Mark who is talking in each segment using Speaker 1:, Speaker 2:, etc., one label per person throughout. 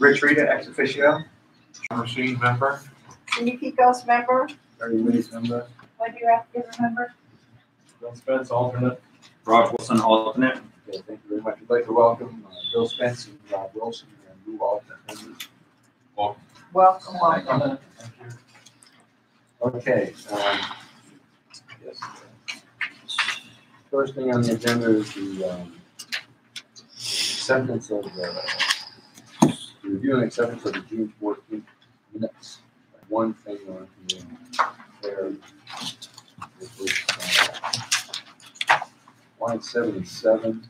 Speaker 1: Rich Rita, ex officio.
Speaker 2: Machine member.
Speaker 3: Cindy Picos, member.
Speaker 1: Terry Willis, member.
Speaker 3: Wendy Rathgeb, member.
Speaker 2: Bill Spence, alternate.
Speaker 4: Rob Wilson, alternate.
Speaker 1: Okay, thank you very much. We'd like to welcome Bill Spence and Rob Wilson and Lou alternate members.
Speaker 3: Welcome, welcome.
Speaker 2: Thank you.
Speaker 1: Okay. Yes. First thing on the agenda is the acceptance of review and acceptance of the June 14th minutes. One thing on there, which was line 77.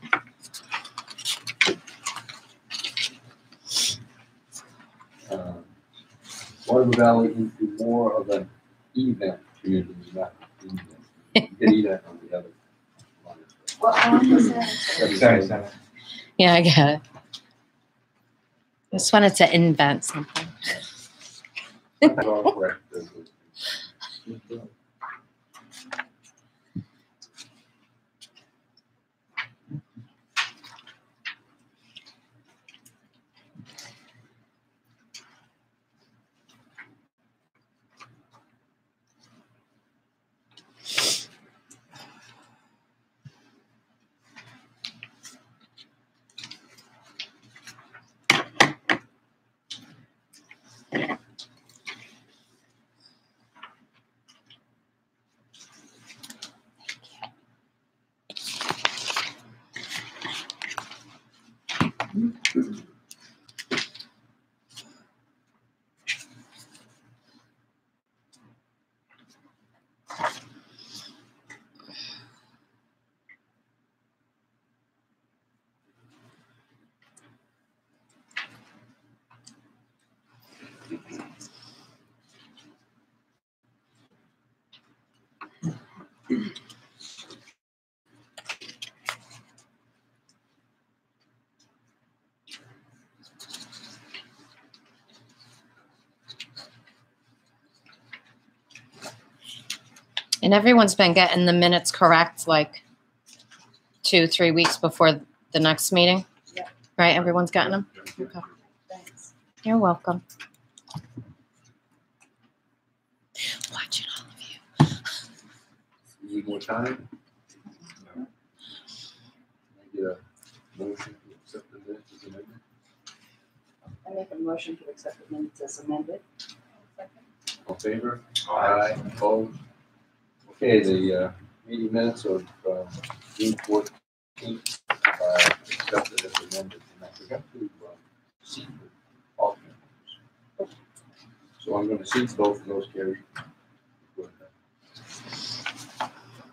Speaker 1: Waterloo Valley into more of an event community, not an event. You can eat that on the other line.
Speaker 3: What line was that?
Speaker 1: 77.
Speaker 5: Yeah, I get it. I just wanted to invent something.
Speaker 1: That's all correct.
Speaker 5: And everyone's been getting the minutes correct like 2-3 weeks before the next meeting.
Speaker 3: Yeah.
Speaker 5: Right? Everyone's gotten them? Okay.
Speaker 3: Thanks.
Speaker 5: You're welcome. Watching all of you.
Speaker 1: Need more time? No. Can I get a motion to accept the minutes as amended?
Speaker 3: I make a motion to accept the minutes as amended.
Speaker 1: All in favor? Aye. Opposed? Okay, the meeting minutes of June 14th accepted as amended. And I forgot to seat the alternate members. So I'm going to seat both of those, Gary.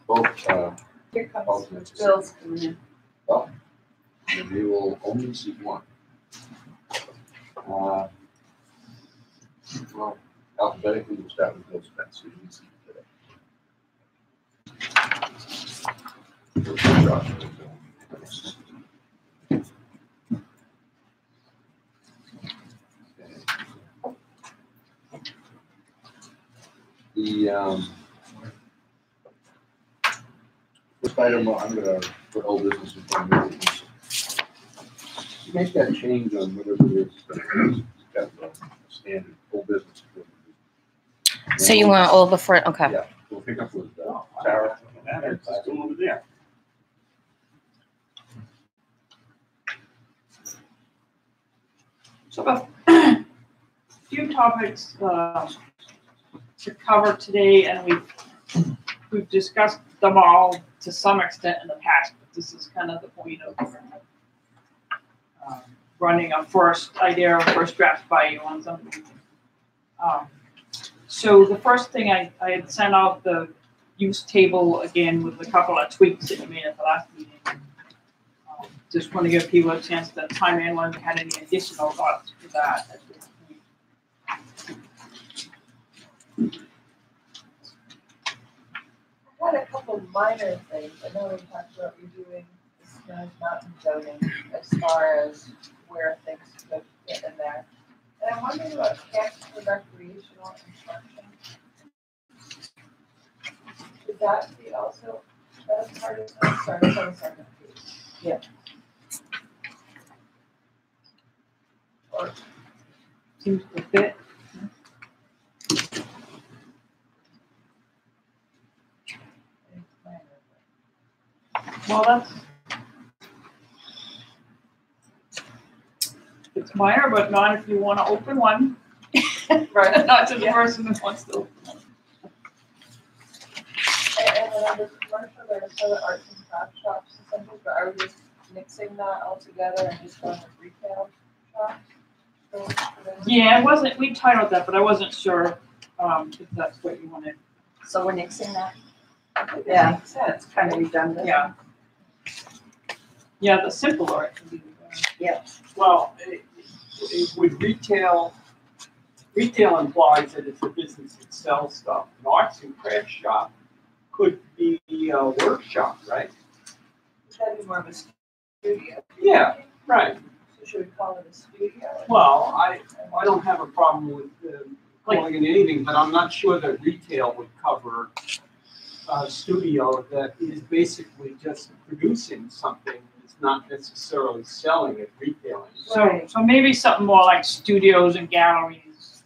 Speaker 1: Both
Speaker 3: Here comes
Speaker 1: alternates.
Speaker 3: Bill's coming in.
Speaker 1: Well, and we will only seat one. Well, alphabetically, we'll start with Bill Spence, who you see today. The first item, I'm going to put old business in front of me. You make that change on whatever it is, got a standard old business.
Speaker 5: So you want all before it? Okay.
Speaker 1: Yeah, we'll pick up with Sarah.
Speaker 4: It's still over there.
Speaker 6: So a few topics to cover today, and we've discussed them all to some extent in the past, but this is kind of the point of running a first draft by you on something. So the first thing I had sent out the use table again with a couple of tweaks that you made at the last meeting. Just want to give people a chance to chime in when they had any additional thoughts to that at this point.
Speaker 3: I had a couple minor things. I know we talked about redoing the Snows Mountain zoning as far as where things could fit in there. And I'm wondering about camps for recreational instruction. Should that be also, that is part of, I'm sorry, that's on the second page. Yeah. Or
Speaker 6: seems to fit. Well, it's minor, but not if you want to open one.
Speaker 3: Right.
Speaker 6: Not to the
Speaker 3: Yeah.
Speaker 6: person who wants to open one.
Speaker 3: And then under commercial, there's other arts and craft shops and something, but are we just mixing that all together and just going with retail shops?
Speaker 6: Yeah, it wasn't, we titled that, but I wasn't sure if that's what you wanted.
Speaker 7: So we're nixing that?
Speaker 3: Yeah.
Speaker 7: Makes sense, kind of redundant.
Speaker 6: Yeah. Yeah, the simpler it can be.
Speaker 8: Well, with retail implies that it's a business that sells stuff. An arts and crafts shop could be a workshop, right?
Speaker 3: That'd be more of a studio.
Speaker 8: Yeah, right.
Speaker 3: So should we call it a studio?
Speaker 8: Well, I don't have a problem with calling it anything, but I'm not sure that retail would cover a studio that is basically just producing something. It's not necessarily selling it, retailing.
Speaker 6: So maybe something more like studios and galleries.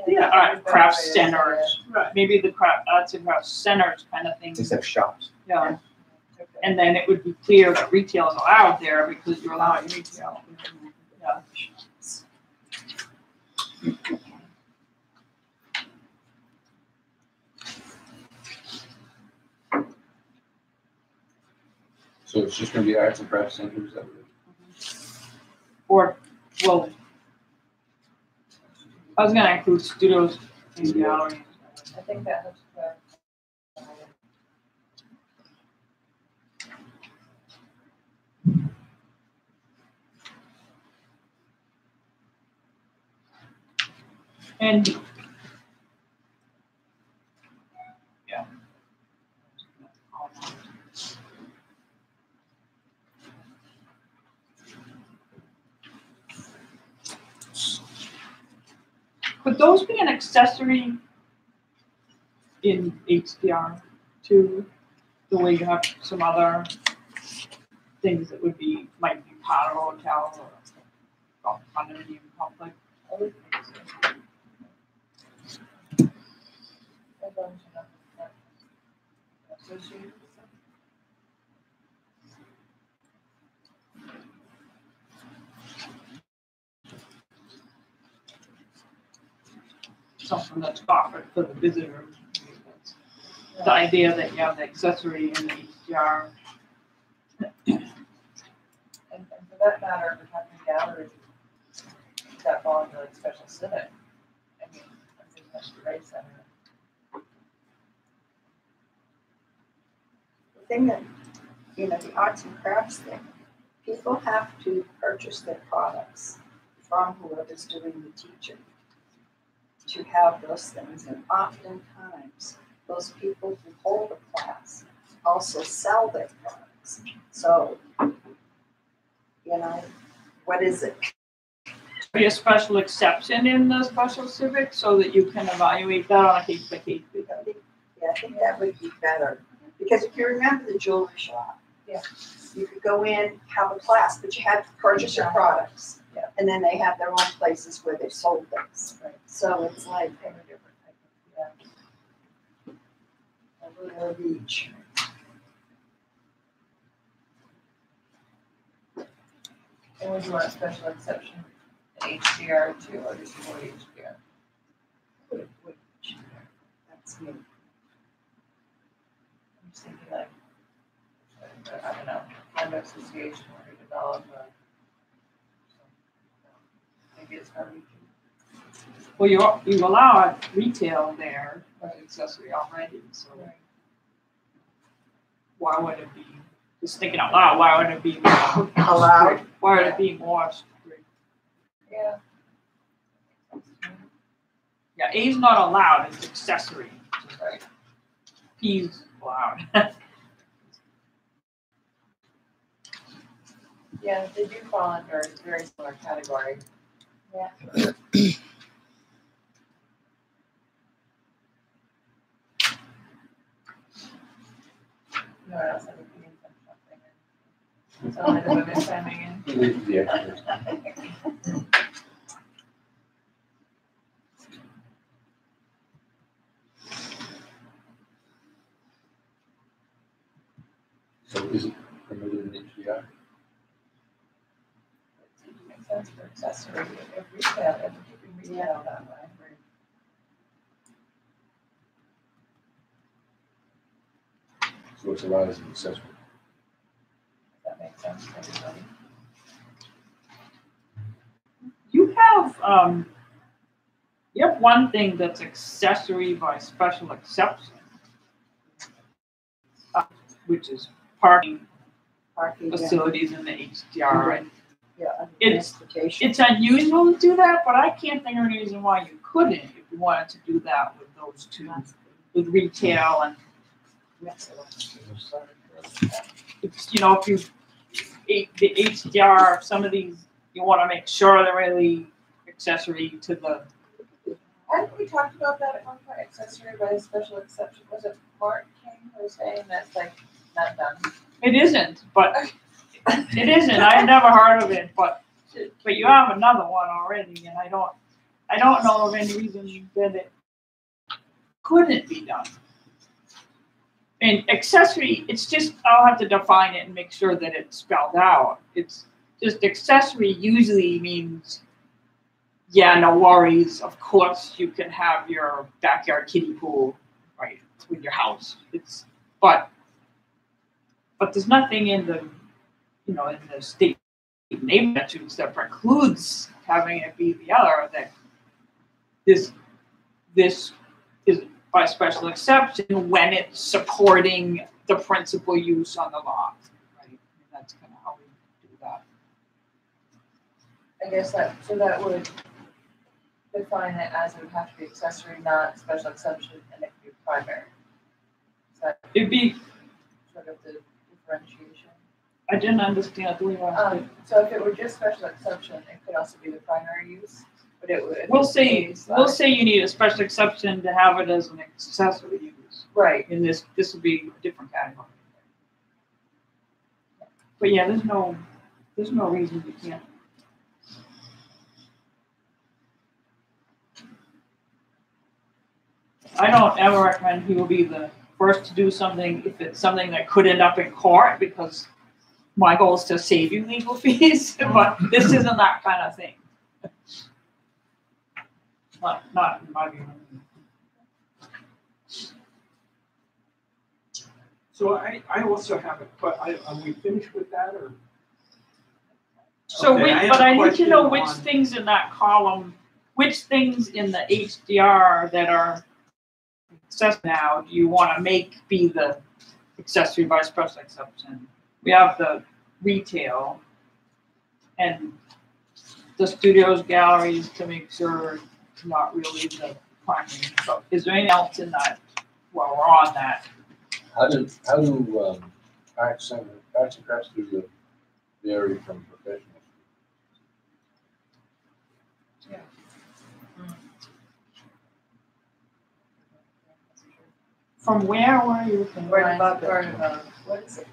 Speaker 8: Yeah,
Speaker 6: All right, craft centers.
Speaker 8: Right.
Speaker 6: Maybe the arts and craft centers kind of thing.
Speaker 9: Instead of shops.
Speaker 6: Yeah. And then it would be clear that retail is allowed there because you're allowing retail. Yeah.
Speaker 1: So it's just gonna be arts and crafts centers that we're.
Speaker 6: Or, well, I was gonna include studios and galleries.
Speaker 3: I think that looks good.
Speaker 6: And yeah. Could those be an accessory in HDR too? The way you have some other things that would be, might be part of a hotel or condominium complex.
Speaker 3: I would think so. As long as you're not associated with something.
Speaker 6: Something that's offered for the visitor. The idea that you have the accessory in the HDR.
Speaker 3: And for that matter, if we're talking galleries, that fall into like special civic. I mean, I think that's the right center.
Speaker 7: The thing that, the arts and crafts thing, people have to purchase their products from whoever's doing the teaching to have those things. And oftentimes, those people who hold a class also sell their products. So, what is it?
Speaker 6: Be a special exception in the special civic so that you can evaluate that on a case by case basis.
Speaker 7: Yeah, I think that would be better. Because if you remember the jewelry shop,
Speaker 3: Yeah.
Speaker 7: you could go in, have a class, but you had to purchase your products.
Speaker 3: Yeah.
Speaker 7: And then they have their own places where they sold things.
Speaker 3: Right.
Speaker 7: So it's like
Speaker 3: Kind of different, I think, yeah.
Speaker 7: a little of each.
Speaker 3: And would you want a special exception in HDR too, or just for HDR?
Speaker 7: That's me.
Speaker 3: I'm just thinking like, I don't know, condo association or develop maybe it's hard to.
Speaker 6: Well, you allow retail there, as accessory already, so why would it be, just thinking out loud, why would it be more?
Speaker 7: Allowed.
Speaker 6: Why would it be more strict?
Speaker 3: Yeah.
Speaker 6: Yeah, A is not allowed, it's accessory.
Speaker 3: Right.
Speaker 6: P's allowed.
Speaker 3: Yeah, they do fall under a very similar category.
Speaker 7: Yeah.
Speaker 3: No, I also have opinions on something. So only the women chiming in.
Speaker 1: The extras. is it permitted in HDR?
Speaker 3: It makes sense for accessory, if retail, if we're keeping retail that way.
Speaker 1: So it's allowed as an accessory.
Speaker 3: That makes sense to everybody.
Speaker 6: You have one thing that's accessory by special exception, which is parking
Speaker 7: Parking, yeah.
Speaker 6: facilities in the HDR. And
Speaker 7: Yeah, under
Speaker 6: It's-
Speaker 7: transportation.
Speaker 6: it's unusual to do that, but I can't think of any reason why you couldn't if you wanted to do that with those two, with retail and, it's, you know, if you, the HDR, some of these, you wanna make sure they're really accessory to the,
Speaker 3: Hadn't we talked about that at one point, accessory by special exception, was it Mark King who was saying that's like not done?
Speaker 6: it isn't, but, it isn't, I had never heard of it, but you have another one already, and I don't know of any reason that it couldn't be done. And accessory, it's just, I'll have to define it and make sure that it's spelled out. It's just accessory usually means, yeah, no worries, of course you can have your backyard kiddie pool, right, with your house. But there's nothing in the, you know, in the state neighborhood statutes that precludes having it be the other, that this is by special exception when it's supporting the principal use on the lot, right? And that's kind of how we do that.
Speaker 3: I guess that would define it as it would have to be accessory, not special exception, and it could be primary. Is that
Speaker 6: It'd be,
Speaker 3: sort of the differentiation?
Speaker 6: I didn't understand the way you asked it.
Speaker 3: So if it were just special exception, it could also be the primary use, but it would.
Speaker 6: We'll say you need a special exception to have it as an accessory use.
Speaker 3: Right.
Speaker 6: And this would be a different category. But yeah, there's no reason you can't. I don't ever recommend people be the first to do something if it's something that could end up in court, because my goal is to save you legal fees, but this isn't that kind of thing. Not in my view.
Speaker 8: So I also have it, but are we finished with that or?
Speaker 6: So,
Speaker 8: Okay, I have
Speaker 6: but
Speaker 8: a
Speaker 6: I need to know
Speaker 8: question
Speaker 6: which
Speaker 8: on-
Speaker 6: things in that column, which things in the HDR that are accessory now do you want to make be the accessory by special exception? We have the retail and the studios, galleries, to make sure it's not really the primary. So is there anything else in that while we're on that?
Speaker 1: How do arts and crafts studio vary from professional?
Speaker 6: From where were you looking?
Speaker 3: Right above, what is it?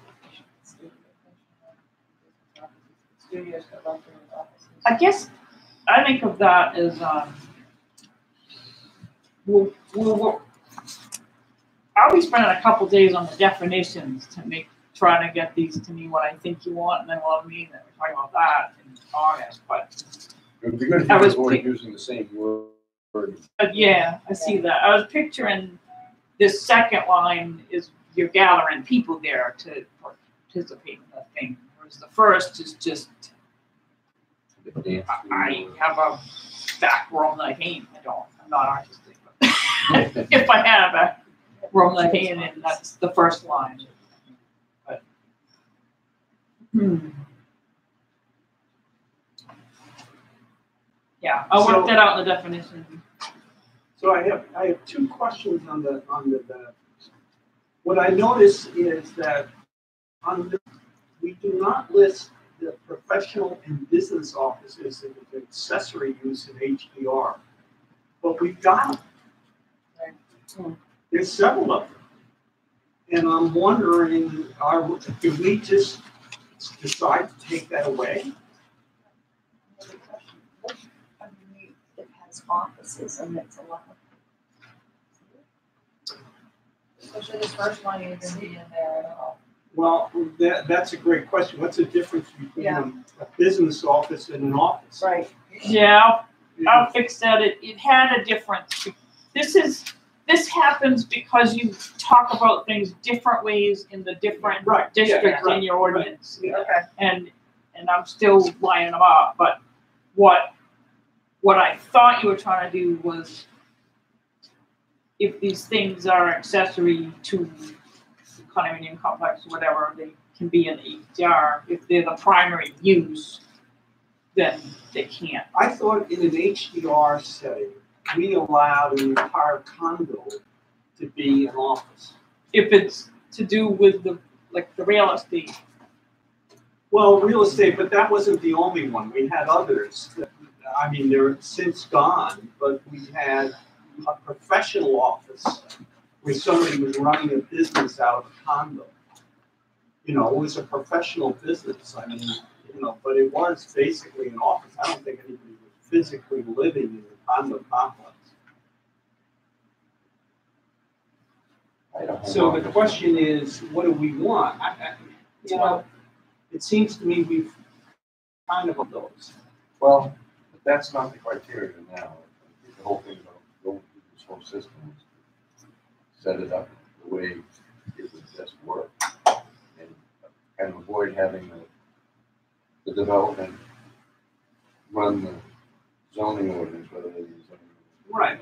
Speaker 3: Studios, above the offices.
Speaker 6: I guess I think of that as I'll be spending a couple days on the definitions to trying to get these to me what I think you want, and then we'll have a meeting that we're talking about that in August. But
Speaker 1: It would be good if
Speaker 6: I
Speaker 1: you
Speaker 6: was
Speaker 1: were
Speaker 6: pick-
Speaker 1: using the same word.
Speaker 6: yeah, I see that. I was picturing this second line is you're gathering people there to participate in the thing, whereas the first is just I have a back room that I paint. I'm not artistic, but if I had a back room that I paint, and that's the first line. But yeah, I'll work
Speaker 8: So-
Speaker 6: that out in the definition.
Speaker 8: So I have two questions on the what I notice is that we do not list the professional and business offices as an accessory use in HDR, but we've got them. There's several of them. And I'm wondering, do we just decide to take that away?
Speaker 7: Another question. What underneath it has offices and it's allowed?
Speaker 3: Especially this first one, you can see in there at all.
Speaker 8: Well, that's a great question. What's the difference between
Speaker 3: Yeah.
Speaker 8: a business office and an office?
Speaker 3: Right.
Speaker 6: Yeah, I'll fix that. It had a difference. This happens because you talk about things different ways in the different
Speaker 8: Right, yeah,
Speaker 6: districts
Speaker 8: right,
Speaker 6: in your ordinance.
Speaker 3: Okay.
Speaker 6: And I'm still lining them up, but what I thought you were trying to do was if these things are accessory to the condominium complex or whatever, they can be in HDR. If they're the primary use, then they can't.
Speaker 8: I thought in an HDR setting, we allowed an entire condo to be an office.
Speaker 6: If it's to do with the real estate.
Speaker 8: Well, real estate, but that wasn't the only one. We had others. I mean, they're since gone, but we had a professional office where somebody was running a business out of a condo. You know, it was a professional business. I mean, you know, but it was basically an office. I don't think anybody was physically living in the condo complex.
Speaker 1: I don't know.
Speaker 8: So the question is, what do we want? You know, it seems to me we've kind of those.
Speaker 1: Well, but that's not the criteria now. The whole thing about going through this whole system is to set it up the way it would best work. And kind of avoid having the development run the zoning ordinance, whether they use zoning.
Speaker 8: Right.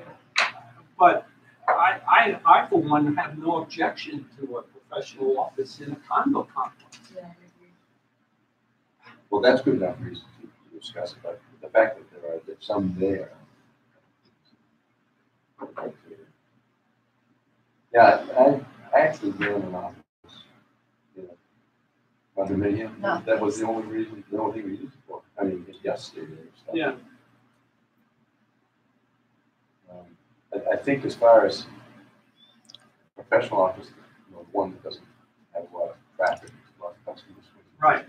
Speaker 8: But I for one have no objection to a professional office in a condo complex.
Speaker 3: Yeah, I agree.
Speaker 1: Well, that's good enough reason to discuss it, but the fact that there are some there. Yeah, I actually ran an office, you know, condominium.
Speaker 3: No.
Speaker 1: That was the only thing we used it for. I mean, yes, stay there and stuff.
Speaker 8: Yeah.
Speaker 1: I think as far as professional office, you know, one that doesn't have a lot of traffic, a lot of customers.
Speaker 8: Right.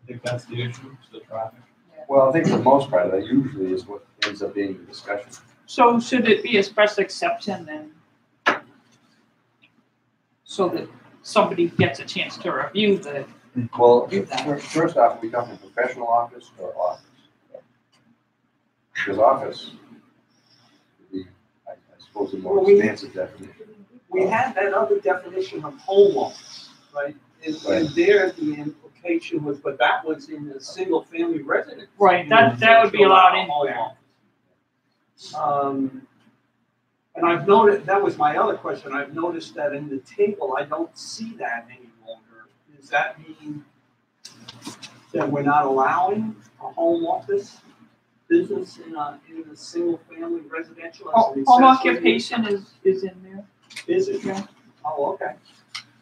Speaker 2: I think that's the issue, is the traffic.
Speaker 1: Well, I think for the most part, that usually is what ends up being the discussion.
Speaker 6: So should it be a special exception then? So that somebody gets a chance to review the,
Speaker 1: Well,
Speaker 6: Do that.
Speaker 1: first off, we talking professional office or office? Because office, would be, I suppose, the more
Speaker 8: Well, we-
Speaker 1: expansive definition.
Speaker 8: We had that other definition of home office, right? And there the implication was, but that was in a single family residence.
Speaker 6: right, that would be allowed in
Speaker 8: Home
Speaker 6: there.
Speaker 8: office. And I've noticed, that was my other question, I've noticed that in the table, I don't see that any longer. Does that mean that we're not allowing a home office business in a single family residential? as an
Speaker 6: Home
Speaker 8: accessory?
Speaker 6: occupation is in there,
Speaker 8: Is it?
Speaker 6: Yeah.
Speaker 8: Oh, okay.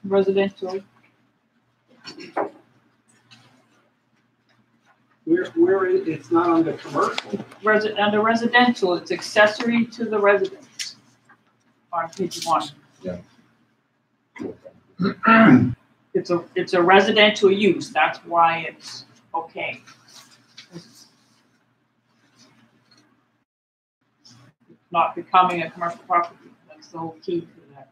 Speaker 6: residential.
Speaker 8: It's not under commercial.
Speaker 6: Under residential, it's accessory to the residence. On page 1. It's a residential use, that's why it's okay. It's not becoming a commercial property, that's the whole key to that.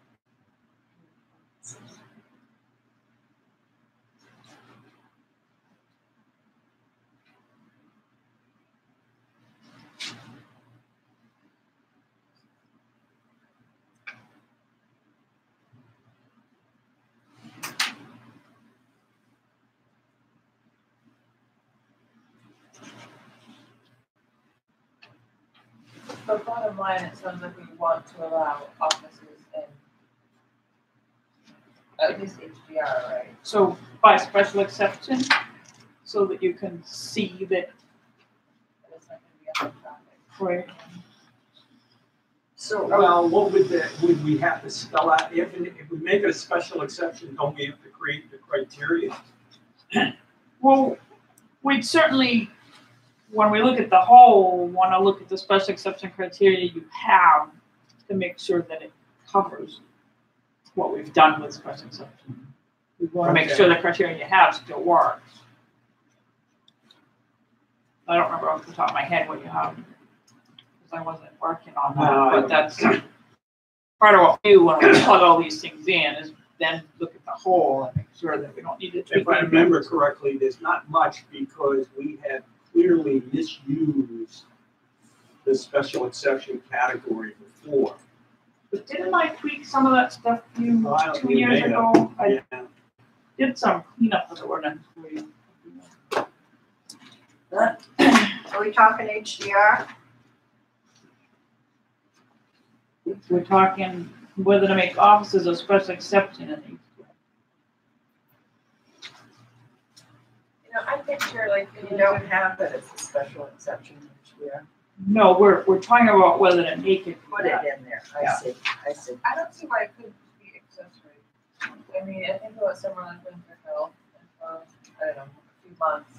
Speaker 3: But bottom line, it sounds like we want to allow offices in at least HDR, right?
Speaker 6: So by special exception, so that you can see that,
Speaker 3: But it's not gonna be a high traffic.
Speaker 6: right,
Speaker 7: So,
Speaker 8: Well, what would we have to spell out, if we make it a special exception, don't we have to create the criteria?
Speaker 6: well, we'd certainly, when we look at the whole, want to look at the special exception criteria you have to make sure that it covers what we've done with special exception. We want to make
Speaker 8: Okay.
Speaker 6: sure the criteria you have still works. I don't remember off the top of my head what you have, because I wasn't working on
Speaker 8: No, I
Speaker 6: that, but that's part of what we do when we plug all these things in, is then look at the whole and make sure that we don't need to tweak
Speaker 8: If I
Speaker 6: anything.
Speaker 8: remember correctly, there's not much because we had clearly misused the special exception category before.
Speaker 6: But didn't I tweak some of that stuff
Speaker 8: Well,
Speaker 6: 2
Speaker 8: you
Speaker 6: years
Speaker 8: may
Speaker 6: ago? I
Speaker 8: Yeah.
Speaker 6: did some cleanup of the ordinance for you.
Speaker 7: Are we talking HDR?
Speaker 6: We're talking whether to make offices a special exception in these.
Speaker 3: You know, I picture like, you don't have that it's a special exception each year.
Speaker 6: No, we're talking about whether to make it.
Speaker 3: Put it in there,
Speaker 6: Yeah.
Speaker 3: I see. I don't see why it couldn't be accessory. I mean, I think about somewhere like Winterfell, and for, I don't know, a few months,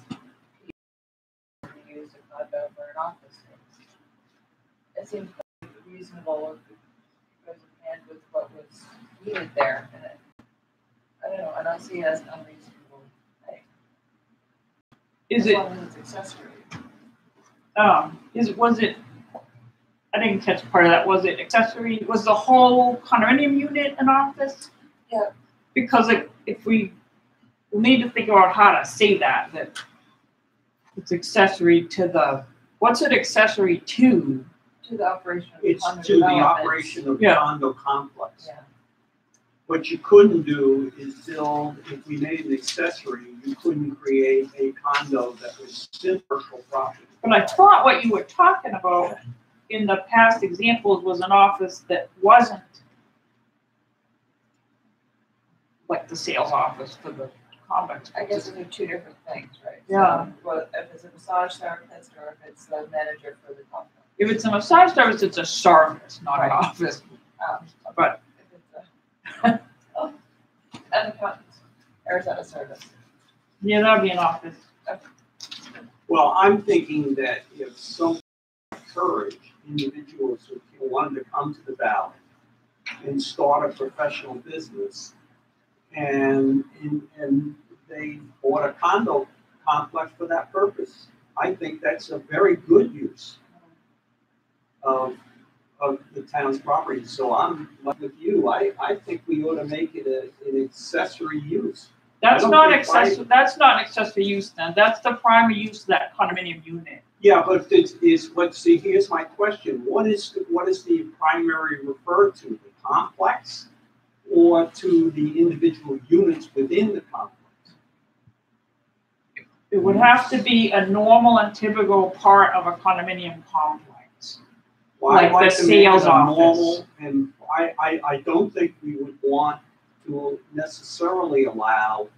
Speaker 3: he used a condo for an office space. It seems quite reasonable if it goes in hand with what was needed there, and it, I don't know, I don't see it as an unreasonable thing.
Speaker 6: Is
Speaker 3: As
Speaker 6: it,
Speaker 3: long as it's accessory.
Speaker 6: was it, I didn't catch part of that, was it accessory, was the whole condominium unit an office?
Speaker 3: Yeah.
Speaker 6: Because if we need to think about how to say that it's accessory to the, what's it accessory to?
Speaker 3: To the operation of the
Speaker 8: It's
Speaker 3: condo
Speaker 8: to the
Speaker 3: development.
Speaker 8: operation of the
Speaker 6: Yeah.
Speaker 8: condo complex.
Speaker 3: Yeah.
Speaker 8: What you couldn't do is build, if we made an accessory, you couldn't create a condo that was commercial property.
Speaker 6: But I thought what you were talking about in the past examples was an office that wasn't like the sales office for the convent.
Speaker 3: I guess those are two different things, right?
Speaker 6: Yeah.
Speaker 3: So, well, if it's a massage therapist or if it's the manager for the company.
Speaker 6: If it's a massage service, it's a service, not an
Speaker 3: Right.
Speaker 6: office. But
Speaker 3: If it's a, oh, an accountant, or is that a service?
Speaker 6: yeah, that'd be an office.
Speaker 8: Well, I'm thinking that if some encourage individuals who wanted to come to the valley and start a professional business, and they bought a condo complex for that purpose, I think that's a very good use of the town's property. So I'm like with you, I think we ought to make it an accessory use.
Speaker 6: That's
Speaker 8: I don't
Speaker 6: not
Speaker 8: think
Speaker 6: accessory, that's not an accessory use then. That's the primary use of that condominium unit.
Speaker 8: Yeah, but see, here's my question. What is the primary referred to, the complex or to the individual units within the complex?
Speaker 6: It would have to be a normal and typical part of a condominium complex.
Speaker 8: Why
Speaker 6: Like the
Speaker 8: to make it
Speaker 6: sales
Speaker 8: a normal-
Speaker 6: office.
Speaker 8: And I don't think we would want to necessarily allow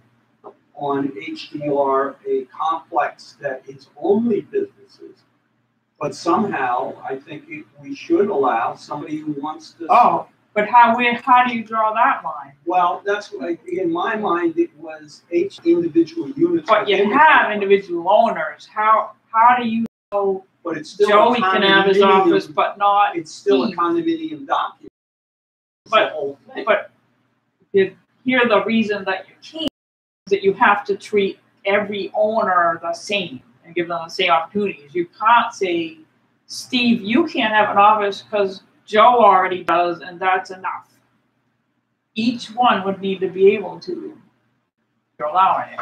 Speaker 8: on HDR a complex that is only businesses. But somehow, I think we should allow somebody who wants to.
Speaker 6: Oh, but how do you draw that line?
Speaker 8: Well, that's like, in my mind, it was each individual units.
Speaker 6: But you
Speaker 8: within the
Speaker 6: have
Speaker 8: complex.
Speaker 6: individual owners. How do you know
Speaker 8: But it's still a
Speaker 6: Joey can have his
Speaker 8: condominium-
Speaker 6: office, but not
Speaker 8: It's still a
Speaker 6: Steve.
Speaker 8: condominium document. It's the
Speaker 6: But-
Speaker 8: whole thing.
Speaker 6: But here the reason that you can't is that you have to treat every owner the same and give them the same opportunities. You can't say, Steve, you can't have an office because Joe already does, and that's enough. Each one would need to be able to. You're allowing it.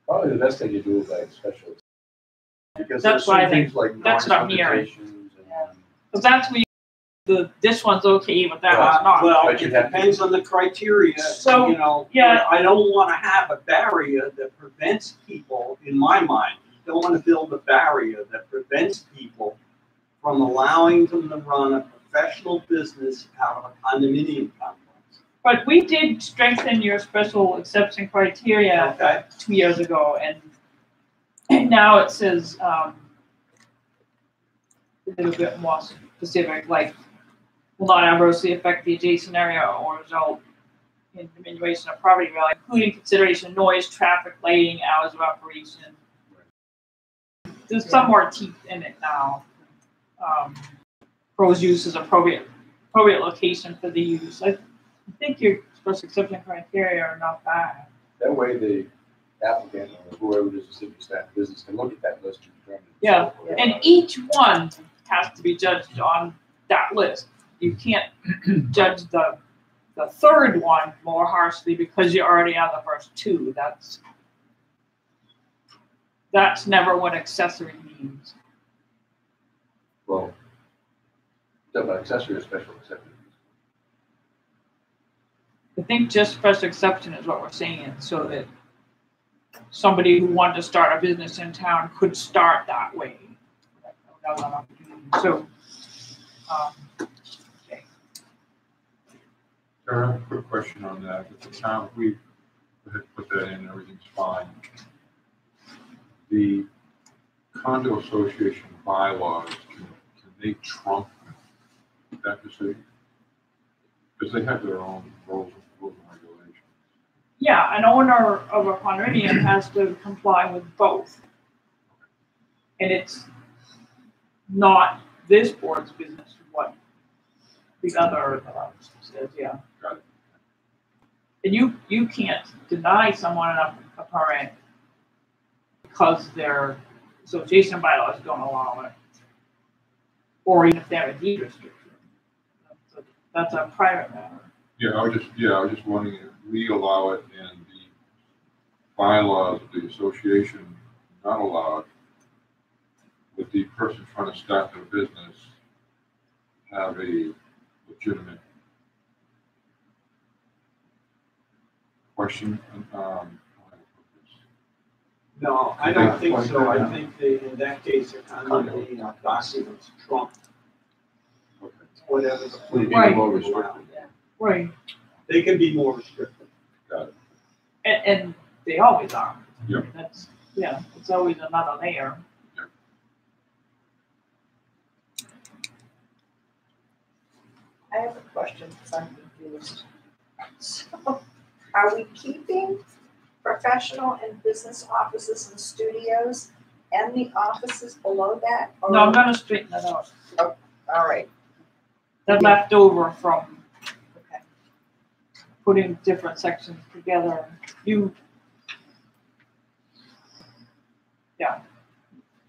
Speaker 1: Probably the best thing to do is like special. Because
Speaker 6: That's
Speaker 1: there's
Speaker 6: what I
Speaker 1: some
Speaker 6: think-
Speaker 1: things like
Speaker 6: that's what I'm
Speaker 1: noise
Speaker 6: hearing.
Speaker 1: limitations and-
Speaker 6: Because that's where this one's okay, but that one's not.
Speaker 8: Well,
Speaker 1: But
Speaker 8: it
Speaker 1: you have to-
Speaker 8: depends on the criteria,
Speaker 6: So,
Speaker 8: you know.
Speaker 6: yeah.
Speaker 8: I don't want to have a barrier that prevents people, in my mind, you don't want to build a barrier that prevents people from allowing them to run a professional business out of a condominium complex.
Speaker 6: But we did strengthen your special exception criteria
Speaker 8: Okay?
Speaker 6: 2 years ago, and now it says a little bit more specific, like will not adversely affect the adjacent area or result in diminution of property value, including consideration noise, traffic, lighting, hours of operation. There's some more teeth in it now. Proposed use is appropriate location for the use. I think your special exception criteria are not bad.
Speaker 1: That way the applicant or whoever does the city staff business can look at that list and determine.
Speaker 6: Yeah, and each one has to be judged on that list. You can't judge the the third one more harshly because you already have the first two. That's never what accessory means.
Speaker 1: Well, the accessory or special exception.
Speaker 6: I think just special exception is what we're saying, so that somebody who wanted to start a business in town could start that way. So, okay.
Speaker 9: Sarah, I have a quick question on that. At the town, we put that in, everything's fine. The condo association bylaws, can they trump that decision? Because they have their own rules and regulations.
Speaker 6: Yeah, an owner of a condominium has to comply with both. And it's not this board's business what the other says, yeah.
Speaker 9: Got it.
Speaker 6: And you can't deny someone a permit because their association bylaws don't allow it. Or even if they have a deed restriction. That's a private matter.
Speaker 9: Yeah, I was just wondering if we allow it and the bylaws of the association not allow it, would the person trying to start their business have a legitimate question?
Speaker 8: No, I don't think so. I think in that case, the condominium documents trump
Speaker 9: Okay.
Speaker 8: whatever the.
Speaker 1: So you
Speaker 6: Right.
Speaker 1: get more restricted.
Speaker 6: Right.
Speaker 8: They can be more restrictive.
Speaker 9: Got it.
Speaker 6: And they always are.
Speaker 9: Yep.
Speaker 6: It's always another layer.
Speaker 7: I have a question because I'm confused. So, are we keeping professional and business offices and studios and the offices below that? Or-
Speaker 6: No, I'm gonna straighten that out.
Speaker 7: All right,
Speaker 6: That left over from
Speaker 7: okay.
Speaker 6: putting different sections together.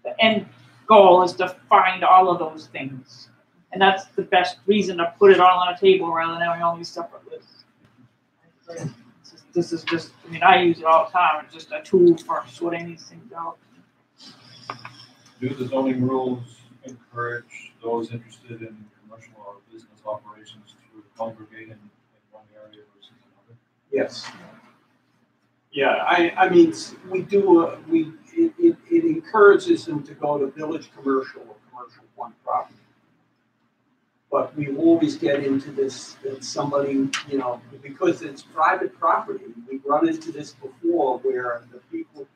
Speaker 6: The end goal is to find all of those things. And that's the best reason to put it all on a table rather than having all these separate lists. This is just, I mean, I use it all the time. It's just a tool for sorting these things out.
Speaker 2: Do the zoning rules encourage those interested in commercial or business operations to congregate in one area versus another?
Speaker 8: Yes. Yeah, I mean, we do, it encourages them to go to village commercial or commercial one property. But we always get into this, that somebody, because it's private property, we've run into this before where the people,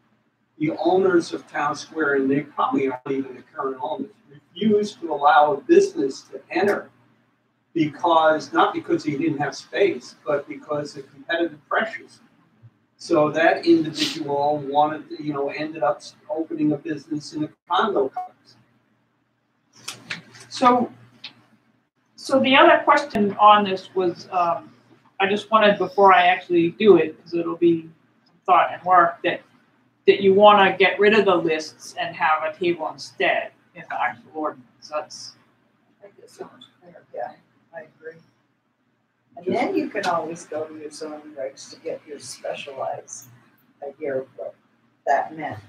Speaker 8: the owners of Town Square, and they probably aren't even the current owners, refuse to allow a business to enter not because he didn't have space, but because of competitive pressures. So that individual wanted, ended up opening a business in a condo complex.
Speaker 6: So the other question on this was, I just wanted, before I actually do it, because it'll be thought and work, that you want to get rid of the lists and have a table instead in the actual ordinance. That's,
Speaker 7: I think it's so much clearer, yeah, I agree. And then you can always go to your zoning regs to get your specialized idea of what that meant.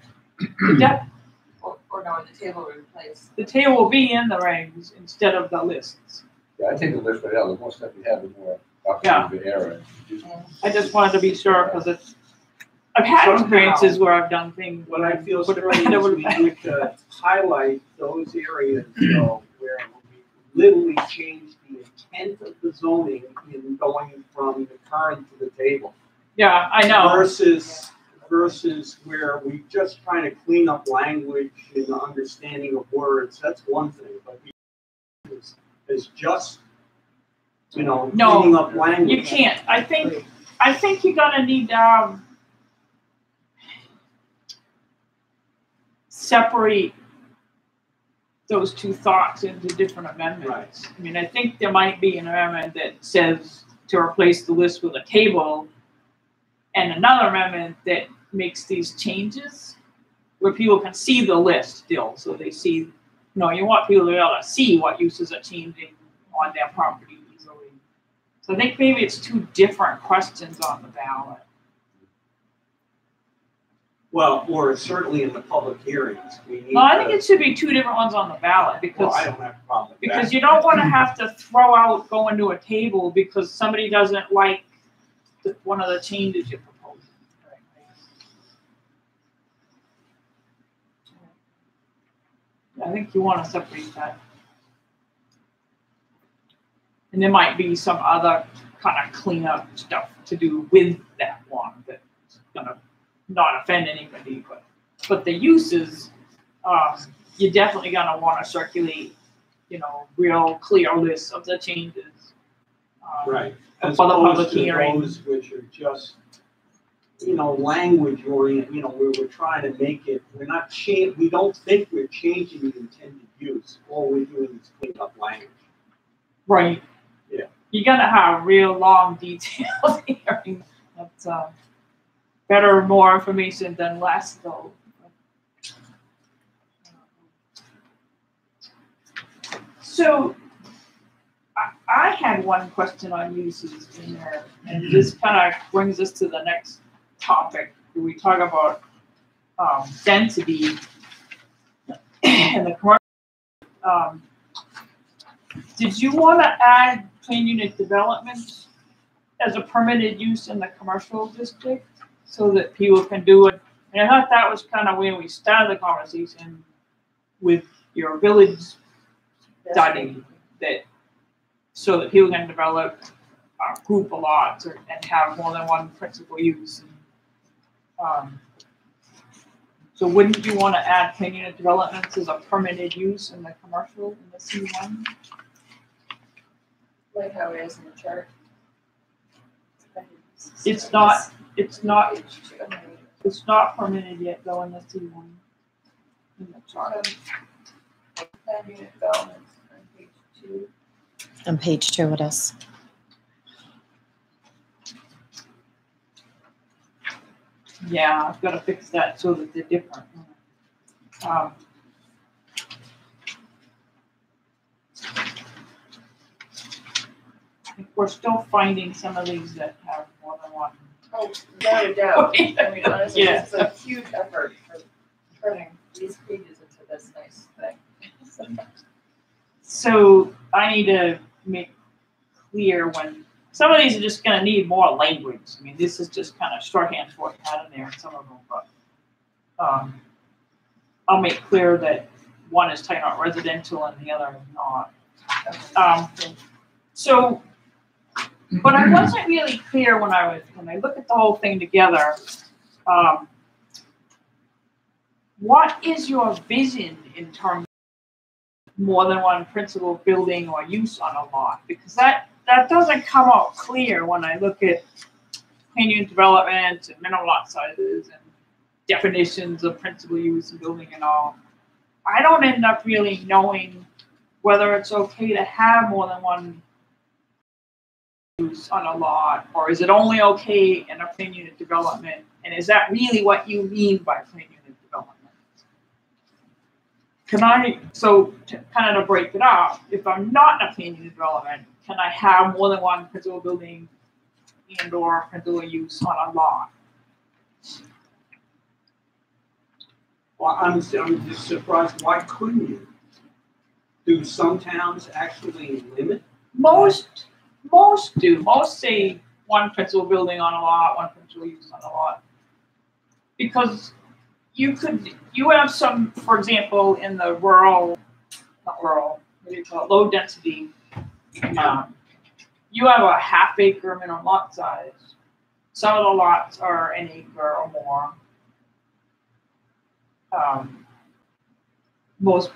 Speaker 3: Or no, the table will replace.
Speaker 6: the table will be in the regs instead of the lists.
Speaker 1: Yeah, I think the list right now, the more stuff we have, the more opportunity to error.
Speaker 6: I just wanted to be sure because I've had experiences where I've done things.
Speaker 8: What I feel
Speaker 6: Would have
Speaker 8: strongly
Speaker 6: been-
Speaker 8: is we need to highlight those areas, though, where we literally change the intent of the zoning in going from the current to the table.
Speaker 6: Yeah, I know.
Speaker 8: Versus where we just trying to clean up language and the understanding of words, that's one thing, but is just,
Speaker 6: No,
Speaker 8: cleaning up language.
Speaker 6: You can't. I think you're gonna need to separate those two thoughts into different amendments. I mean, I think there might be an amendment that says to replace the list with a table, and another amendment that makes these changes where people can see the list still, so they see. You want people to be able to see what uses are changing on their property easily. So I think maybe it's two different questions on the ballot.
Speaker 8: Well, or certainly in the public hearings, we need
Speaker 6: No, I think
Speaker 8: to-
Speaker 6: it should be two different ones on the ballot
Speaker 8: Well,
Speaker 6: because,
Speaker 8: I don't have a problem with
Speaker 6: because
Speaker 8: that.
Speaker 6: you don't want to have to throw out going to a table because somebody doesn't like one of the changes you're proposing. I think you want to separate that. And there might be some other kind of cleanup stuff to do with that one that's gonna not offend anybody, but the uses, you're definitely gonna want to circulate, real clear lists of the changes.
Speaker 8: Right.
Speaker 6: For
Speaker 8: As
Speaker 6: the public
Speaker 8: opposed to
Speaker 6: hearing.
Speaker 8: those which are just, language oriented, where we're trying to make it, we don't think we're changing the intended use. All we're doing is cleaning up language.
Speaker 6: Right.
Speaker 8: Yeah.
Speaker 6: You're gonna have real long, detailed hearings. That's better, more information than less, though. So, I had one question on uses in there, and this kind of brings us to the next topic. We talk about density and the commercial. Did you want to add plain unit development as a permitted use in the commercial district so that people can do it? And I thought that was kind of where we started the conversation with your village study, that so that people can develop group of lots and have more than one principal use. So wouldn't you want to add plain unit developments as a permitted use in the commercial in the C1?
Speaker 3: Like how it is in the chart.
Speaker 6: It's not
Speaker 3: Page 2.
Speaker 6: it's not permitted yet though in the C1 in the chart.
Speaker 3: Plan unit development on page 2.
Speaker 5: On page 2 it is.
Speaker 6: Yeah, I've got to fix that so that they're different. I think we're still finding some of these that have more than one.
Speaker 3: Oh, without a doubt. I mean, honestly,
Speaker 6: Yeah.
Speaker 3: this is a huge effort for turning these pages into this nice thing.
Speaker 6: So I need to make clear when some of these are just going to need more language. I mean, this is just kind of shorthand for what you had in there in some of them, but I'll make clear that one is talking about residential and the other is not. But I wasn't really clear when I look at the whole thing together. What is your vision in terms of more than one principal building or use on a lot? Because that doesn't come out clear when I look at plain unit development and minimum lot sizes and definitions of principal use and building and all. I don't end up really knowing whether it's okay to have more than one use on a lot, or is it only okay in a plain unit development? And is that really what you mean by plain unit development? So to kind of break it up, if I'm not in a plain unit development, can I have more than one principal building and or principal use on a lot?
Speaker 8: Well, I'm just surprised, why couldn't you? Do some towns actually limit?
Speaker 6: Most do. Most say one principal building on a lot, one principal use on a lot. Because you have some, for example, in the what do you call it, low density, you have a half acre minimum lot size. Some of the lots are an acre or more. Most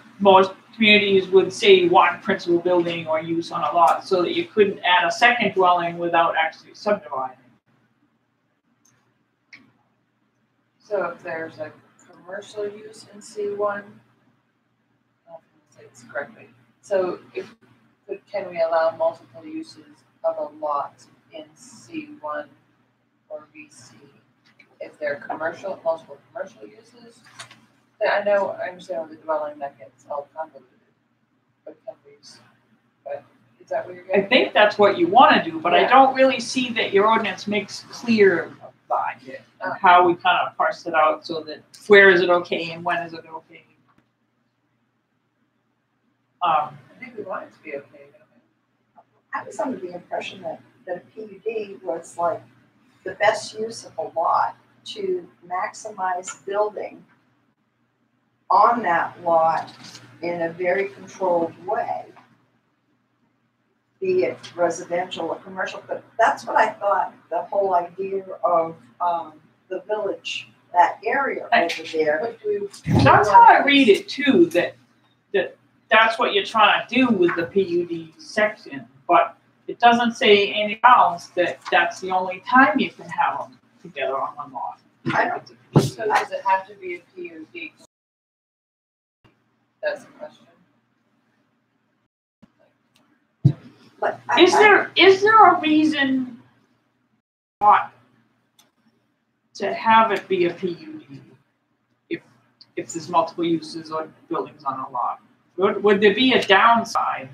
Speaker 6: communities would say one principal building or use on a lot so that you couldn't add a second dwelling without actually subdividing.
Speaker 3: So if there's a commercial use in C1, I'll say this correctly. So can we allow multiple uses of a lot in C1 or VC? If they're multiple commercial uses? I understand with the dwelling that gets all convoluted, but Is that what you're
Speaker 6: I
Speaker 3: getting?
Speaker 6: think that's what you wanna do, but I
Speaker 3: Yeah.
Speaker 6: don't really see that your ordinance makes clear about it. And how we kind of parse it out so that where is it okay and when is it okay?
Speaker 3: I think we want it to be okay, don't we?
Speaker 7: I was under the impression that a PUD was like the best use of a lot to maximize building on that lot in a very controlled way, be it residential or commercial, but that's what I thought the whole idea of the village, that area over there.
Speaker 3: But do
Speaker 6: That's how I read it too, that's what you're trying to do with the PUD section, but it doesn't say anything else that that's the only time you can have them together on one lot.
Speaker 7: I don't,
Speaker 3: So does it have to be a PUD? That's the question.
Speaker 7: but
Speaker 6: Is there a reason not to have it be a PUD if there's multiple uses or buildings on a lot? Would there be a downside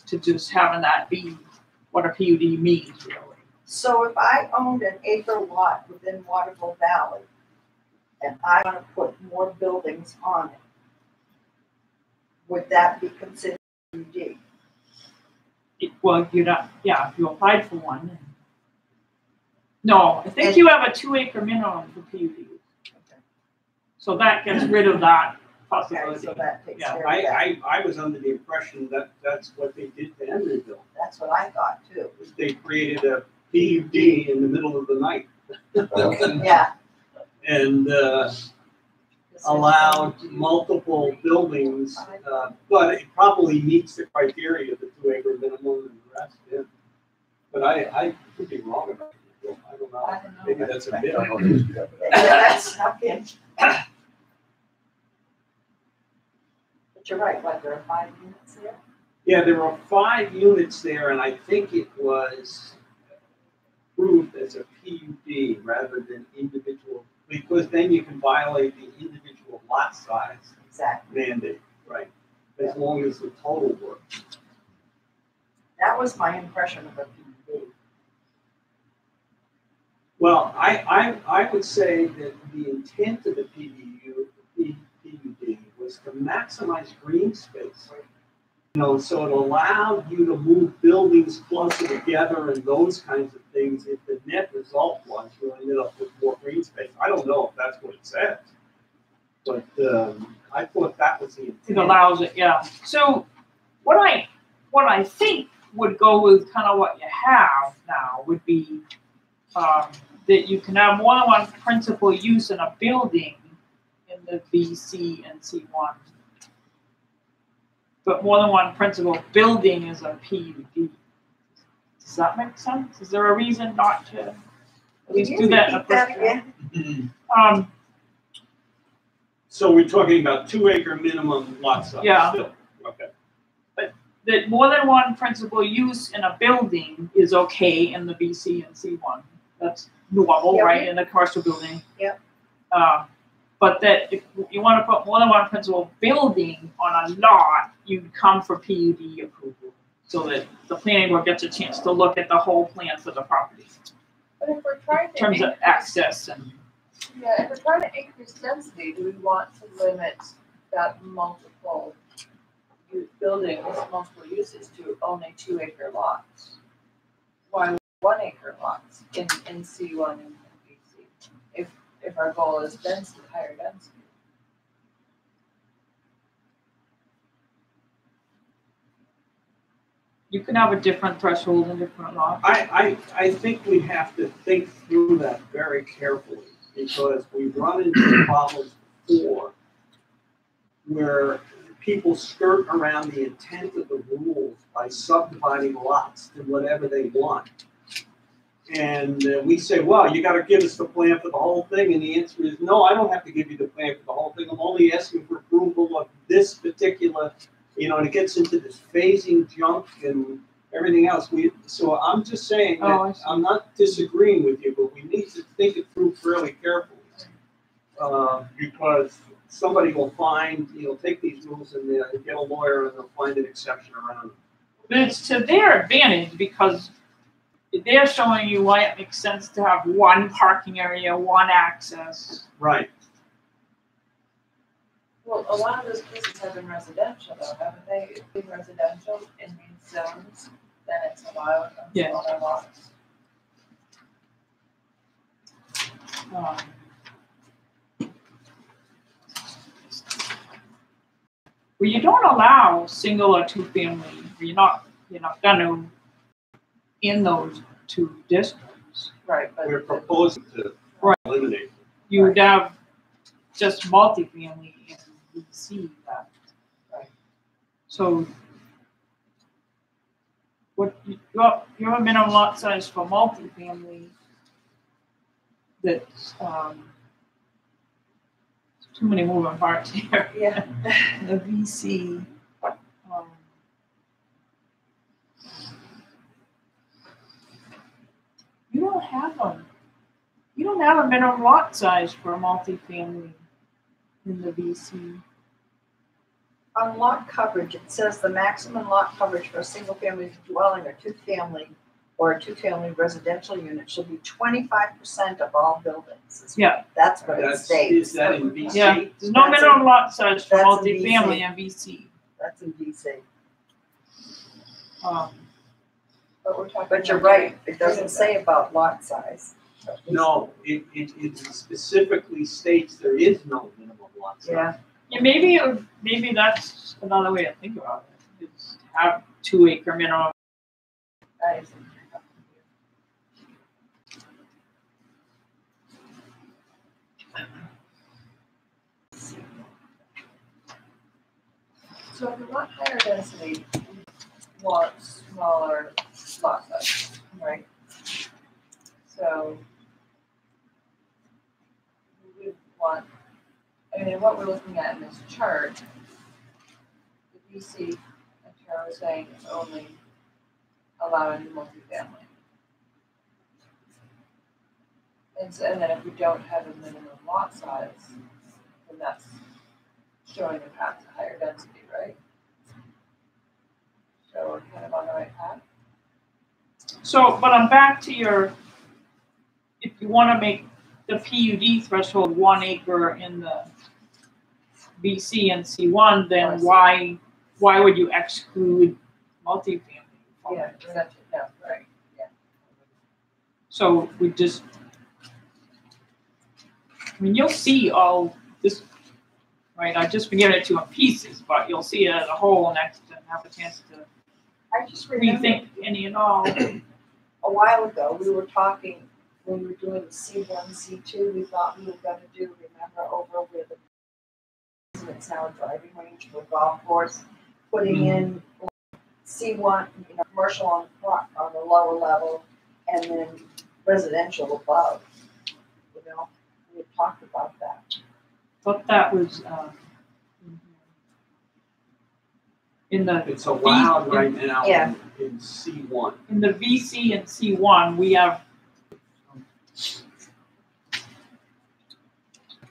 Speaker 6: to just having that be what a PUD means, really?
Speaker 7: So if I owned an acre lot within Waterville Valley and I want to put more buildings on it, would that be considered PUD?
Speaker 6: Well, you're not, yeah, if you applied for one. No, I think you have a 2 acre minimum for PUD. So that gets rid of that
Speaker 7: Okay,
Speaker 6: possibility.
Speaker 7: so that takes
Speaker 6: Yeah,
Speaker 7: care of that.
Speaker 8: I was under the impression that that's what they did to Emeryville.
Speaker 7: That's what I thought too.
Speaker 8: Was they created a PUD in the middle of the night
Speaker 7: Yeah.
Speaker 8: and allowed multiple buildings, but it probably meets the criteria of the 2 acre minimum and the rest, yeah. But I could be wrong about it. I don't know.
Speaker 3: I don't know.
Speaker 8: Maybe that's a
Speaker 1: I
Speaker 8: bit.
Speaker 1: don't know the history of it.
Speaker 7: Yeah, that's not good. But you're right, what, there are 5 units there?
Speaker 8: Yeah, there are 5 units there, and I think it was approved as a PUD rather than individual, because then you can violate the individual lot size
Speaker 7: Exactly.
Speaker 8: mandate, right? As long as the total works.
Speaker 7: That was my impression of a PUD.
Speaker 8: Well, I would say that the intent of the PUD was to maximize green space. You know, so it allowed you to move buildings closer together and those kinds of things. If the net result was you ended up with more green space, I don't know if that's what it says, but I thought that was the
Speaker 6: It
Speaker 8: intent.
Speaker 6: allows it, yeah. So what I think would go with kind of what you have now would be that you can have more than one principal use in a building in the B, C, and C1. But more than one principal building is a PUD. Does that make sense? Is there a reason not to at least do that in a
Speaker 7: Repeat that
Speaker 6: first
Speaker 7: again?
Speaker 6: round?
Speaker 8: So we're talking about 2 acre minimum lot size
Speaker 6: Yeah.
Speaker 8: still? Okay.
Speaker 6: That more than one principal use in a building is okay in the BC and C1. That's normal,
Speaker 7: Yep.
Speaker 6: right, in a commercial building.
Speaker 7: Yep.
Speaker 6: But that if you want to put more than one principal building on a lot, you'd come for PUD approval, so that the planning board gets a chance to look at the whole plan for the property,
Speaker 3: But if we're trying
Speaker 6: in
Speaker 3: to
Speaker 6: terms of
Speaker 3: increase,
Speaker 6: access and.
Speaker 3: yeah, if we're trying to increase density, do we want to limit that multiple buildings, multiple uses to only 2 acre lots? Why 1 acre lots in C1 and BC? If our goal is density, higher density.
Speaker 6: You can have a different threshold in different lots.
Speaker 8: I think we have to think through that very carefully, because we've run into problems before where people skirt around the intent of the rules by subdividing lots to whatever they want. And we say, well, you gotta give us the plan for the whole thing, and the answer is, no, I don't have to give you the plan for the whole thing, I'm only asking for approval of this particular, you know, and it gets into this phasing junk and everything else. So I'm just saying
Speaker 6: Oh, I
Speaker 8: that
Speaker 6: see.
Speaker 8: I'm not disagreeing with you, but we need to think it through fairly carefully. Because somebody will find, take these rules and get a lawyer and they'll find an exception around them.
Speaker 6: But it's to their advantage because they're showing you why it makes sense to have one parking area, one access.
Speaker 8: Right.
Speaker 3: Well, a lot of those places have been residential though, haven't they? It's been residential in these zones, then it's allowed on
Speaker 6: Yeah.
Speaker 3: smaller lots.
Speaker 6: Well, you don't allow single or two family. You're not gonna in those two districts.
Speaker 3: Right, but.
Speaker 8: We're proposing to
Speaker 6: Right.
Speaker 8: eliminate.
Speaker 6: You would have just multifamily in VC that.
Speaker 3: Right.
Speaker 6: So what your minimum lot size for multifamily that's too many moving parts here.
Speaker 3: Yeah.
Speaker 6: The VC. You don't have a minimum lot size for a multifamily in the VC.
Speaker 7: On lot coverage, it says the maximum lot coverage for a single-family dwelling or two-family residential unit should be 25% of all buildings.
Speaker 6: Yeah.
Speaker 7: That's what it
Speaker 8: That's,
Speaker 7: states.
Speaker 8: is that in VC?
Speaker 6: Yeah, there's no
Speaker 7: That's
Speaker 6: minimum lot size for
Speaker 7: that's in
Speaker 6: multifamily in VC.
Speaker 7: That's in VC.
Speaker 3: But we're talking.
Speaker 7: But you're
Speaker 3: about
Speaker 7: right, it doesn't say about lot size.
Speaker 8: No, it specifically states there is no minimum lot size.
Speaker 7: Yeah,
Speaker 6: Yeah, maybe that's another way to think about it. Is have 2 acre minimum.
Speaker 3: That is. So if you want higher density, you want smaller lot size, right? So we would want, I mean, what we're looking at in this chart, the VC, as Tara was saying, is only allowing multifamily. And then if we don't have a minimum lot size, then that's showing a path to higher density, right? So we're kind of on the right path.
Speaker 6: So, but I'm back to if you want to make the PUD threshold 1 acre in the BC and C1, then why would you exclude multifamily?
Speaker 3: Yeah, that's, yeah, right, yeah.
Speaker 6: So we just, I mean, you'll see all this, right? I've just been giving it to you in pieces, but you'll see it as a whole next and have a chance to
Speaker 7: I just remember
Speaker 6: rethink any and all.
Speaker 7: a while ago, we were talking, when we were doing the C1, C2, we thought we were gonna do, remember, over where it's now a driving range for golf course, putting in C1, commercial on the lower level, and then residential above. We had talked about that.
Speaker 6: Thought that was in the
Speaker 8: It's allowed right now
Speaker 7: Yeah.
Speaker 8: in C1.
Speaker 6: in the VC and C1 we have.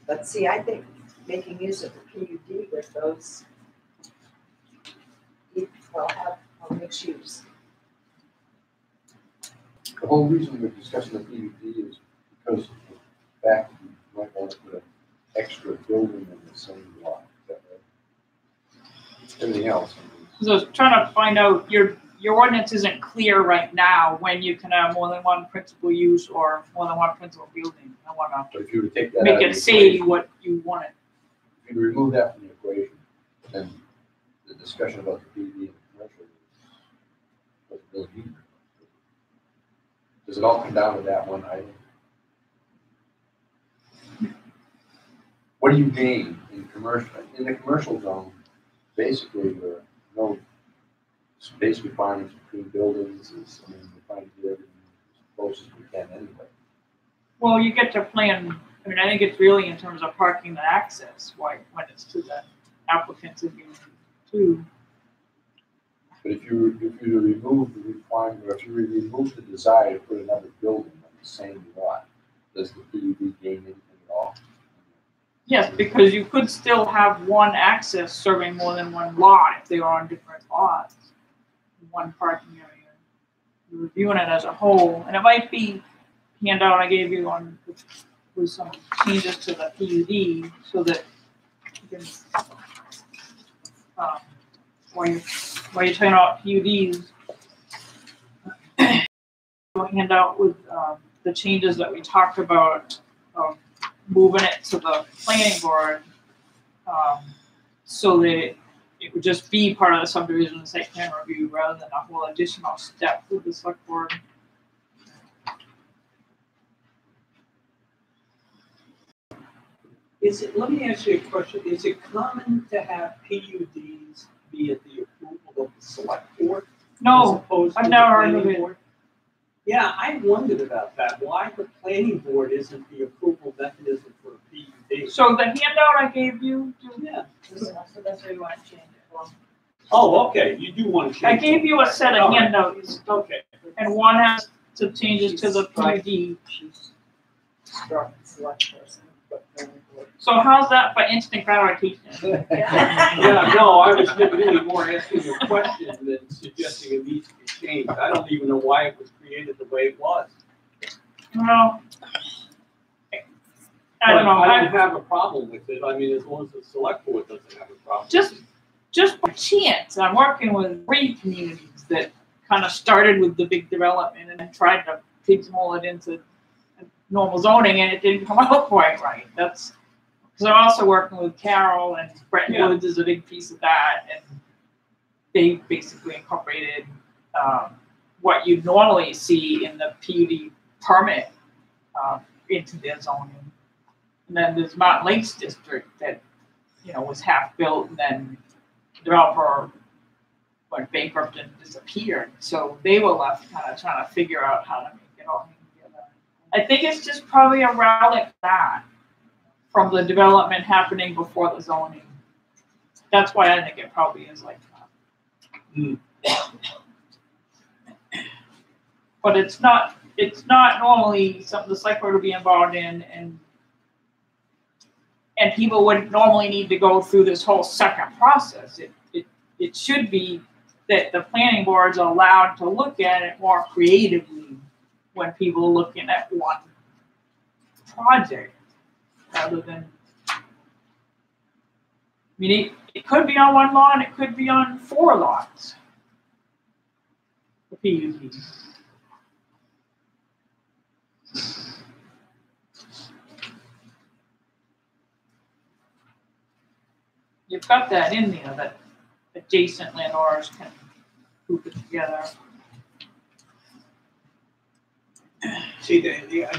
Speaker 7: But see, I think making use of the PUD with those, will have a mixed use.
Speaker 1: The whole reason we're discussing the PUD is because of the fact that you might want to put an extra building in the same lot. Is that right? Everything else.
Speaker 6: So I was trying to find out, your ordinance isn't clear right now when you can have more than one principal use or more than one principal building. I want
Speaker 1: But if you were to take that
Speaker 6: to
Speaker 1: out
Speaker 6: make
Speaker 1: of
Speaker 6: it
Speaker 1: the
Speaker 6: say
Speaker 1: equation,
Speaker 6: what you want it.
Speaker 1: if you remove that from the equation, then the discussion about the PUD and commercial doesn't really mean. Does it all come down to that one item? What do you gain in commercial? In the commercial zone, basically, there are no space requirements between buildings. I mean, we're trying to do everything as close as we can anyway.
Speaker 6: Well, you get to plan, I mean, I think it's really in terms of parking and access, when it's to the applicants of unit 2.
Speaker 1: But if you remove the requirement, or if you remove the desire to put another building on the same lot, does the PUD gain anything at all?
Speaker 6: Yes, because you could still have one access serving more than one lot if they are on different lots. one parking area. You're reviewing it as a whole, and it might be handout I gave you on with some changes to the PUD so that you can, while you're talking about PUDs, we'll hand out with the changes that we talked about, moving it to the planning board, so that it would just be part of the subdivision and site plan review rather than a whole additional step with the select board.
Speaker 8: Let me ask you a question. Is it common to have PUDs be at the approval of the select board? As
Speaker 6: No,
Speaker 8: opposed to
Speaker 6: I've
Speaker 8: the
Speaker 6: never heard of
Speaker 8: planning
Speaker 6: it.
Speaker 8: board? Yeah, I wondered about that. Why the planning board isn't the approval mechanism for a PUD?
Speaker 6: so the handout I gave you,
Speaker 8: Yeah.
Speaker 3: So that's why you want to change it. Well,
Speaker 8: Oh, okay, you do want to change.
Speaker 6: I gave you a set of
Speaker 8: All right.
Speaker 6: handouts,
Speaker 8: Okay.
Speaker 6: and one has some changes to the PUD.
Speaker 3: she's struck select person, but planning board.
Speaker 6: So how's that for instant gratification?
Speaker 8: Yeah, no, I was really more asking a question than suggesting it needs to be changed. I don't even know why it was created the way it was.
Speaker 6: Well, I don't know.
Speaker 8: I don't have a problem with it. I mean, as long as the select board doesn't have a problem.
Speaker 6: Just by chance, I'm working with 3 communities that kind of started with the big development and then tried to pigeonhole it into normal zoning, and it didn't come out quite right. That's because I'm also working with Carol, and Bretton
Speaker 8: Yeah.
Speaker 6: Woods is a big piece of that, and they basically incorporated what you'd normally see in the PUD permit into their zoning. And then there's Mountain Lakes District that, was half built, and then the developer went bankrupt and disappeared. So they were left kind of trying to figure out how to make it all hang together. I think it's just probably a relic that from the development happening before the zoning. That's why I think it probably is like that. But it's not normally something the select board would be involved in, and people wouldn't normally need to go through this whole second process. It should be that the planning board's allowed to look at it more creatively when people are looking at one project rather than, it could be on one lot, it could be on 4 lots. The PUD. You've got that in there that adjacent landowners can group it together.
Speaker 8: See,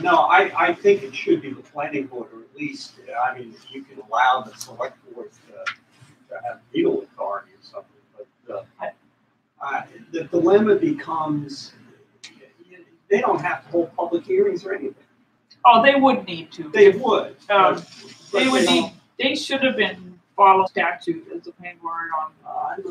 Speaker 8: no, I think it should be the planning board, or at least, I mean, you can allow the select board to have veto authority or something, but the dilemma becomes, they don't have to hold public hearings or anything.
Speaker 6: Oh, they would need to.
Speaker 8: They would.
Speaker 6: They would need. They should have been following statute as a planning board on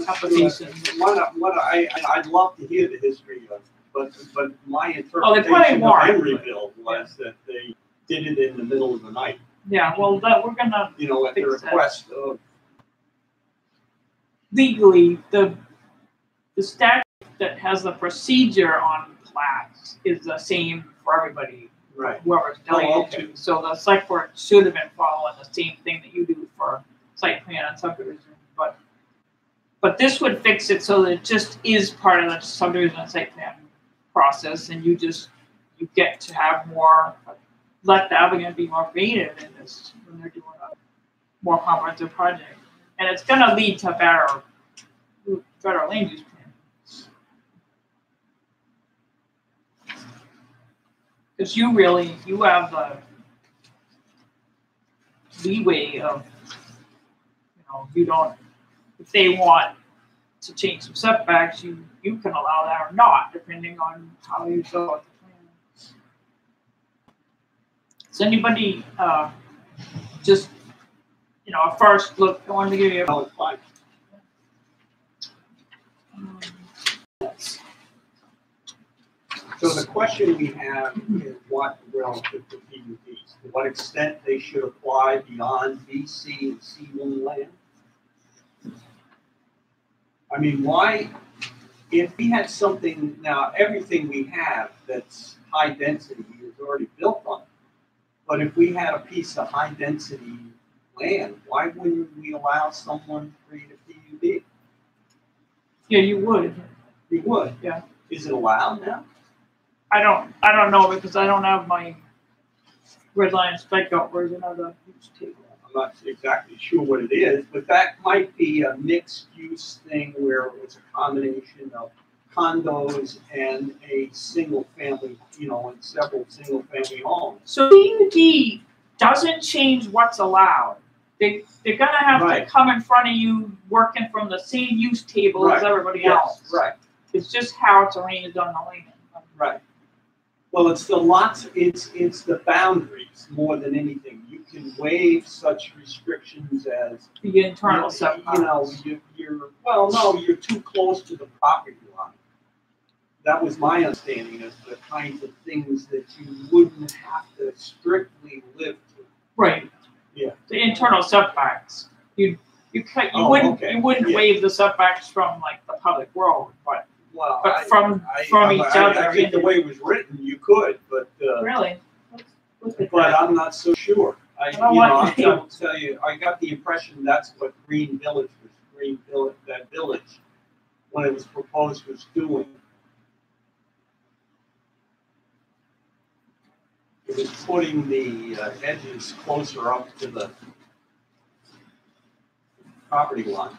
Speaker 6: applications.
Speaker 8: I'd love to hear the history of, but my
Speaker 6: Oh,
Speaker 8: interpretation
Speaker 6: probably
Speaker 8: of
Speaker 6: weren't.
Speaker 8: Henryville was that they did it in the middle of the night.
Speaker 6: Yeah, well, we're gonna
Speaker 8: At the
Speaker 6: Fix that.
Speaker 8: request of.
Speaker 6: legally the statute that has the procedure on plats is the same for everybody.
Speaker 8: Right.
Speaker 6: Whoever's delegated
Speaker 8: okay.
Speaker 6: to. So the select board should have been following the same thing that you do for site plan and subdivision. But this would fix it so that it just is part of the subdivision and site plan process, and you get to have more, let the applicant be more creative in this when they're doing a more comprehensive project. And it's gonna lead to better land use plan. Because you have the leeway of, you don't, if they want to change some setbacks, you can allow that or not, depending on how you feel about the plan. Does anybody, just, a first look, I wanted to give you
Speaker 8: No, it's fine. So the question we have is what relative to PUDs, to what extent they should apply beyond BC and C1 land? I mean, why, if we had something, now, everything we have that's high density is already built on it. But if we had a piece of high density land, why wouldn't we allow someone to create a PUD?
Speaker 6: Yeah, you would.
Speaker 8: We would.
Speaker 6: Yeah.
Speaker 8: Is it allowed now?
Speaker 6: I don't know because I don't have my red line spec out version of the use table.
Speaker 8: I'm not exactly sure what it is, but that might be a mixed use thing where it's a combination of condos and a single family, and several single family homes.
Speaker 6: So PUD doesn't change what's allowed. They're gonna have
Speaker 8: Right.
Speaker 6: to come in front of you working from the same use table as
Speaker 8: Right.
Speaker 6: everybody
Speaker 8: Yes,
Speaker 6: else.
Speaker 8: right.
Speaker 6: It's just how it's arranged on the land.
Speaker 8: Right. Well, it's the lots, it's the boundaries more than anything. You can waive such restrictions as,
Speaker 6: The internal setbacks.
Speaker 8: you're too close to the property line. That was my understanding of the kinds of things that you wouldn't have to strictly live to.
Speaker 6: Right.
Speaker 8: Yeah.
Speaker 6: The internal setbacks. You
Speaker 8: Oh,
Speaker 6: wouldn't
Speaker 8: okay.
Speaker 6: you wouldn't
Speaker 8: Yeah.
Speaker 6: waive the setbacks from like the public road, but
Speaker 8: Well,
Speaker 6: But from each other,
Speaker 8: I think the way it was written, you could, but,
Speaker 6: really. Look at
Speaker 8: but
Speaker 6: that.
Speaker 8: I'm not so sure.
Speaker 6: don't want to-
Speaker 8: I'll tell you, I got the impression that's what Green Village, that village, when it was proposed, was doing. It was putting the edges closer up to the property line.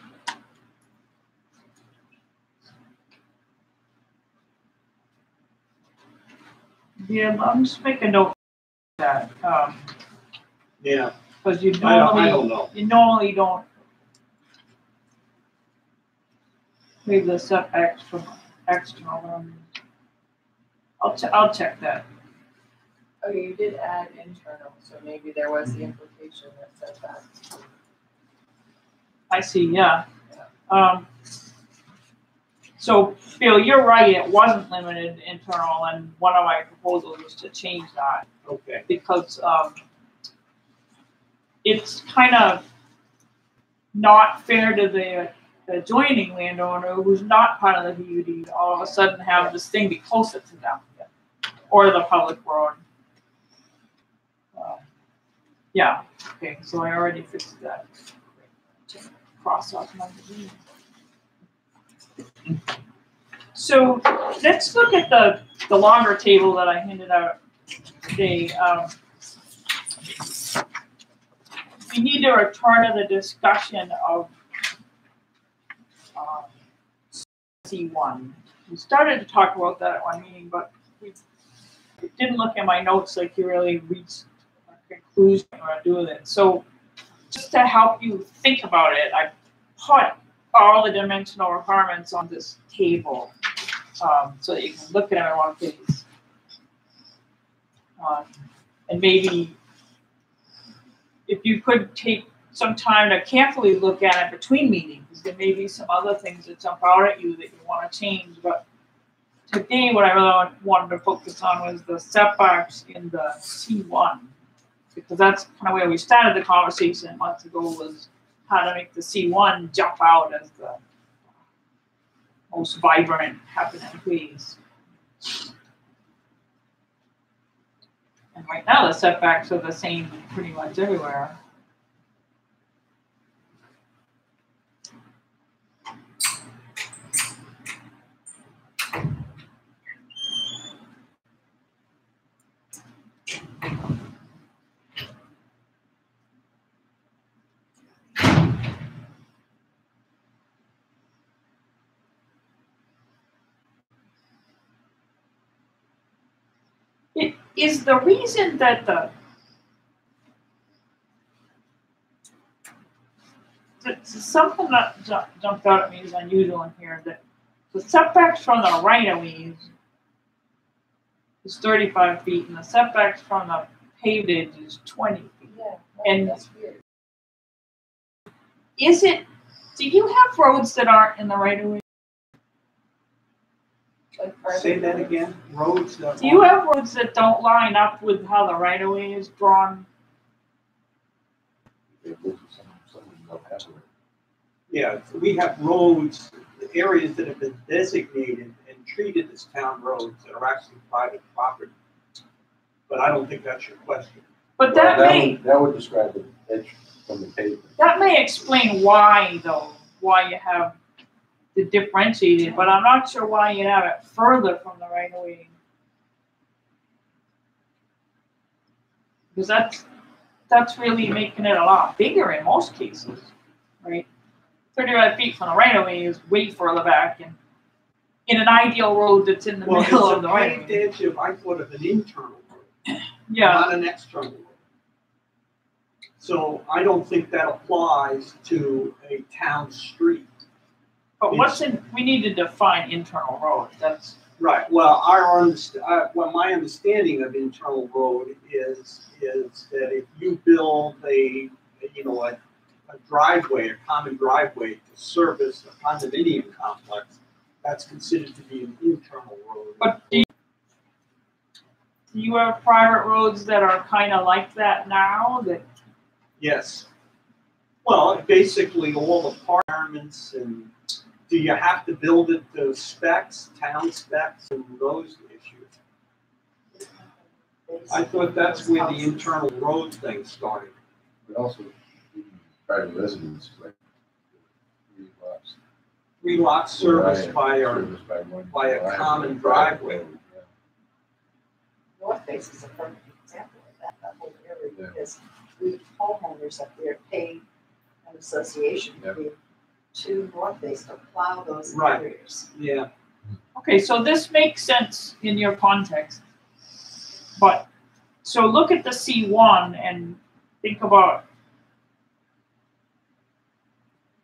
Speaker 6: Yeah, I'm just making note of that,
Speaker 8: Yeah,
Speaker 6: because you
Speaker 8: I
Speaker 6: normally
Speaker 8: don't know.
Speaker 6: you normally don't waive the setbacks from external. I'll check that.
Speaker 3: Oh, you did add internal, so maybe there was the implication that said that.
Speaker 6: I see, yeah. So, Bill, you're right, it wasn't limited internal, and one of my proposals was to change that,
Speaker 8: Okay,
Speaker 6: because, it's kind of not fair to the adjoining landowner who's not part of the PUD, all of a sudden have this thing be closer to them, or the public road. Yeah, okay, so I already fixed that. Cross off my disease. So let's look at the longer table that I handed out today. We need to return to the discussion of C1. We started to talk about that at one meeting, but we didn't look at my notes like you really reached a conclusion or do with it. So just to help you think about it, I put all the dimensional requirements on this table so that you can look at them in one place. And maybe if you could take some time to carefully look at it between meetings, there may be some other things that jump out at you that you want to change. But today, what I really wanted to focus on was the setbacks in the C1, because that's kind of where we started the conversation months ago, was how to make the C1 jump out as the most vibrant happening place. And right now, the setbacks are the same pretty much everywhere. It is the reason that something that jumped out at me is unusual in here, that the setbacks from the right-of-ways is 35 feet, and the setbacks from the paved edge is 20 feet.
Speaker 3: Yeah,
Speaker 6: And-
Speaker 3: that's weird.
Speaker 6: Do you have roads that aren't in the right-of-way?
Speaker 3: Like private
Speaker 8: say that
Speaker 3: roads.
Speaker 8: again, roads that.
Speaker 6: Do you have roads that don't line up with how the right-of-way is drawn?
Speaker 1: Some don't have it.
Speaker 8: Yeah, we have roads areas that have been designated and treated as town roads that are actually private property. But I don't think that's your question.
Speaker 6: But that may,
Speaker 1: That would describe the edge from the pavement.
Speaker 6: that may explain why though, why you have the differentiated, but I'm not sure why you have it further from the right of way. Because that's really making it a lot bigger in most cases, right? 35 feet from the right of way is way further back, and in an ideal road that's in the
Speaker 8: Well,
Speaker 6: middle of
Speaker 8: it's
Speaker 6: the
Speaker 8: a
Speaker 6: right of
Speaker 8: paved
Speaker 6: way.
Speaker 8: edge of, I thought of an internal road,
Speaker 6: Yeah,
Speaker 8: not an external road. So I don't think that applies to a town street.
Speaker 6: but we need to define internal road, that's,
Speaker 8: Right, well, my understanding of internal road is that if you build a driveway, a common driveway to service a condominium complex, that's considered to be an internal road.
Speaker 6: but do you have private roads that are kind of like that now, that,
Speaker 8: Yes. Well, basically all the requirements, and do you have to build it to specs, town specs, and those issues? I thought that's where the internal road thing started.
Speaker 1: But also, private residents, like, 3 lots.
Speaker 8: 3 lots serviced by
Speaker 1: Serviced
Speaker 8: by a common driveway.
Speaker 1: Yeah.
Speaker 7: North Face is a perfect example of that whole area,
Speaker 1: Yeah.
Speaker 7: because we homeowners up there pay an association fee to North Face to plow those
Speaker 8: Right.
Speaker 7: areas.
Speaker 8: Yeah.
Speaker 6: okay, so this makes sense in your context. But, so look at the C1 and think about,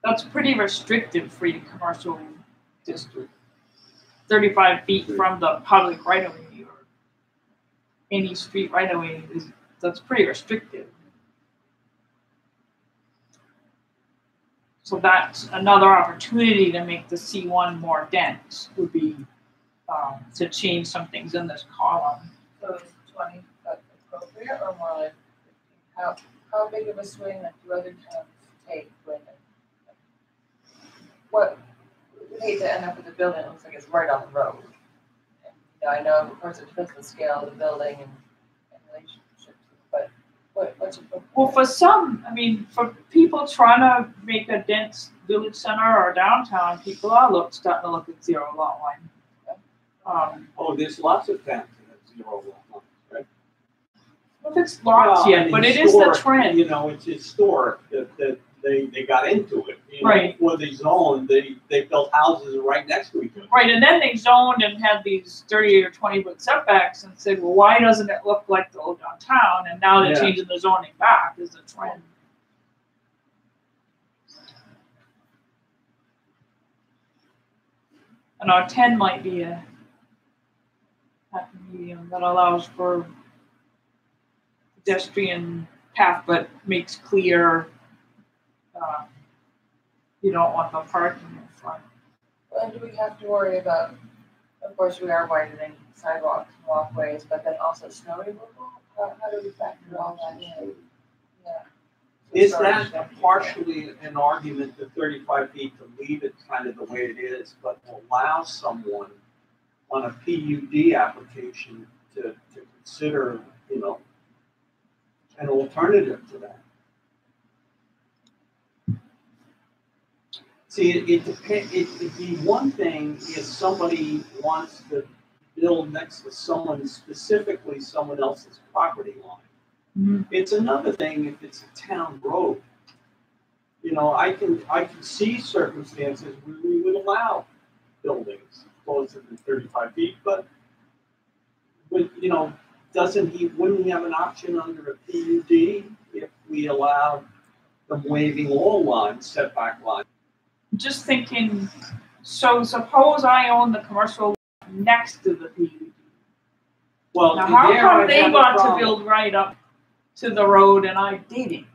Speaker 6: that's pretty restrictive for your commercial district. 35 feet from the public right of way or any street right of way that's pretty restrictive. So that's another opportunity to make the C1 more dense, would be to change some things in this column.
Speaker 3: So is 20 appropriate or more like 15? How big of a swing do other towns take when what, we hate to end up with a building that looks like it's right on the road. And, I know, of course, it depends on the scale of the building and relationships, but what's appropriate?
Speaker 6: Well, for some, I mean, for people trying to make a dense village center or downtown, people are starting to look at zero lot line.
Speaker 8: Oh, there's lots of towns that have 0 lot lines, right?
Speaker 6: Well, if it's lots
Speaker 8: Well,
Speaker 6: yet,
Speaker 8: and
Speaker 6: but it is the
Speaker 8: historic,
Speaker 6: trend.
Speaker 8: It's historic that they got into it.
Speaker 6: Right.
Speaker 8: Before they zoned, they built houses right next to each other.
Speaker 6: Right, and then they zoned and had these 30 or 20 foot setbacks and said, well, why doesn't it look like the old downtown? And now they're
Speaker 8: Yeah.
Speaker 6: changing the zoning back is the trend. And our 10 might be a happy medium that allows for pedestrian path, but makes clear you don't want the parking in front.
Speaker 3: And do we have to worry about, of course, we are widening sidewalks and walkways, but then also snow removal? How do we factor all that in? Yeah.
Speaker 8: Is
Speaker 3: Storage.
Speaker 8: that partially an argument, the 35 feet, to leave it kind of the way it is, but allow someone on a PUD application to consider, an alternative to that? See, it'd be one thing if somebody wants to build next to specifically someone else's property line.
Speaker 6: Mm-hmm.
Speaker 8: It's another thing if it's a town road. I can see circumstances where we would allow buildings closer than 35 feet, but wouldn't he have an option under a PUD if we allowed them waiving all lines, setback lines?
Speaker 6: Just thinking, so suppose I own the commercial next to the PUD.
Speaker 8: Well,
Speaker 6: Now, how
Speaker 8: there
Speaker 6: come
Speaker 8: I'd
Speaker 6: they
Speaker 8: have a
Speaker 6: got to
Speaker 8: problem.
Speaker 6: build right up to the road and I didn't?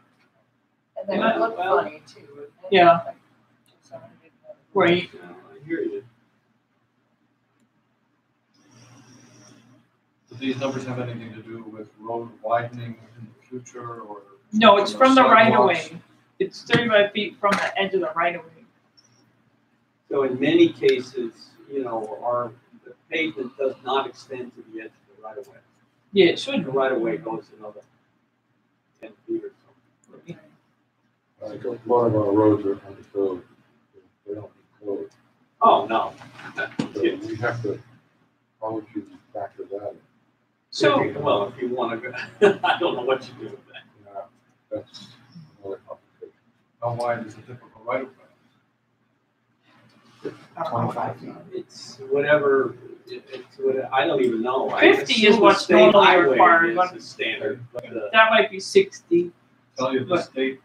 Speaker 3: And they would look
Speaker 8: Well,
Speaker 3: funny too, wouldn't they?
Speaker 6: Yeah.
Speaker 3: Like, if somebody did that.
Speaker 6: Right.
Speaker 8: Yeah, I hear you.
Speaker 2: Do these numbers have anything to do with road widening in the future or?
Speaker 6: No, it's from the right of
Speaker 2: sidewalks?
Speaker 6: way. It's 35 feet from the edge of the right of way.
Speaker 8: So in many cases, you know, the pavement does not extend to the edge of the right of way.
Speaker 6: Yeah, it should.
Speaker 8: The right of way goes another 10 feet or something.
Speaker 9: Like a lot of our roads are under code. They don't need code.
Speaker 8: Oh, no.
Speaker 9: So we have to, how would you factor that in?
Speaker 6: So,
Speaker 8: Well, if you want to go, I don't know what you do with that.
Speaker 9: Yeah, that's another complication.
Speaker 2: How wide is a typical right of way?
Speaker 3: 25 feet.
Speaker 8: It's whatever, it's what, I don't even know. I
Speaker 6: 50 is
Speaker 8: assume the
Speaker 6: what's
Speaker 8: state
Speaker 6: normally
Speaker 8: highway
Speaker 6: required,
Speaker 8: is
Speaker 6: but-
Speaker 8: the standard. The-
Speaker 6: that might be 60.
Speaker 2: Tell you the
Speaker 6: But-
Speaker 2: state,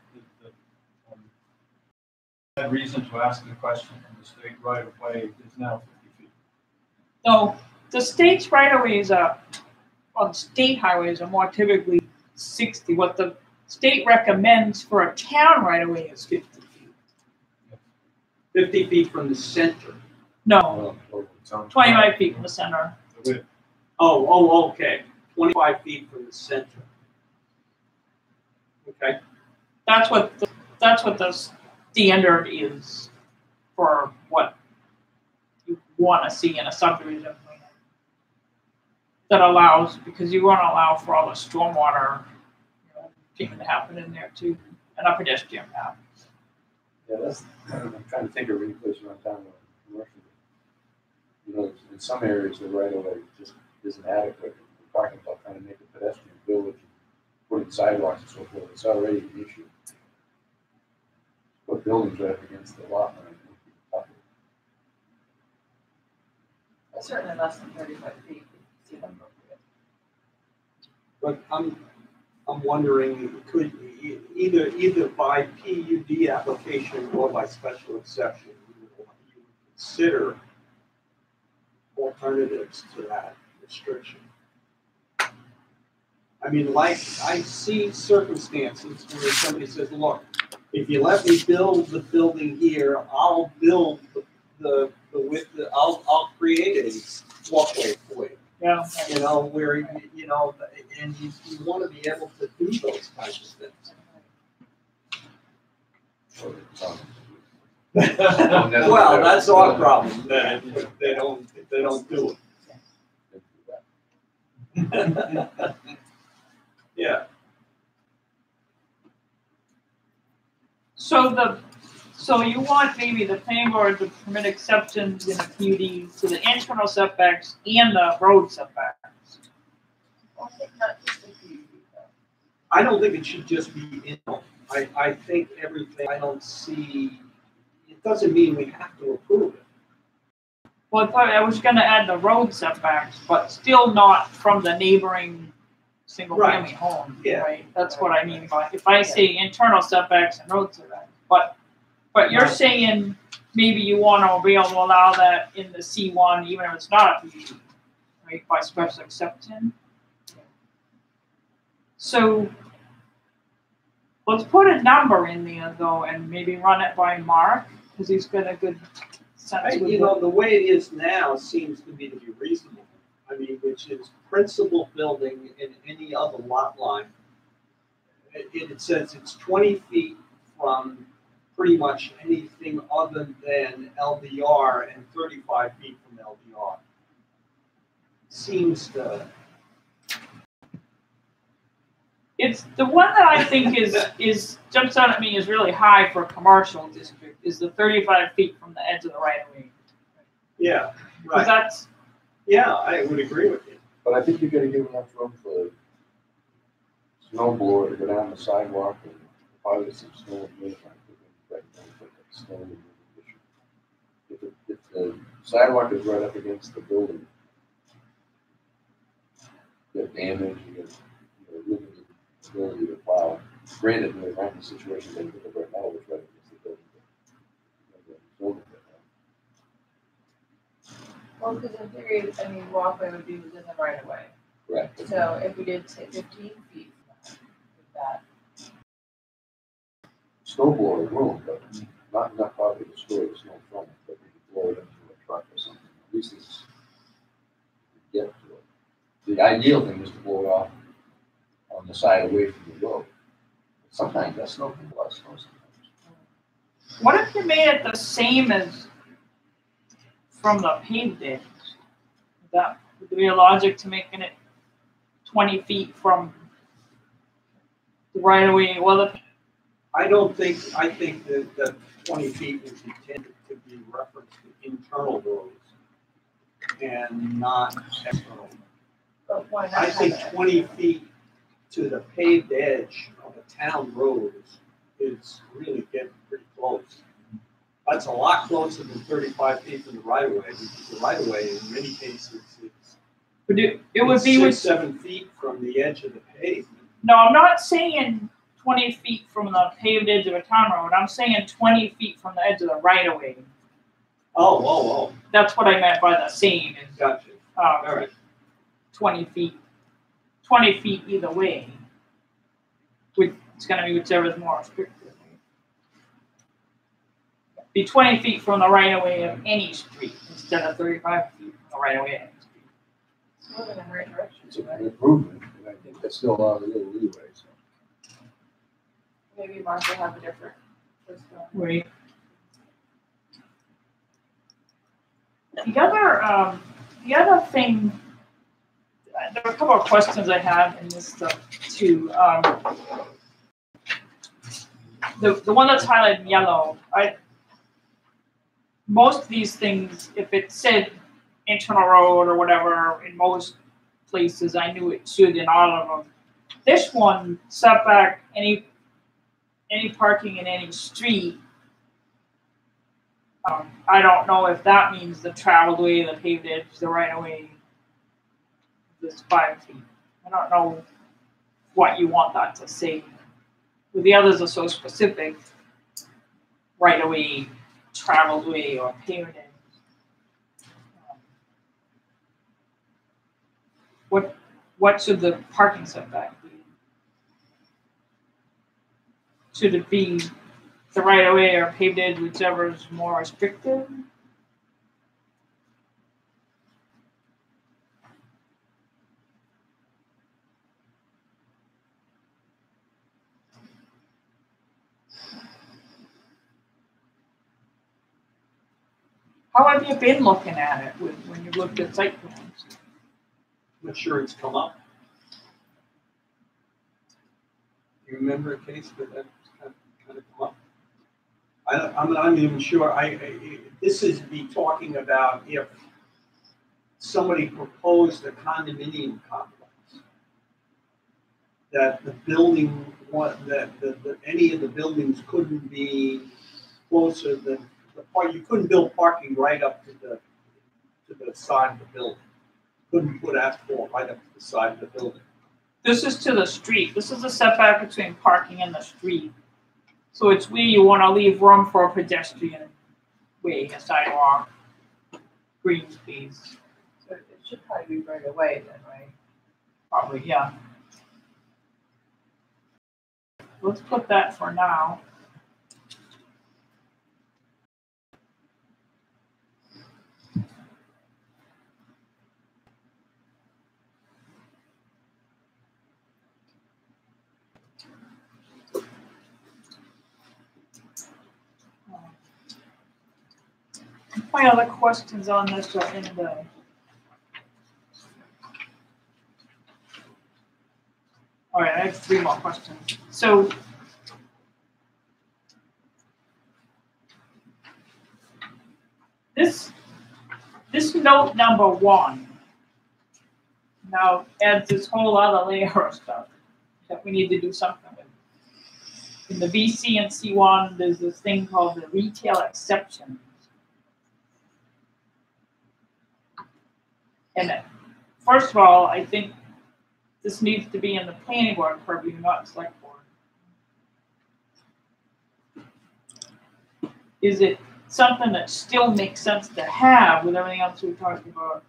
Speaker 2: had reason to ask the question, and the state right of way is now 50 feet.
Speaker 6: No, the state's right of ways are, on state highways are more typically 60. What the state recommends for a town right of way is 50 feet.
Speaker 8: 50 feet from the center.
Speaker 6: No,
Speaker 9: Well,
Speaker 6: 25 feet from the center.
Speaker 2: The width.
Speaker 8: Oh, okay. 25 feet from the center. Okay.
Speaker 6: That's what the standard is for what you want to see in a subdivision plan. That allows, because you want to allow for all the stormwater, you know, thing to happen in there too, and a pedestrian path.
Speaker 1: Yeah, that's, I'm trying to think of any place around town where commercial. You know, in some areas, the right of way just isn't adequate. We're talking about trying to make a pedestrian village, putting sidewalks and so forth. It's already an issue. Put buildings right up against the lot line.
Speaker 3: That's certainly less than 35 feet. See them
Speaker 8: But I'm wondering, could either by PUD application or by special exception, you would consider alternatives to that restriction? I mean, like, I see circumstances where somebody says, look, if you let me build the building here, I'll build the width, I'll create a walkway for you.
Speaker 6: Yeah.
Speaker 8: You know, where, you know, and you want to be able to do those kinds of things. Well, that's our problem, then, if they don't do it. Yeah.
Speaker 6: So you want maybe the planning board to permit exceptions in the PUD to the internal setbacks and the road setbacks.
Speaker 3: I think not just the PUD though.
Speaker 8: I don't think it should just be in. I think everything, I don't see, it doesn't mean we have to approve it.
Speaker 6: Well, I was gonna add the road setbacks, but still not from the neighboring single-family home,
Speaker 8: Yeah.
Speaker 6: right? That's what I mean by, if I say internal setbacks and road setbacks, but you're saying maybe you wanna be able to allow that in the C1, even if it's not a PUD, right, by special exception? So, let's put a number in there though, and maybe run it by Mark, because he's got a good sense with
Speaker 8: You know, the way it is now seems to me to be reasonable. I mean, which is principal building in any other lot line. It says it's 20 feet from pretty much anything other than LDR and 35 feet from LDR. Seems to.
Speaker 6: It's the one that I think is jumps out at me is really high for a commercial district is the 35 feet from the edge of the right of way.
Speaker 8: Yeah,
Speaker 6: Because
Speaker 8: right.
Speaker 6: that's
Speaker 8: Yeah, I would agree with you.
Speaker 1: But I think you gotta give enough room for snowboard to go down the sidewalk and probably some snow. If the sidewalk is right up against the building, you get damage, you get limited ability to plow. Granted, in the kind of situation that you look at right now, it's right against the building.
Speaker 3: Well, because in theory, I mean, walkway would be within the right of way.
Speaker 1: Right.
Speaker 3: So if we did say 15 feet from that,
Speaker 1: Snowblower room, but not enough probably to store the snow from it, but we could blow it into a truck or something. At least it's get to it. The ideal thing is to blow it off on the side away from the road. Sometimes that snow can blow snow sometimes.
Speaker 6: what if you made it the same as from the paved edge. That would there be a logic to making it 20 feet from the right of way? Well,
Speaker 8: I think that 20 feet was intended to be referenced to internal roads and not external.
Speaker 3: But why not?
Speaker 8: I think
Speaker 3: have it?
Speaker 8: 20 feet to the paved edge of a town road is really getting pretty close. That's a lot closer than 35 feet from the right of way, because the right of way in many cases is
Speaker 6: it would be with
Speaker 8: 6-7 feet from the edge of the pavement.
Speaker 6: no. I'm not saying 20 feet from the paved edge of a town road. I'm saying 20 feet from the edge of the right of way.
Speaker 8: Oh,
Speaker 6: That's what I meant by the same. Is
Speaker 8: gotcha. All right.
Speaker 6: 20 feet. 20 feet either way. It's going to be whichever's more restrictive. Be 20 feet from the right of way of any street instead of 35 feet from the right of way of any street.
Speaker 3: It's moving in the right direction,
Speaker 1: It's an
Speaker 3: right?
Speaker 1: improvement, and I think that's still a lot of little leeway, so.
Speaker 3: Maybe Mark will have a different perspective.
Speaker 6: Right. The other thing, there were a couple of questions I had in this stuff too. The one that's highlighted in yellow, most of these things, if it said internal road or whatever, in most places, I knew it should in all of them. This one, setback, any parking in any street, I don't know if that means the traveled way, the paved edge, the right of way, this 5 feet. I don't know what you want that to say. But the others are so specific, right of way, traveled way, or paved edge. What should the parking setback be? Should it be the right of way or paved edge, whichever is more restrictive? How have you been looking at it when you looked at site plans?
Speaker 8: I'm sure it's come up. You remember a case where that kind of come up? I'm not even sure. This is me talking about if somebody proposed a condominium complex that the building, that any of the buildings couldn't be closer than the part. You couldn't build parking right up to the side of the building. Couldn't put asphalt right up to the side of the building.
Speaker 6: This is to the street. This is the setback between parking and the street. So it's where you want to leave room for a pedestrian way, a sidewalk, green space.
Speaker 3: So it should probably be right away then, right?
Speaker 6: Probably, yeah. Let's put that for now. My other questions on this are in the all right, I have 3 more questions. So this note number 1 now adds this whole other layer of stuff that we need to do something with. In the BC and C1, there's this thing called the retail exception. And first of all, I think this needs to be in the planning board purview, not select board. Is it something that still makes sense to have with everything else we talked about?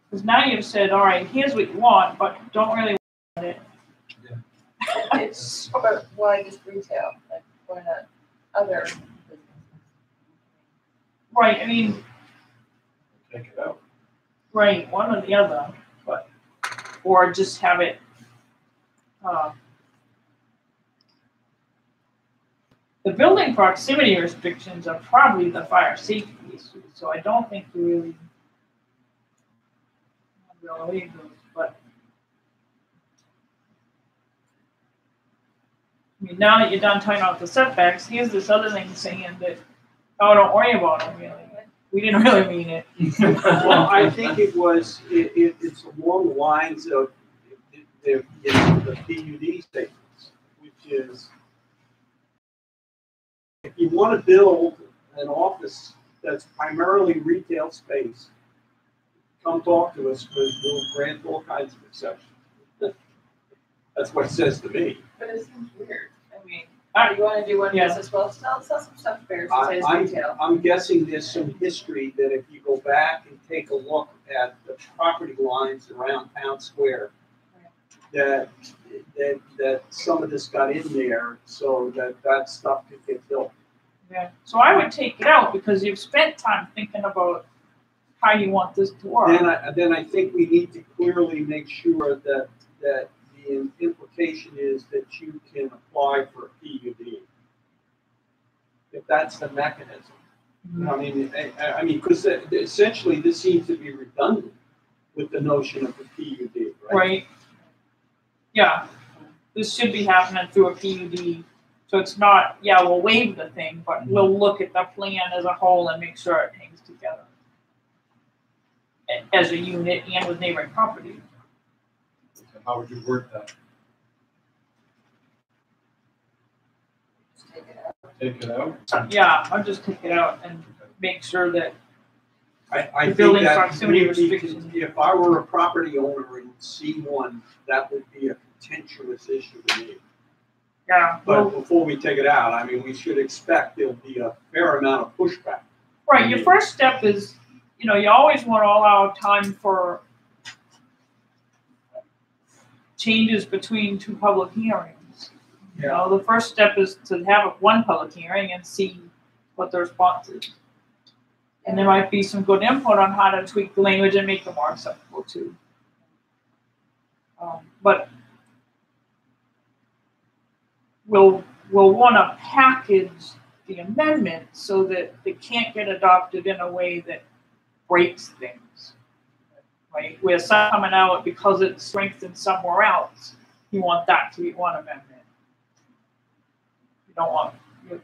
Speaker 6: Because now you've said, all right, here's what you want, but don't really want it.
Speaker 3: It's, but why just retail? Like, why not other businesses?
Speaker 6: Right, I mean,
Speaker 2: Take it out.
Speaker 6: right, one or the other, but, or just have it, The building proximity restrictions are probably the fire safety issue, so I don't think you really waive those, but I mean, now that you're done talking about the setbacks, here's this other thing saying that, oh, don't worry about them, really. We didn't really mean it.
Speaker 8: Well, I think it's along the lines of the PUD statements, which is, if you want to build an office that's primarily retail space, come talk to us, because we'll grant all kinds of exceptions. That's what it says to me.
Speaker 3: But it seems weird. I mean, you want to do one
Speaker 6: Yeah.
Speaker 3: business, well, sell some stuff fairs and say it's retail.
Speaker 8: I'm guessing there's some history that if you go back and take a look at the property lines around Town Square, that some of this got in there so that stuff could get built.
Speaker 6: Yeah. So I would take it out because you've spent time thinking about how you want this to work.
Speaker 8: Then I think we need to clearly make sure that the implication is that you can apply for a PUD. If that's the mechanism. I mean, because essentially this seems to be redundant with the notion of the PUD, right?
Speaker 6: Right. Yeah. This should be happening through a PUD. So it's not, yeah, we'll waive the thing, but we'll look at the plan as a whole and make sure it hangs together as a unit and with neighboring property.
Speaker 2: So how would you word that?
Speaker 3: Just take it out.
Speaker 2: Take it out?
Speaker 6: Yeah, I'll just take it out and make sure that
Speaker 8: I
Speaker 6: The
Speaker 8: think
Speaker 6: building
Speaker 8: that
Speaker 6: proximity
Speaker 8: would be-
Speaker 6: restrictions.
Speaker 8: if I were a property owner in C1, that would be a contentious issue to me.
Speaker 6: yeah,
Speaker 8: But
Speaker 6: well,
Speaker 8: before we take it out, I mean, we should expect there'll be a fair amount of pushback.
Speaker 6: right, your first step is, you always want to allow time for changes between two public hearings. The first step is to have one public hearing and see what the response is. And there might be some good input on how to tweak the language and make it more acceptable too. But we'll want to package the amendment so that it can't get adopted in a way that breaks things, right? Where some coming out because it's strengthened somewhere else, you want that to be one amendment. You don't want.
Speaker 3: Then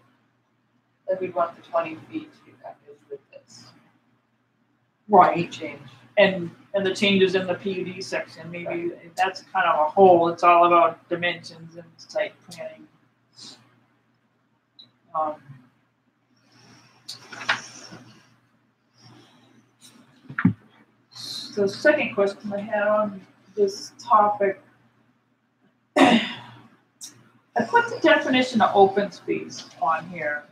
Speaker 3: we'd want the 20 feet to be packaged with this.
Speaker 6: Right.
Speaker 3: Change.
Speaker 6: And the changes in the PUD section, maybe that's kind of a whole, it's all about dimensions and site planning. The second question I had on this topic, I put the definition of open space on here.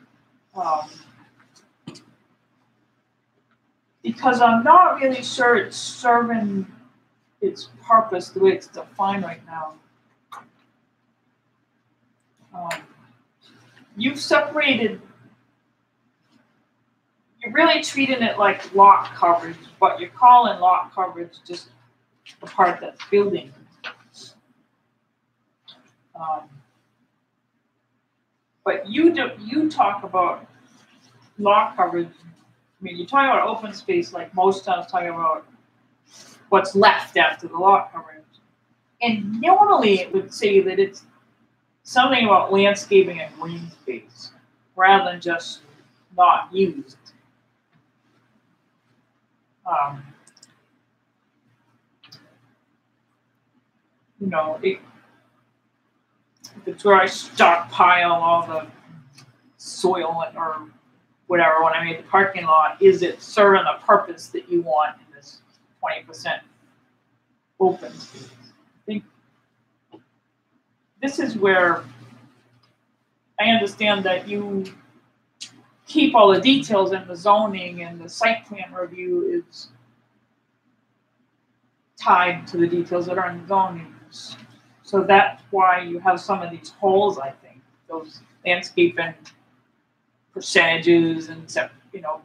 Speaker 6: Because I'm not really sure it's serving its purpose the way it's defined right now. You've separated, you're really treating it like lot coverage, but you're calling lot coverage just the part that's building. But you talk about lot coverage. I mean, you're talking about open space like most times talking about what's left after the lot coverage. And normally it would say that it's something about landscaping and green space rather than just not used. If it's where I stockpile all the soil or whatever when I made the parking lot, is it serving the purpose that you want in this 20% open space? I think this is where I understand that you keep all the details in the zoning and the site plan review is tied to the details that are in the zoning. So that's why you have some of these holes, I think, those landscaping percentages and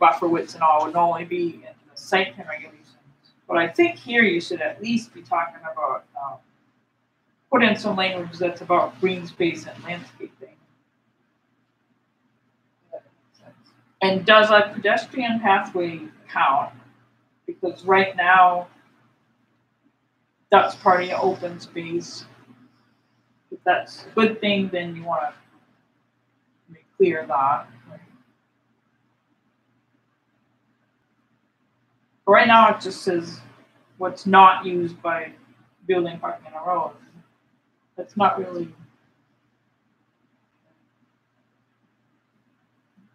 Speaker 6: buffer widths and all would normally be in the site plan regulations. But I think here you should at least be talking about put in some language that's about green space and landscaping. And does a pedestrian pathway count? Because right now, that's part of your open space. If that's a good thing, then you want to make clear that. But right now, it just says what's not used by building, parking, and a road. That's not really.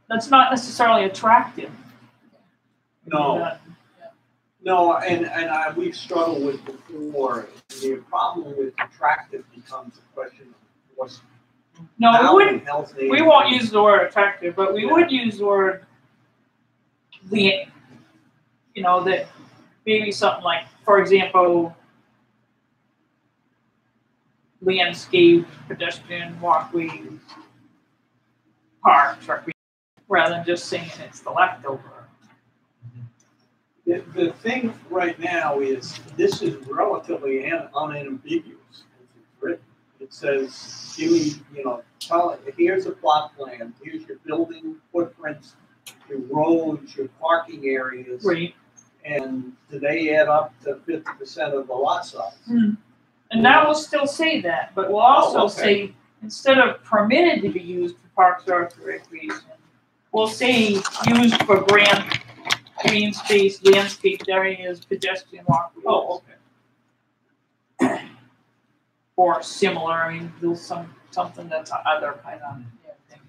Speaker 6: That's not necessarily attractive.
Speaker 8: No. No, and we've struggled with before. The problem with attractive becomes a question of what's.
Speaker 6: No, we won't use the word attractive, but we would use the word you know, that maybe something like, for example, landscape, pedestrian walkways, parks, rather than just saying it's the leftover.
Speaker 8: The thing right now is this is relatively unambiguous. It's written. It says, give me, you know, here's a plot plan, here's your building footprints, your roads, your parking areas.
Speaker 6: Right.
Speaker 8: And do they add up to 50% of the lot size?
Speaker 6: And that will still say that, but we'll also say, instead of permitted to be used for parks or recreation, we'll say used for green space, landscaped areas, pedestrian walkways.
Speaker 8: Oh, okay.
Speaker 6: Or similar, I mean, do something that's other kind of thing.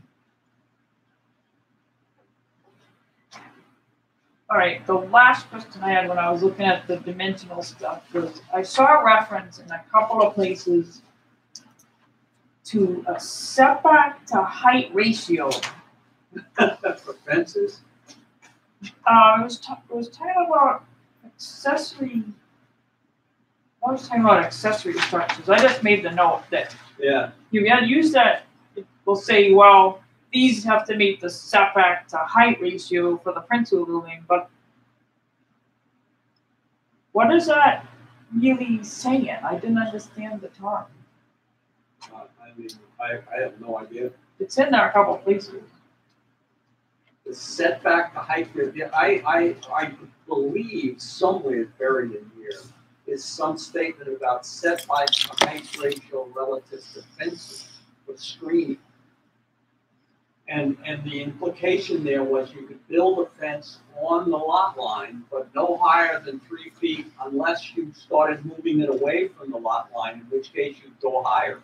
Speaker 6: All right, the last question I had when I was looking at the dimensional stuff was I saw a reference in a couple of places to a setback to height ratio.
Speaker 8: For fences?
Speaker 6: It was talking about accessory. I was talking about accessory structures. I just made the note that you had used that. We'll say, well, these have to meet the setback to height ratio for the principal building, but what is that really saying? I didn't understand the term.
Speaker 8: I mean, I have no idea.
Speaker 6: It's in there a couple places.
Speaker 8: The setback to height, I believe somewhere buried in here is some statement about setback to height ratio relative to fences with screening. And the implication there was you could build a fence on the lot line, but no higher than 3 feet unless you started moving it away from the lot line, in which case you'd go higher.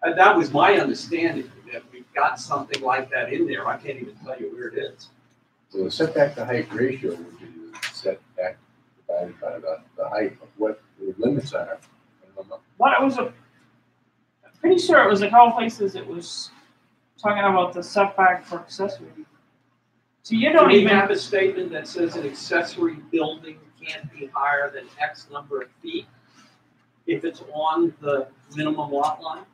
Speaker 8: That was my understanding, that we've got something like that in there. I can't even tell you where it is.
Speaker 1: So the setback to height ratio would be the setback divided by the height of what the limits are.
Speaker 6: What it was I'm pretty sure it was a couple places it was talking about the setback for accessory. So you don't
Speaker 8: Do we
Speaker 6: even
Speaker 8: have a statement that says an accessory building can't be higher than X number of feet if it's on the minimum lot line?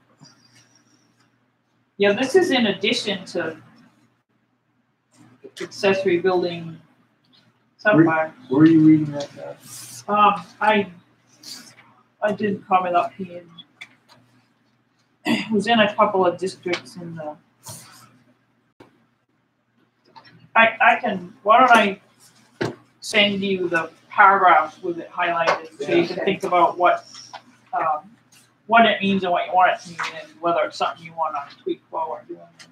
Speaker 6: Yeah, this is in addition to accessory building setback.
Speaker 1: Where are you reading that now?
Speaker 6: I didn't comment up here. It was in a couple of districts in the. I can. Why don't I send you the paragraphs with it highlighted so you can think about what it means and what you want it to mean and whether it's something you want to tweak while we're doing it.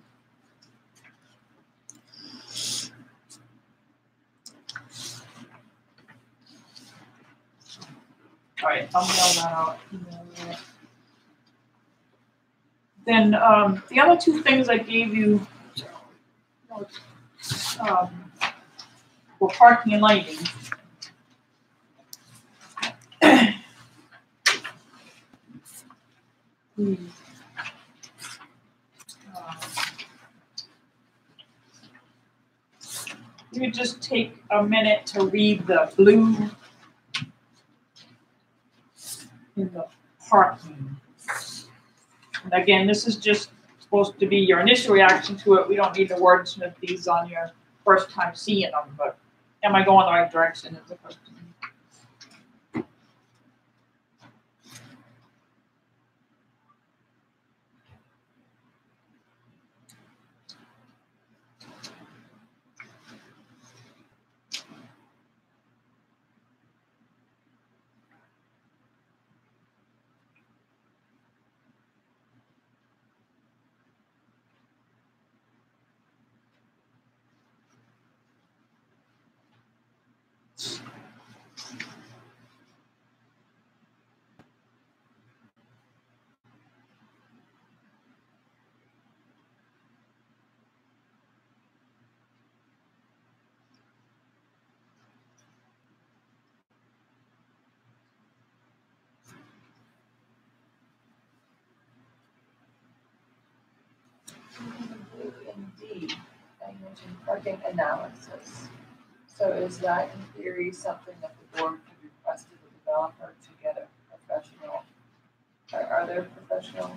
Speaker 6: All right, I'll mail that out. Then the other two things I gave you were parking and lighting. You would just take a minute to read the blue in the parking. And again, this is just supposed to be your initial reaction to it. We don't need to wordsmith these on your first time seeing them, but am I going the right direction is the question.
Speaker 3: mentioned parking analysis. So is that in theory something that the board could request of the developer to get a professional? Are there professional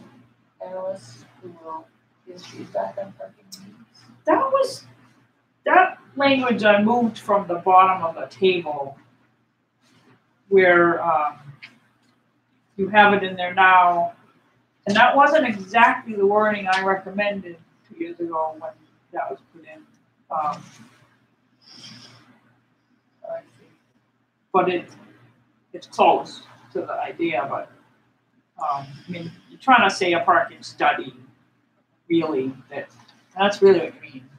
Speaker 3: analysts who will give feedback on parking needs?
Speaker 6: That language I moved from the bottom of the table where you have it in there now. And that wasn't exactly the wording I recommended 2 years ago when that was put in.
Speaker 3: I see.
Speaker 6: But it's close to the idea, but I mean, you're trying to say a parking study, really, that's really what you mean.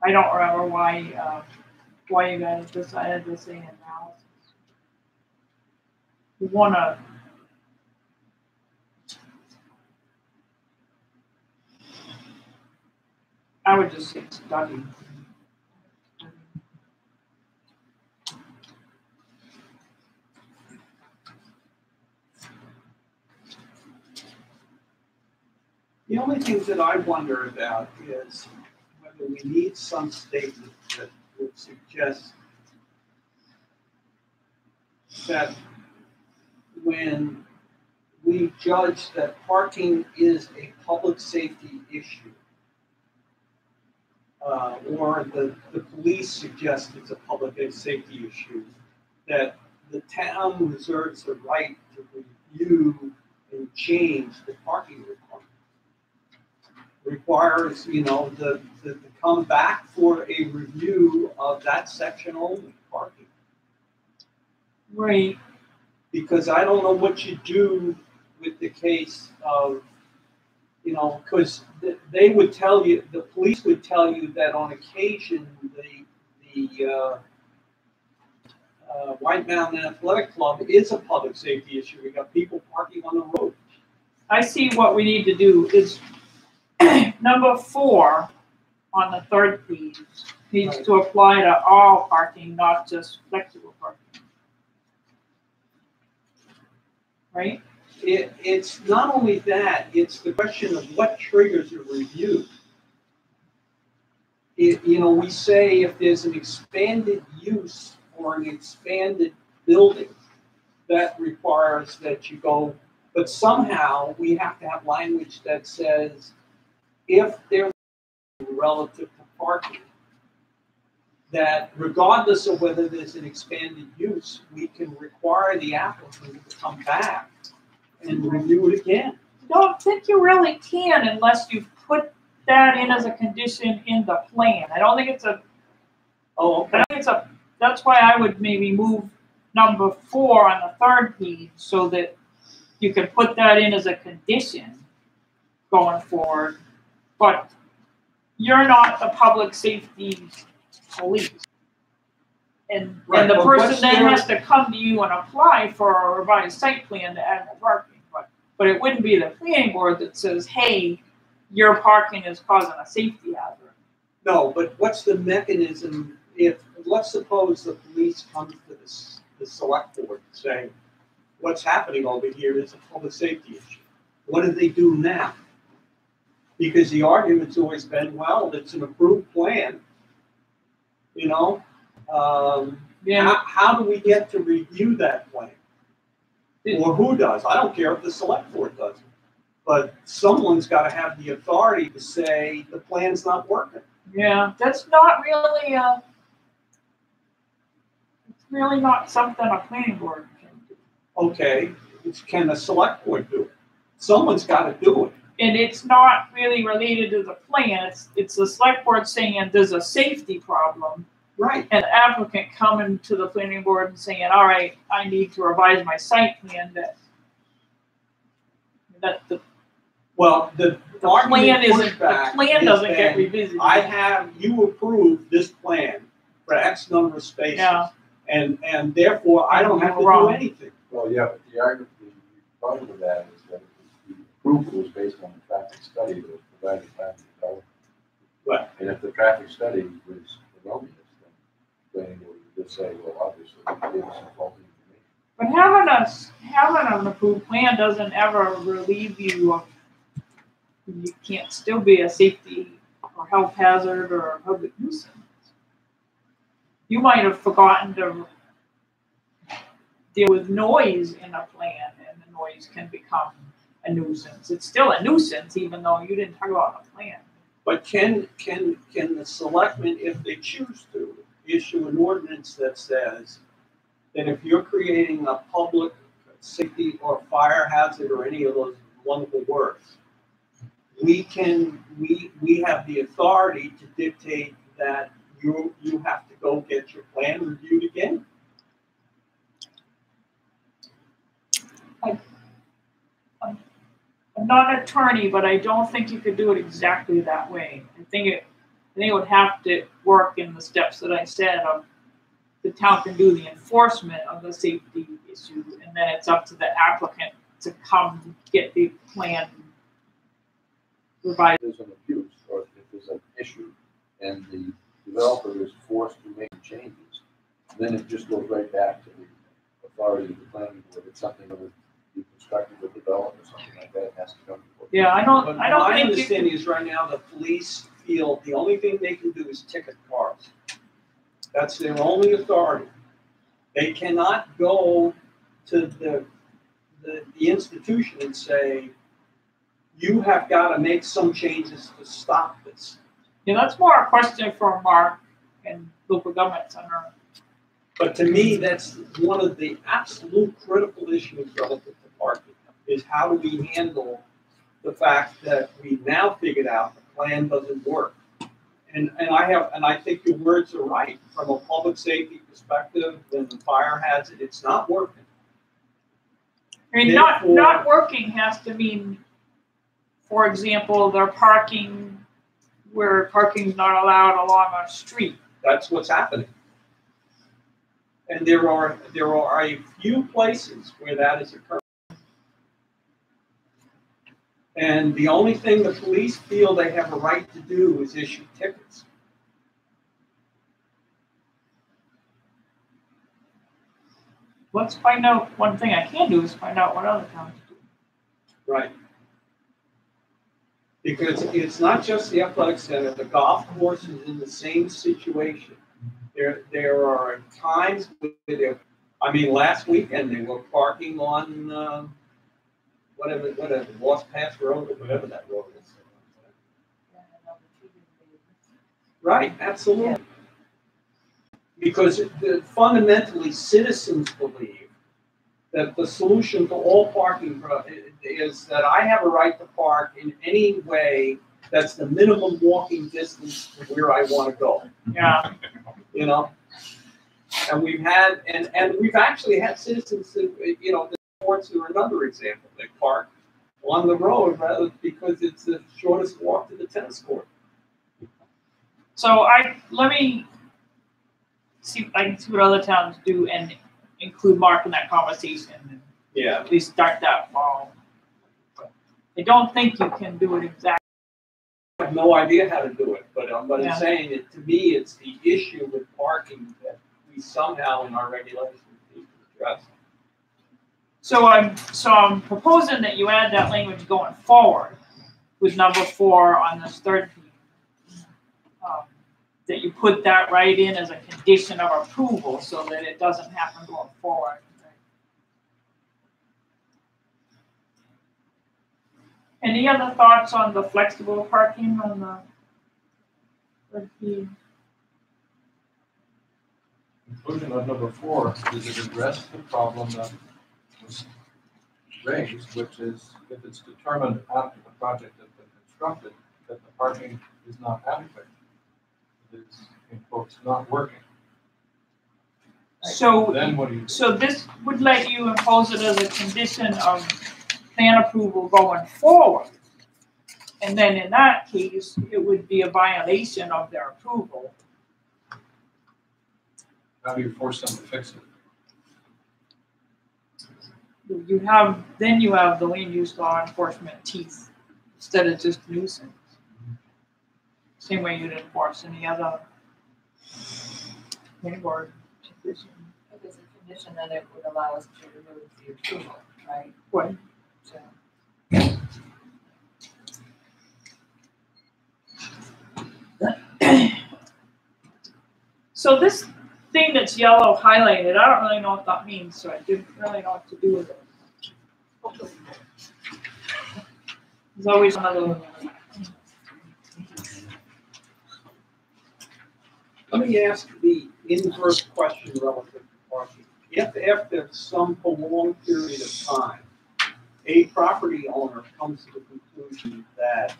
Speaker 6: I don't remember why you guys decided to say analysis. You wanna I would just say study.
Speaker 8: The only things that I wonder about is whether we need some statement that would suggest that when we judge that parking is a public safety issue, or the police suggest it's a public safety issue, that the town reserves the right to review and change the parking requirement. Requires, to come back for a review of that section only, parking.
Speaker 6: Right.
Speaker 8: Because I don't know what you do with the case of, because they would tell you, the police would tell you that on occasion the White Mountain Athletic Club is a public safety issue. We got people parking on the road.
Speaker 6: I see what we need to do is number 4 on the third page needs to apply to all parking, not just flexible parking. Right?
Speaker 8: It's not only that, it's the question of what triggers a review. We say if there's an expanded use or an expanded building, that requires that you go, but somehow we have to have language that says if there's relative to parking, that regardless of whether there's an expanded use, we can require the applicant to come back and review it again.
Speaker 6: I don't think you really can unless you put that in as a condition in the plan. I don't think it's a.
Speaker 8: Oh, okay.
Speaker 6: I don't think it's a. That's why I would maybe move number 4 on the third page so that you can put that in as a condition going forward. But you're not the public safety police. And the person then has to come to you and apply for a revised site plan to add more parking. But it wouldn't be the planning board that says, hey, your parking is causing a safety hazard.
Speaker 8: No, but what's the mechanism if, let's suppose the police comes to the select board and say, what's happening over here is a public safety issue. What do they do now? Because the argument's always been, well, it's an approved plan. How do we get to review that plan? Or who does? I don't care if the select board does it. But someone's got to have the authority to say the plan's not working.
Speaker 6: Yeah, that's not really it's really not something a planning board can do.
Speaker 8: Okay, can the select board do it? Someone's got to do it.
Speaker 6: And it's not really related to the plan. It's the select board saying there's a safety problem.
Speaker 8: Right.
Speaker 6: An applicant coming to the planning board and saying, all right, I need to revise my site plan that the plan isn't, the plan doesn't get revisited.
Speaker 8: I have you approved this plan for X number of spaces.
Speaker 6: Yeah.
Speaker 8: And therefore I don't have to do anything.
Speaker 1: Well, yeah, but the argument, the problem with that is that the approval was based on the traffic study that was provided by the developer.
Speaker 8: Right.
Speaker 1: And if the traffic study was erroneous, then the planning board would just say, well, obviously, it was some faulty information.
Speaker 6: But having an approved plan doesn't ever relieve you you can't still be a safety or health hazard or a public nuisance. You might have forgotten to deal with noise in a plan, and the noise can become a nuisance. It's still a nuisance, even though you didn't talk about a plan.
Speaker 8: But can the selectmen, if they choose to, issue an ordinance that says that if you're creating a public safety or fire hazard or any of those wonderful words, we have the authority to dictate that you have to go get your plan reviewed again?
Speaker 6: I'm not an attorney, but I don't think you could do it exactly that way. I think it would have to work in the steps that I said of the town can do the enforcement of the safety issue, and then it's up to the applicant to come get the plan revised.
Speaker 1: If there's an abuse or if there's an issue and the developer is forced to make changes, then it just goes right back to the authority of the planning board. It's something that would be constructed with development or something like that. It has to come before.
Speaker 6: Yeah, I don't
Speaker 8: My
Speaker 6: think
Speaker 8: understanding is right now the police feel the only thing they can do is ticket cars. That's their only authority. They cannot go to the institution and say, you have got to make some changes to stop this.
Speaker 6: that's more a question for Mark and local government center.
Speaker 8: But to me, that's one of the absolute critical issues relative to parking, is how do we handle the fact that we now figured out the plan doesn't work. And I think your words are right. From a public safety perspective, and the fire hazard, it's not working.
Speaker 6: I mean, not working has to mean, for example, they're parking where parking's not allowed along a street.
Speaker 8: That's what's happening. And there are a few places where that is occurring. And the only thing the police feel they have a right to do is issue tickets.
Speaker 6: Let's find out. One thing I can do is find out what other towns do.
Speaker 8: Right. Because it's not just the athletic center, the golf course is in the same situation. There are times where last weekend they were parking on whatever, Lost Pass Road or whatever that road is. Right, absolutely. Because fundamentally, citizens believe that the solution to all parking is that I have a right to park in any way that's the minimum walking distance to where I want to go.
Speaker 6: Yeah.
Speaker 8: And we've actually had citizens who, the sports are another example. They park on the road because it's the shortest walk to the tennis court.
Speaker 6: So let me see. I can see what other towns do and include Mark in that conversation. And
Speaker 8: Yeah.
Speaker 6: at least start that fall. I don't think you can do it exactly.
Speaker 8: I have no idea how to do it, but I'm
Speaker 6: Yeah.
Speaker 8: saying that to me, it's the issue with parking that we somehow in our regulations need to address.
Speaker 6: So I'm proposing that you add that language going forward with number 4 on this third page. That you put that right in as a condition of approval so that it doesn't happen going forward. Any other thoughts on the flexible parking on the third page?
Speaker 2: Conclusion of number 4, does it address the problem that was raised, which is if it's determined after the project has been constructed that the parking is not adequate, it is, in quotes, not working.
Speaker 6: So,
Speaker 2: Then what do you?
Speaker 6: so this would let you impose it as a condition of plan approval going forward. And then in that case, it would be a violation of their approval.
Speaker 2: How do you force them to fix it?
Speaker 6: You have the land use law enforcement teeth instead of just nuisance. Same way you'd enforce any other board condition.
Speaker 3: If it's a condition, then it would allow us to remove the approval, right?
Speaker 6: What?
Speaker 3: So,
Speaker 6: So this thing that's yellow highlighted, I don't really know what that means, so I didn't really know what to do with it. There's always another.
Speaker 8: Let me ask the inverse question relative to parking. If after some prolonged period of time, a property owner comes to the conclusion that,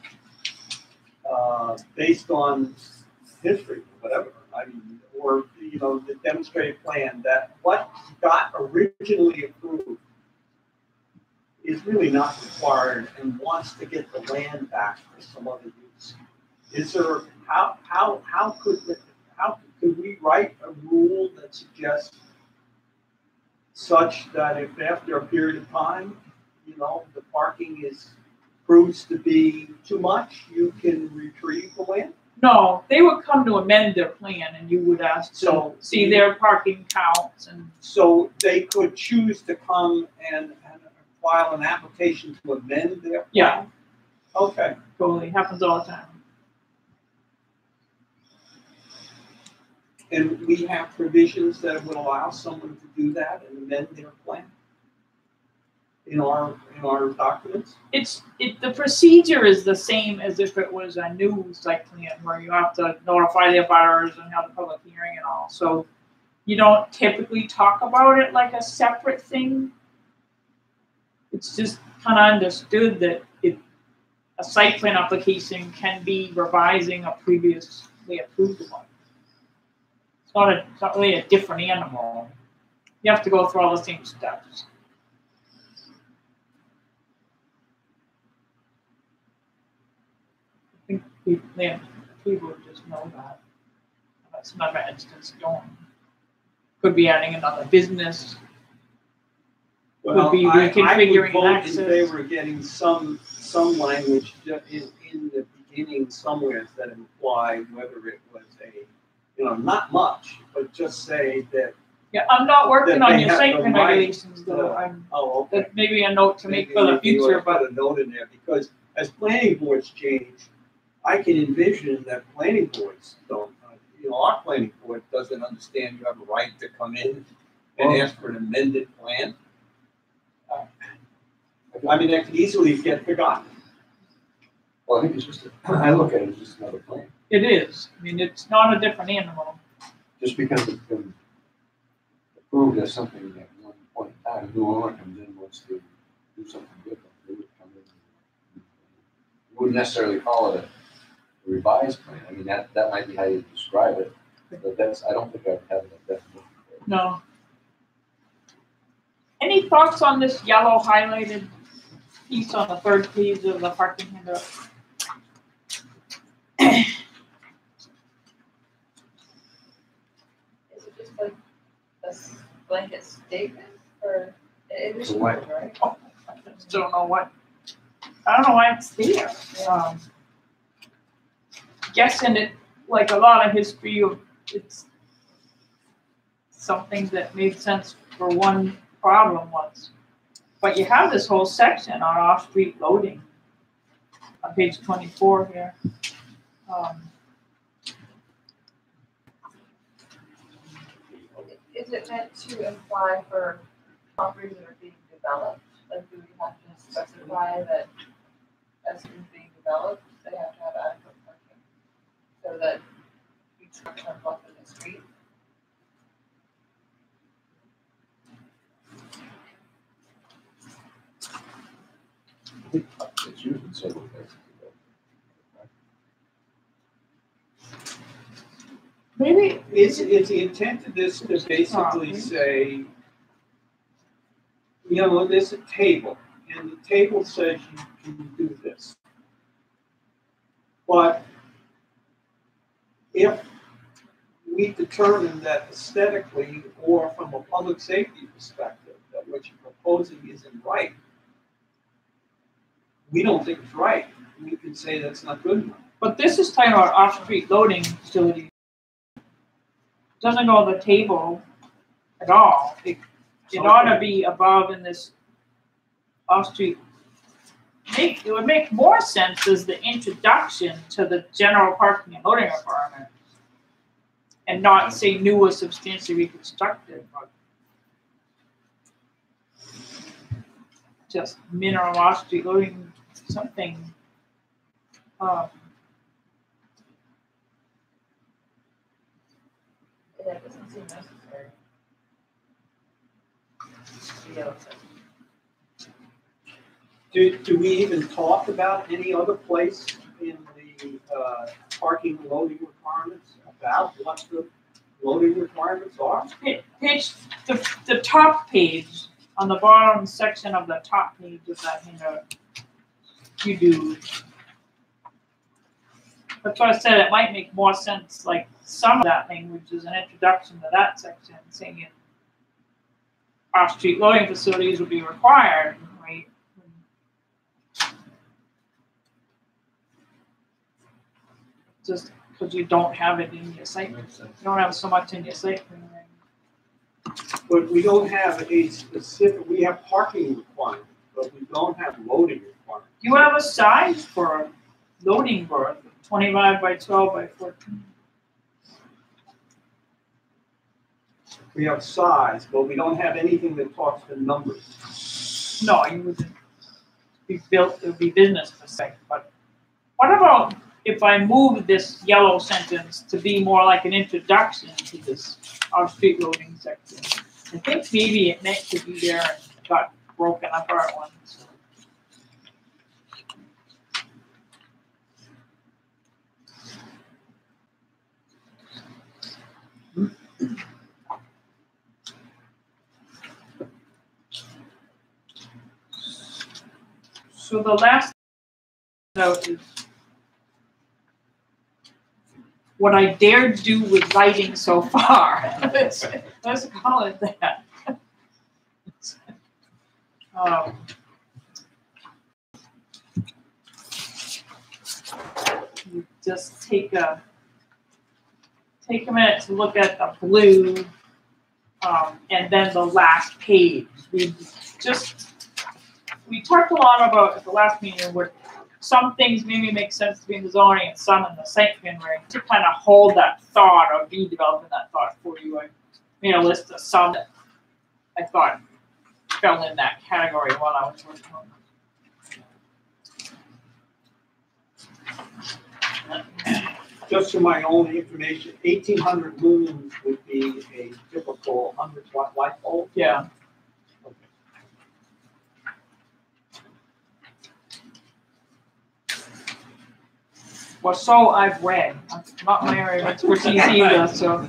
Speaker 8: based on history, whatever, I mean, or, you know, the demonstrated plan, that what got originally approved is really not required and wants to get the land back for some other use. Is there, how could we write a rule that suggests such that if after a period of time, you know, the parking proves to be too much, you can retrieve the land?
Speaker 6: No, they would come to amend their plan and you would ask to
Speaker 8: So-
Speaker 6: see their parking counts and.
Speaker 8: So they could choose to come and file an application to amend their plan?
Speaker 6: Yeah.
Speaker 8: Okay.
Speaker 6: Totally, happens all the time.
Speaker 8: And we have provisions that would allow someone to do that and amend their plan in our documents?
Speaker 6: The procedure is the same as if it was a new site plan where you have to notify the abutters and have a public hearing and all. So you don't typically talk about it like a separate thing. It's just kind of understood that a site plan application can be revising a previously approved one. It's not really a different animal. You have to go through all the same steps. I think people would just know that. That's another instance going. Could be adding another business.
Speaker 8: Well,
Speaker 6: be
Speaker 8: I would
Speaker 6: reconfiguring
Speaker 8: vote in
Speaker 6: access.
Speaker 8: favor of getting some language in the beginning somewhere that imply whether it was not much, but just say that.
Speaker 6: Yeah, I'm not working
Speaker 8: That
Speaker 6: on
Speaker 8: they
Speaker 6: your
Speaker 8: have
Speaker 6: site
Speaker 8: the
Speaker 6: plan
Speaker 8: right
Speaker 6: regulations though.
Speaker 8: to-
Speaker 6: I'm,
Speaker 8: Oh, okay.
Speaker 6: that maybe a note to make
Speaker 8: Maybe
Speaker 6: for the
Speaker 8: we ought
Speaker 6: future,
Speaker 8: to
Speaker 6: but
Speaker 8: put a note in there, because as planning boards change, I can envision that planning boards don't, our planning board doesn't understand you have a right to come in and ask for an amended plan. I mean, that could easily get forgotten.
Speaker 1: Well, I think it's just, I look at it as just another plan.
Speaker 6: it is. I mean, it's not a different animal.
Speaker 1: Just because it's been approved as something at one point in time, a new owner comes in, wants to do something different, they would come in. You wouldn't necessarily call it a revised plan. I mean, that might be how you describe it, but I don't think I've had a definition.
Speaker 6: No. Any thoughts on this yellow highlighted piece on the third page of the parking handout?
Speaker 3: Is it just like a blanket statement or it is,
Speaker 1: So why-
Speaker 3: right?
Speaker 6: I just don't know why it's there. Guessing it, like a lot of history of, it's something that made sense for one problem once. But you have this whole section on off-street loading on page 24 here.
Speaker 3: Is it meant to imply for properties that are being developed? Like, do we have to specify that as it's being developed, they have to have adequate parking? So that each truck comes off in the street?
Speaker 1: I think it's used in several places.
Speaker 6: Maybe
Speaker 8: It's the intent of this to basically say, there's a table, and the table says you can do this. But if we determine that aesthetically or from a public safety perspective, that what you're proposing isn't right, we don't think it's right, we could say that's not good enough.
Speaker 6: But this is talking about off-street loading facilities. Doesn't go on the table at all. It ought to be above in this off-street. It would make more sense as the introduction to the general parking and loading requirement. and not say new or substantially reconstructed, but just mineral off-street loading something.
Speaker 3: Yeah, it doesn't seem necessary. Yeah.
Speaker 8: Do we even talk about any other place in the parking loading requirements about what the loading requirements are?
Speaker 6: Page, the top page, on the bottom section of the top page of that handout, you do. That's why I said it might make more sense, like some of that language is an introduction to that section, saying off-street loading facilities will be required, right? Just because you don't have it in your site, you
Speaker 2: Makes sense.
Speaker 6: don't have so much in your site.
Speaker 8: But we don't have a specific, we have parking requirements, but we don't have loading requirements.
Speaker 6: You have a size for a loading berth, 25 by 12 by 14.
Speaker 8: We have size, but we don't have anything that talks to numbers.
Speaker 6: No, you wouldn't be built, it would be business perspective, but what about if I move this yellow sentence to be more like an introduction to this off-street loading section? I think maybe it meant to be there and got broken apart once. So the last note is what I dared do with writing so far. let's call it that. You just take a minute to look at the blue, and then the last page. We talked a lot about at the last meeting where some things maybe make sense to be in the zoning and some in the site plan, where to kind of hold that thought or be developing that thought for you. I made a list of some that I thought fell in that category while I was working on them.
Speaker 8: Just for my own information, 1800 lumens would be a typical 100-watt light bulb.
Speaker 6: Yeah. Well, so I've read. Not my area of expertise either, so.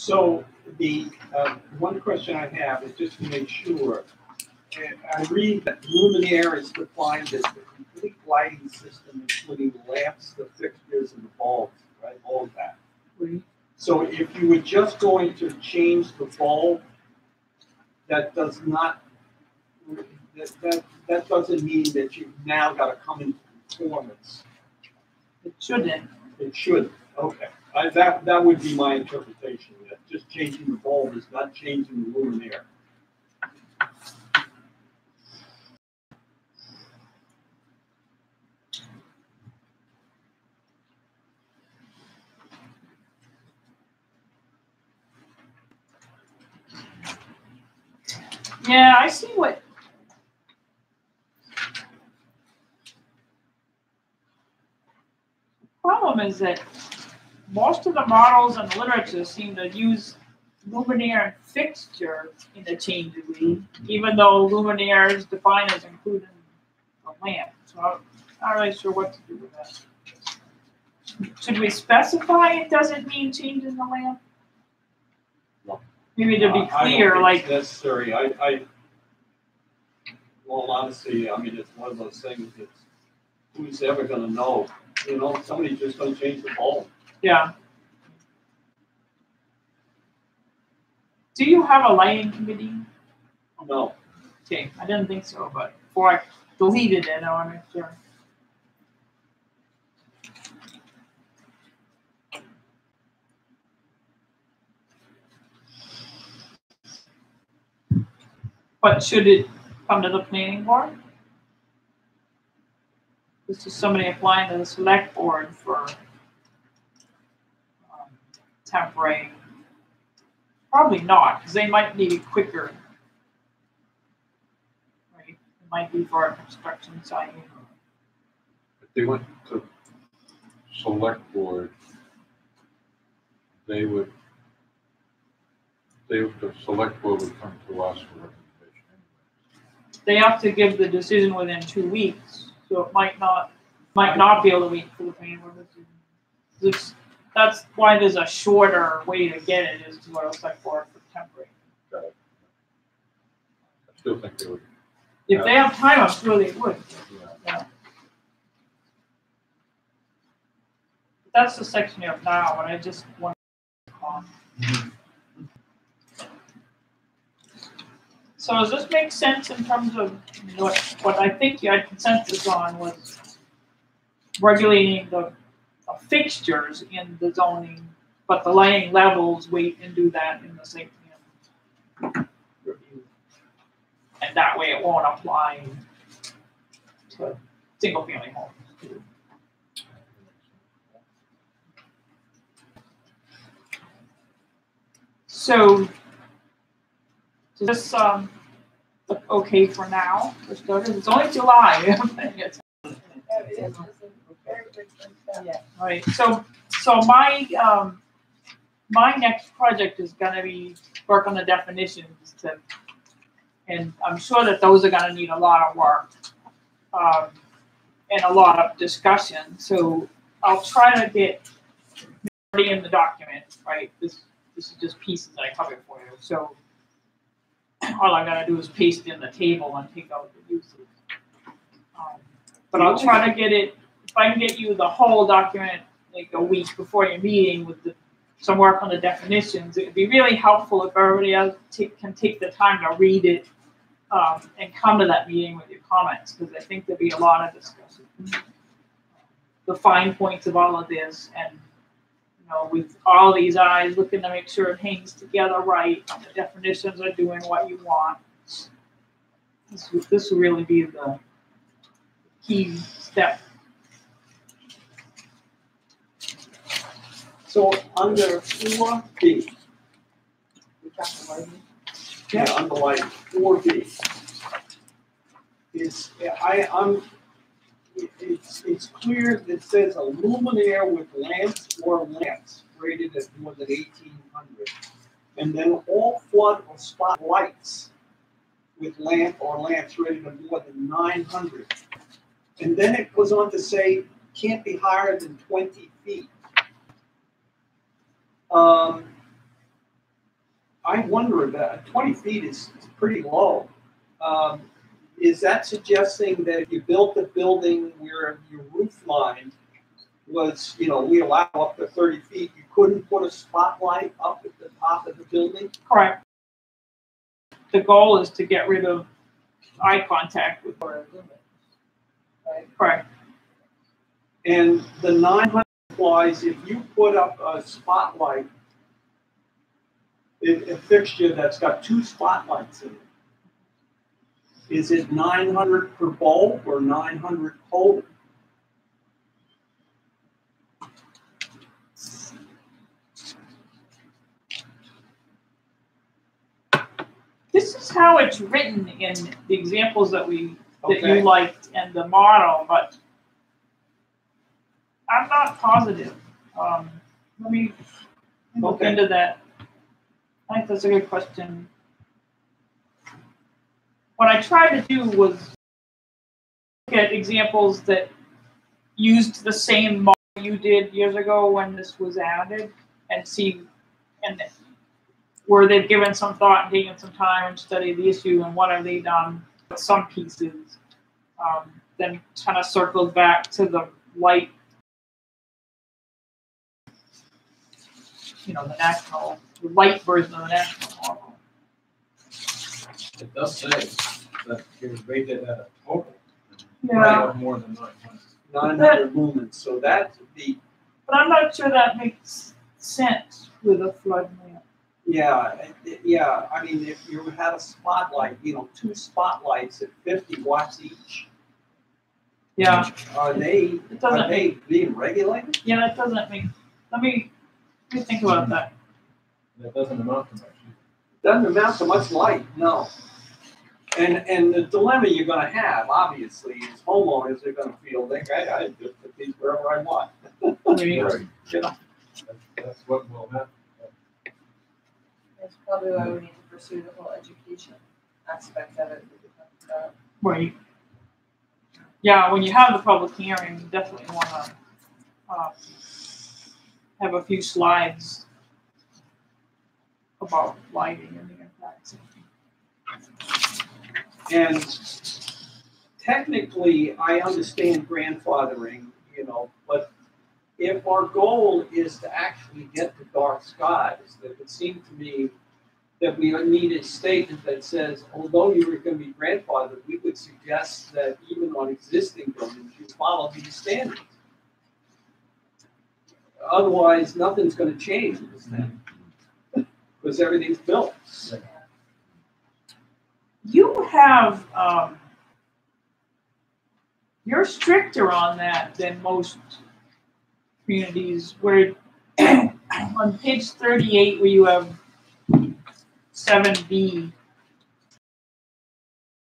Speaker 8: So the, one question I have is just to make sure. I read that luminaire is defined as the complete lighting system, including the lamps, the fixtures, and the bulbs, right? All of that. So if you were just going to change the bulb, that does not, that doesn't mean that you've now got to come into conformance.
Speaker 6: It shouldn't.
Speaker 8: It should, okay. That would be my interpretation, that just changing the bulb is not changing the luminaire.
Speaker 6: Yeah, I see what. Problem is that most of the models and literature seem to use luminaire and fixture interchangeably, even though luminaire is defined as including a lamp. So I'm not really sure what to do with that. Should we specify it doesn't mean changing the lamp?
Speaker 9: No.
Speaker 6: Maybe to be
Speaker 8: I
Speaker 6: clear,
Speaker 8: don't think
Speaker 6: like
Speaker 8: it's necessary. Well, honestly, I mean, it's one of those things that who's ever gonna know? You know, somebody's just gonna change the bulb.
Speaker 6: yeah. Do you have a lighting committee?
Speaker 8: No,
Speaker 6: Okay, I didn't think so, but before I deleted it, I want to make sure. But should it come to the planning board? This is somebody applying to the select board for temporary. Probably not, because they might need it quicker. Right? It might be for a construction site.
Speaker 9: If they went to select board, the select board would come to us for recommendation anyway.
Speaker 6: They have to give the decision within 2 weeks, so it might not be able to wait for the planning board decision. That's why there's a shorter way to get it is to go to select board for temporary.
Speaker 9: Got it. I still think they would.
Speaker 6: If they have time, I'm sure they would.
Speaker 9: Yeah.
Speaker 6: That's the section you have now, and I just want to call. So does this make sense in terms of what I think you had consensus on was regulating the fixtures in the zoning, but the lighting levels, wait and do that in the site plan review. And that way it won't apply to single family homes. So does this look okay for now? For starters? It's only July.
Speaker 3: It is a very good thing. Yeah.
Speaker 6: Right. So my my next project is going to be work on the definitions and I'm sure that those are going to need a lot of work and a lot of discussion. So I'll try to get already in the document. Right. This is just pieces I covered for you. So all I got to do is paste in the table and take out the uses. But I'll try to get it. If I can get you the whole document like a week before your meeting with some work on the definitions, it would be really helpful if everybody else can take the time to read it and come to that meeting with your comments, because I think there'll be a lot of discussion. The fine points of all of this, and with all these eyes looking to make sure it hangs together right, and the definitions are doing what you want. This will really be the key step.
Speaker 8: so under 4B, yeah, under like 4B, it's clear that it says a luminaire with lamps or lamps rated at more than 1800, and then all flood or spot lights with lamp or lamps rated at more than 900, and then it goes on to say can't be higher than 20 feet. I wonder that 20 feet is pretty low. Is that suggesting that if you built a building where your roof line was, we allow up to 30 feet, you couldn't put a spotlight up at the top of the building?
Speaker 6: Correct. The goal is to get rid of eye contact with.
Speaker 3: Or a limit, right?
Speaker 6: Correct.
Speaker 8: And the 900 applies if you put up a spotlight, a fixture that's got 2 spotlights in it. Is it 900 per bulb or 900 total?
Speaker 6: This is how it's written in the examples that you
Speaker 8: Okay.
Speaker 6: liked and the model, but I'm not positive. Let me look
Speaker 8: Okay.
Speaker 6: into that. I think that's a good question. What I tried to do was look at examples that used the same model you did years ago when this was added and see, and where they've given some thought and taken some time and studied the issue and what have they done with some pieces. Then kind of circled back to the light, the light version of the national model.
Speaker 2: It does say that you're rated at a total.
Speaker 6: Yeah,
Speaker 2: Of more than 900.
Speaker 8: 900 lumens, so that's the,
Speaker 6: but I'm not sure that makes sense with a flood lamp.
Speaker 8: yeah, I mean, if you had a spotlight, 2 spotlights at 50 watts each,
Speaker 6: Yeah,
Speaker 8: are they
Speaker 6: it doesn't make,
Speaker 8: being regulated?
Speaker 6: yeah, that doesn't make, let me think about that.
Speaker 2: That doesn't amount to much.
Speaker 8: Doesn't amount to much light, no. And the dilemma you're gonna have, obviously, is homeowners are gonna feel, I just put these wherever I want.
Speaker 6: I mean,
Speaker 1: Right.
Speaker 2: That's what will happen.
Speaker 3: That's probably why we need to pursue the whole education aspect of it.
Speaker 6: Right. Yeah, when you have the public hearing, you definitely want to have a few slides about lighting and the impacts.
Speaker 8: And technically, I understand grandfathering, but if our goal is to actually get to dark skies, it would seem to me that we need a statement that says, although you were going to be grandfathered, we would suggest that even on existing buildings, you follow these standards. Otherwise, nothing's going to change in this thing, because everything's built.
Speaker 6: You have, you're stricter on that than most communities where on page 38 where you have 7B,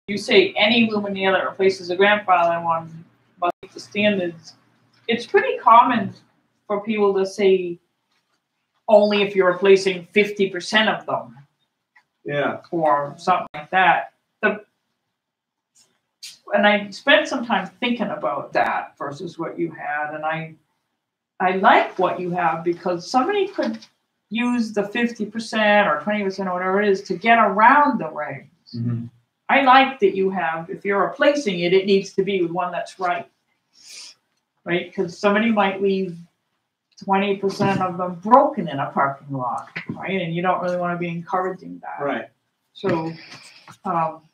Speaker 6: you say any luminaire that replaces a grandfather one must meet the standards. It's pretty common for people to say only if you're replacing 50% of them.
Speaker 8: Yeah.
Speaker 6: Or something like that. And I spent some time thinking about that versus what you had, and I like what you have because somebody could use the 50% or 20% or whatever it is to get around the regs.
Speaker 1: Mm-hmm.
Speaker 6: I like that you have, if you're replacing it, it needs to be with one that's right. Right? Because somebody might leave 20% of them broken in a parking lot, right? And you don't really want to be encouraging that.
Speaker 8: Right.
Speaker 6: So,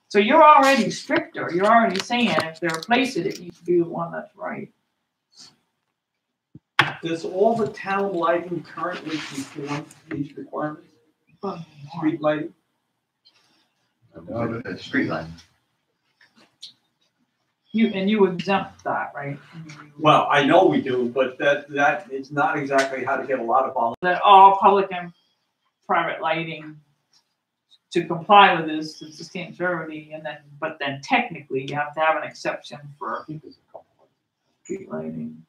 Speaker 6: so you're already stricter. You're already saying if they replace it, it needs to be the one that's right.
Speaker 8: Does all the town lighting currently conform to these requirements? Street lighting?
Speaker 1: The street light.
Speaker 6: You exempt that, right?
Speaker 8: Well, I know we do, but that is not exactly how to get a lot of volunteers.
Speaker 6: That all public and private lighting to comply with this to sustain surety, but then technically you have to have an exception for street lighting.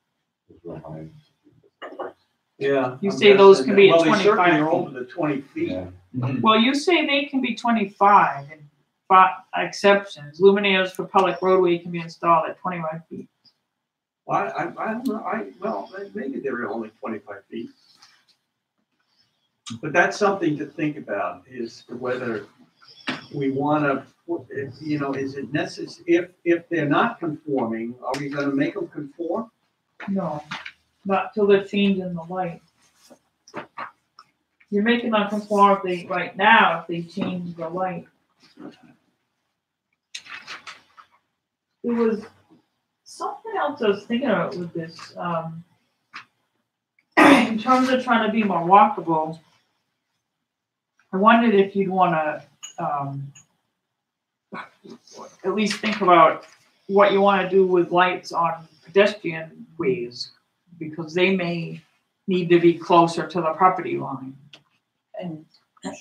Speaker 8: Yeah.
Speaker 6: You say those can be at
Speaker 8: Well, they certainly
Speaker 6: 25
Speaker 8: are
Speaker 6: feet.
Speaker 8: over the 20 feet.
Speaker 1: Yeah.
Speaker 6: Well, you say they can be 25 and exceptions. Luminaires for public roadway can be installed at 25 feet.
Speaker 8: Well, I don't know, well, maybe they're only 25 feet. But that's something to think about, is whether we want to, you know, is it necessary, if they're not conforming, are we going to make them conform?
Speaker 6: No, not till they're changing the light. You're making them conform if they, right now, if they change the light. There was something else I was thinking about with this, in terms of trying to be more walkable. I wondered if you'd wanna, at least think about what you wanna do with lights on pedestrian ways, because they may need to be closer to the property line.
Speaker 3: And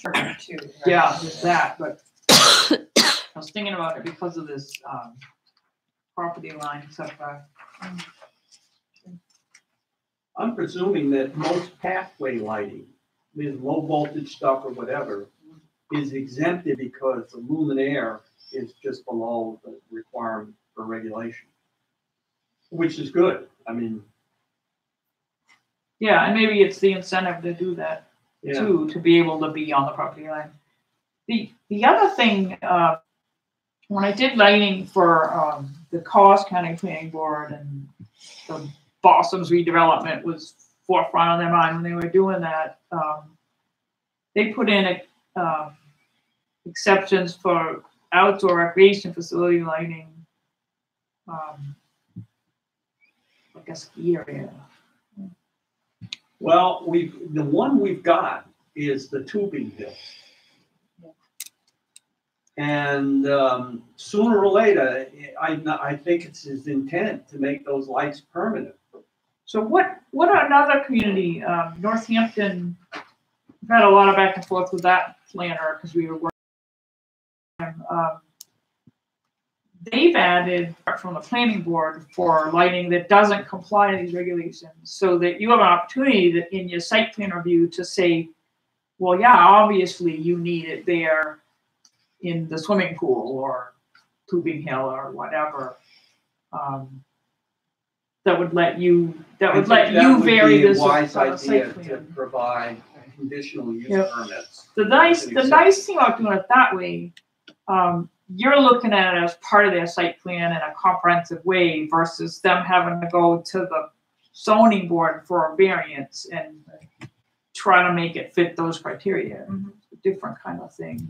Speaker 3: sugar too. right?
Speaker 6: Yeah, there's that, but I was thinking about it because of this, property line setback.
Speaker 8: I'm presuming that most pathway lighting, with low voltage stuff or whatever, is exempted because the luminaire is just below the requirement for regulation. Which is good, I mean,
Speaker 6: Yeah, and maybe it's the incentive to do that
Speaker 8: yeah.
Speaker 6: too, to be able to be on the property line. The other thing, when I did lighting for the Cass County Planning Board, and the Boston's redevelopment was forefront on their mind when they were doing that, they put in exceptions for outdoor recreation facility lighting, like a ski area.
Speaker 8: Well, the one we've got is the tubing hill. And sooner or later, I think it's his intent to make those lights permanent.
Speaker 6: So what another community, Northampton, we've had a lot of back and forth with that planner because we were working. They've added from the planning board for lighting that doesn't comply to these regulations, so that you have an opportunity that in your site plan review to say, well, yeah, obviously you need it there in the swimming pool or tubing hill or whatever. That would let you vary this
Speaker 8: wise
Speaker 6: site
Speaker 8: idea to
Speaker 6: plan.
Speaker 8: provide conditional use
Speaker 6: Yep.
Speaker 8: permits.
Speaker 6: The nice thing about doing it that way, you're looking at it as part of their site plan in a comprehensive way versus them having to go to the zoning board for a variance and try to make it fit those criteria. It's a different kind of thing.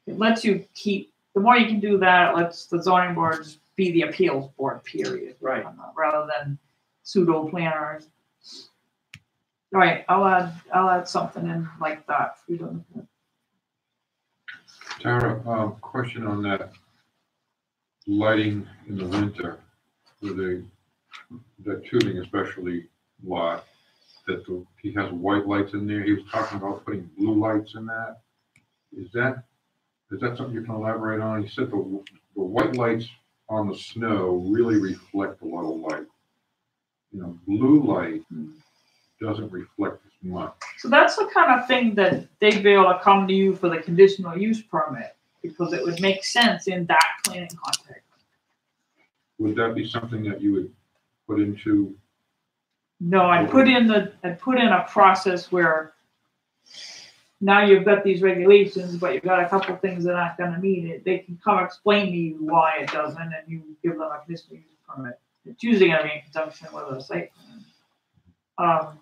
Speaker 6: It lets you keep, the more you can do that, it lets the zoning boards be the appeals board, period.
Speaker 8: Right.
Speaker 6: Rather than pseudo planners. All right, I'll add something in like that. We don't.
Speaker 9: Tara, question on that lighting in the winter with the tubing especially lot, that he has white lights in there. He was talking about putting blue lights in that. Is that something you can elaborate on? He said the white lights on the snow really reflect a lot of light. You know, blue light doesn't reflect as much.
Speaker 6: So that's the kind of thing that they'd be able to come to you for the conditional use permit, because it would make sense in that planning context.
Speaker 9: Would that be something that you would put into?
Speaker 6: No, I'd put in a process where now you've got these regulations, but you've got a couple things that aren't gonna meet it. They can come explain to you why it doesn't, and you give them a conditional use permit. It's usually gonna be in conjunction with a site plan.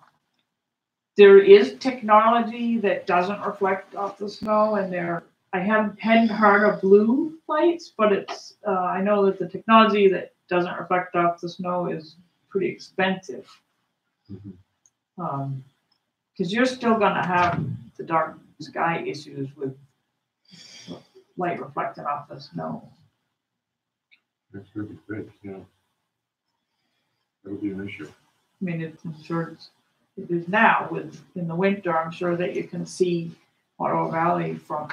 Speaker 6: There is technology that doesn't reflect off the snow, and I hadn't heard of blue lights, but it's I know that the technology that doesn't reflect off the snow is pretty expensive. Because you're still gonna have the dark sky issues with light reflecting off the snow.
Speaker 9: That's really big, yeah. That would be an issue.
Speaker 6: I mean, I'm sure it is now in the winter. I'm sure that you can see Ottawa Valley from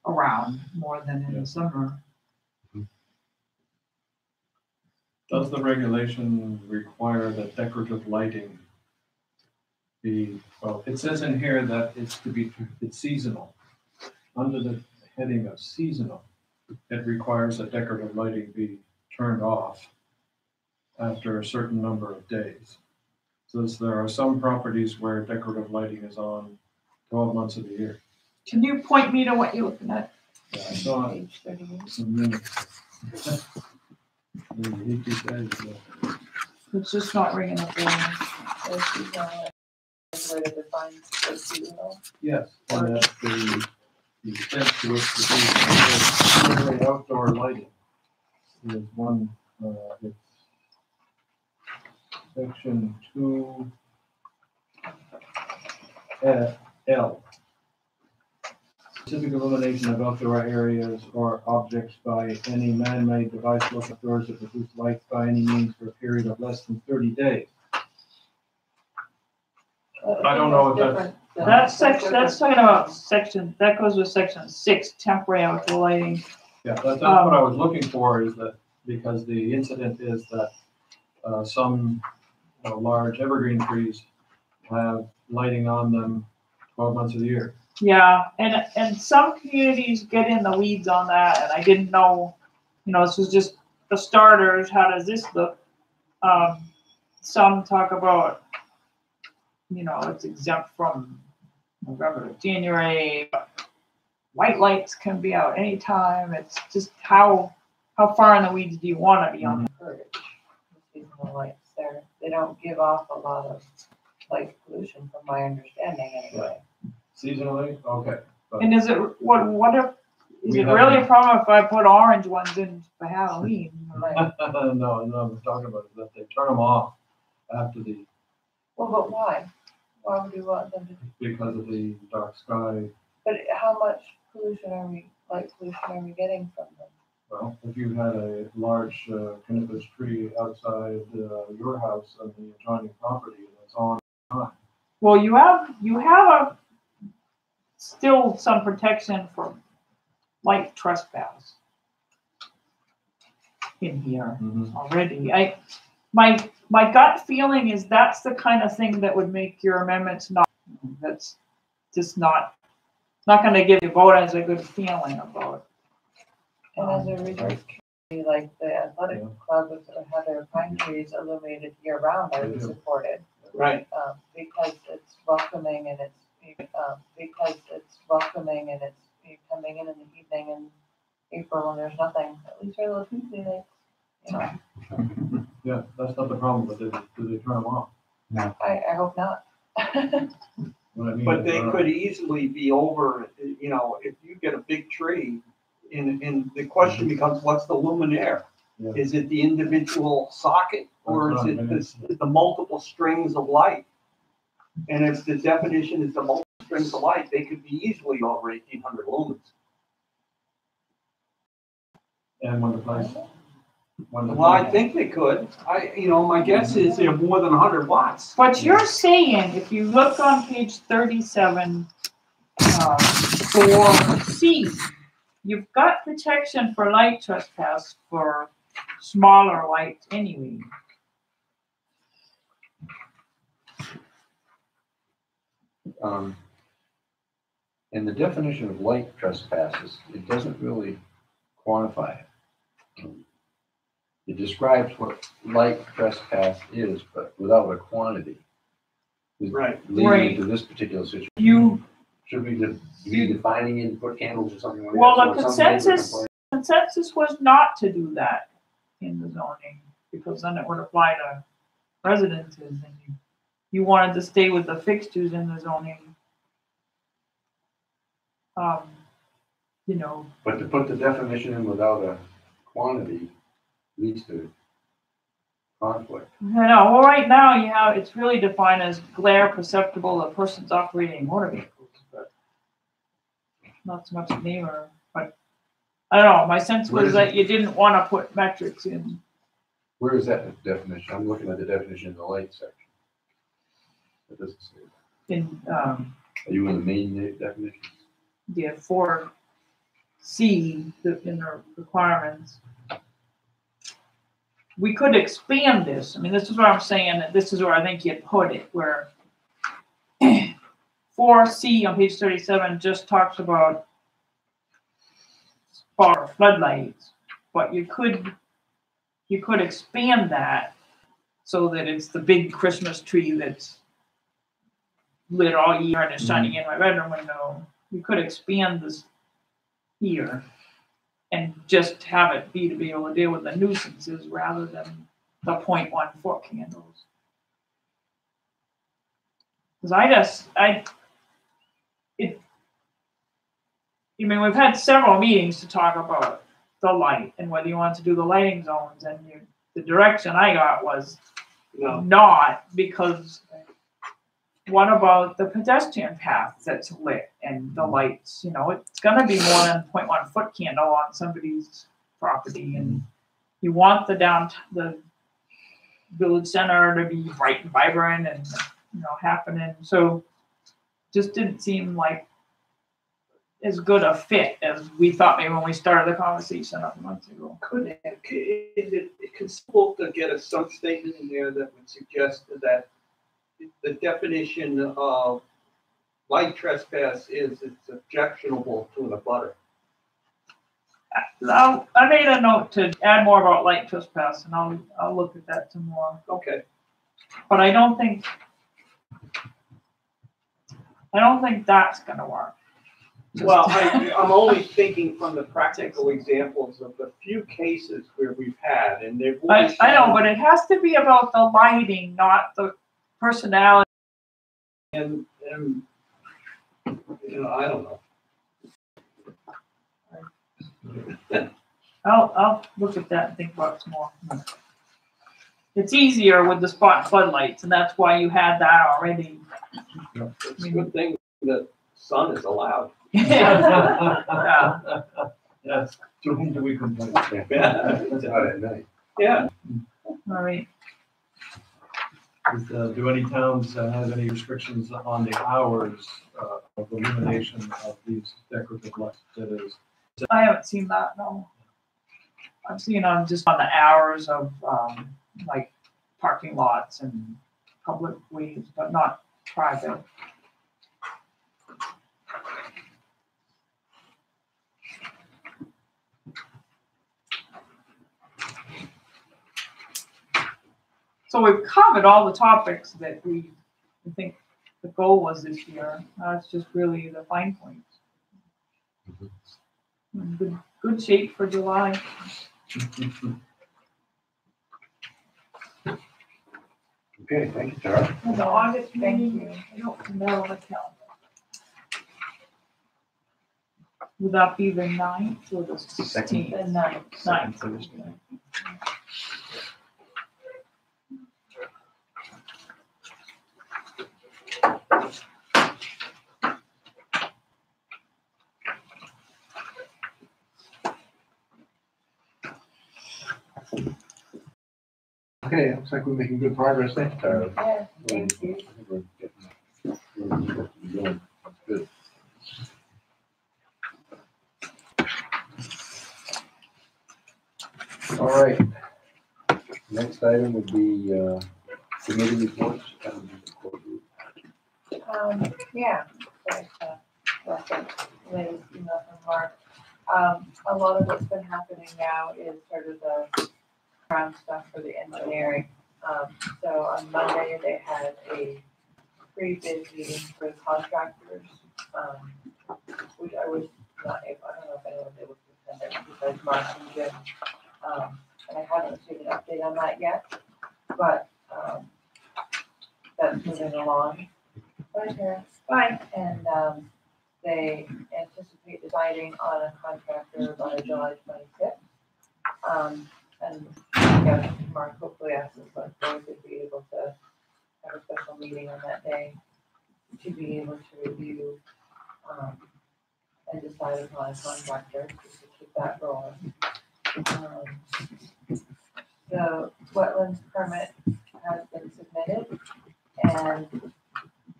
Speaker 6: around more than in the summer.
Speaker 2: Does the regulation require that decorative lighting be, well, it says in here that it's seasonal. Under the heading of seasonal, it requires that decorative lighting be turned off after a certain number of days. So there are some properties where decorative lighting is on 12 months of the year.
Speaker 6: Can you point me to what you're looking at?
Speaker 2: Yeah, I saw
Speaker 3: Page 38.
Speaker 2: some minutes. He keeps adding to that.
Speaker 6: It's just not ringing a bell.
Speaker 3: There's seasonal, where to define the seasonal.
Speaker 2: Yes, and that's the extent to which the outdoor lighting is one, it's section 2 L. Specific illumination of outdoor areas or objects by any man-made device located outdoors that produce light by any means for a period of less than 30 days. I don't know if that's-
Speaker 6: That's section, that's talking about section, that goes with section 6, temporary outdoor lighting.
Speaker 2: Yeah, that's what I was looking for, is that, because the incident is that some large evergreen trees have lighting on them 12 months of the year.
Speaker 6: Yeah, and some communities get in the weeds on that, and I didn't know, this was just the starters, how does this look? Some talk about, it's exempt from November to January, but white lights can be out anytime. It's just how far in the weeds do you want to be on?
Speaker 3: Encourage the seasonal lights. They don't give off a lot of light pollution, from my understanding anyway.
Speaker 2: Seasonally, okay. But
Speaker 6: And is it, what if, is
Speaker 2: We
Speaker 6: it
Speaker 2: have-
Speaker 6: really a problem if I put orange ones in for Halloween?
Speaker 3: Right.
Speaker 2: no, we're talking about is that they turn them off after
Speaker 3: Well, but why? Why would you want them to?
Speaker 2: because of the dark sky.
Speaker 3: But how much light pollution are we getting from them?
Speaker 2: Well, if you had a large coniferous tree outside your house on the adjoining property and it's on,
Speaker 6: Well, you have still some protection for light trespass in here already. My gut feeling is that's the kind of thing that would make your amendments that's just not going to give you vote as a good feeling about.
Speaker 3: And as a resource community, like the athletic club with Heather Pine Trees illuminated year round, I would support it.
Speaker 8: Right.
Speaker 3: Because it's welcoming and it's you're coming in the evening in April and there's nothing, at least for little Tuesday nights,
Speaker 2: yeah, that's not the problem, but do they turn them off?
Speaker 3: I hope not.
Speaker 2: What I mean
Speaker 8: But
Speaker 2: is,
Speaker 8: they could easily be over, if you get a big tree, and the question becomes, what's the luminaire?
Speaker 2: Yeah.
Speaker 8: Is it the individual socket, or is
Speaker 2: That's
Speaker 8: it the multiple strings of light? And if the definition is the multiple strings of light, they could be easily over 1,800 lumens.
Speaker 2: And when the place.
Speaker 8: Well, I think they could. My guess is they're more than 100 watts.
Speaker 6: But you're saying, if you look on page 37, 4C, you've got protection for light trespass for smaller lights anyway.
Speaker 1: And the definition of light trespasses, it doesn't really quantify it. It describes what light trespass is, but without a quantity.
Speaker 8: Right.
Speaker 1: Leading into this particular situation. Should we be defining it, put candles or something like that?
Speaker 6: Well,
Speaker 1: So
Speaker 6: the
Speaker 1: some neighbors
Speaker 6: consensus was not to do that in the zoning, because then it would apply to residences, and you wanted to stay with the fixtures in the zoning.
Speaker 1: But to put the definition in without a quantity leads to conflict.
Speaker 6: I know, well, right now it's really defined as glare perceptible to persons operating motor vehicles, but not so much a neighbor, but I don't know, my sense was that you didn't want to put metrics in.
Speaker 1: Where is that definition? I'm looking at the definition in the light section. It doesn't say that. Are you in the main definition?
Speaker 6: The 4C in the requirements. We could expand this. I mean, this is what I'm saying, that this is where I think you'd put it, where 4C on page 37 just talks about floodlights, but you could expand that so that it's the big Christmas tree that's, lit all year and it's shining in my bedroom window. You could expand this here and just have it be to be able to deal with the nuisances rather than the 0.1 foot candles. Because we've had several meetings to talk about the light and whether you want to do the lighting zones, and the direction I got was not, because what about the pedestrian path that's lit and the lights? It's gonna be more than 0.1 foot candle on somebody's property, and you want the village center to be bright and vibrant and happening. So just didn't seem like as good a fit as we thought maybe when we started the conversation a few months ago.
Speaker 8: Is it conceivable to get a sub-statement in there that would suggest that the definition of light trespass is it's objectionable to an abutter?
Speaker 6: I made a note to add more about light trespass, and I'll look at that some more.
Speaker 8: Okay.
Speaker 6: But I don't think that's gonna work.
Speaker 8: Well, I'm only thinking from the practical examples of the few cases where we've had, and they've.
Speaker 6: I know, but it has to be about the lighting, not the personality.
Speaker 8: And I don't know.
Speaker 6: I'll look at that and think about it some more. It's easier with the spot floodlights, and that's why you had that already.
Speaker 8: It's a good thing that sun is allowed.
Speaker 6: Yeah.
Speaker 2: Yes, to whom do we complain?
Speaker 1: It's out at night.
Speaker 8: Yeah.
Speaker 6: All right.
Speaker 2: Do any towns have any restrictions on the hours of illumination of these decorative lights? That is,
Speaker 6: I haven't seen that, no. I've seen just on the hours of like parking lots and public ways, but not private. So we've covered all the topics that I think the goal was this year. It's just really the fine points. Good shape for July.
Speaker 1: Okay, thank you, Tara.
Speaker 6: And the August
Speaker 3: Thank
Speaker 6: meeting,
Speaker 3: you.
Speaker 6: I don't know the calendar. Would that be the 9th or the 16th?
Speaker 3: The 9th.
Speaker 6: 9th.
Speaker 1: Okay, looks like we're making good progress. Thank you, Tara.
Speaker 3: Yeah, thank you.
Speaker 1: I think we're getting where we're supposed to be going. That's good. All right. Next item would be committee reports.
Speaker 3: Yeah, there's reference, Liz, email from Mark. A lot of what's been happening now is sort of the ground stuff for the engineering. So on Monday, they had a pre-bid meeting for the contractors, which I was not able, I don't know if anyone was able to attend it besides Mark and Jim. And I haven't received an update on that yet, but that's moving along. Bye, Tara. Bye. And they anticipate deciding on a contractor by July 26th. And yeah, Mark hopefully asks us like board to be able to have a special meeting on that day to be able to review and decide upon a contractor just to keep that rolling. The wetlands permit has been submitted, and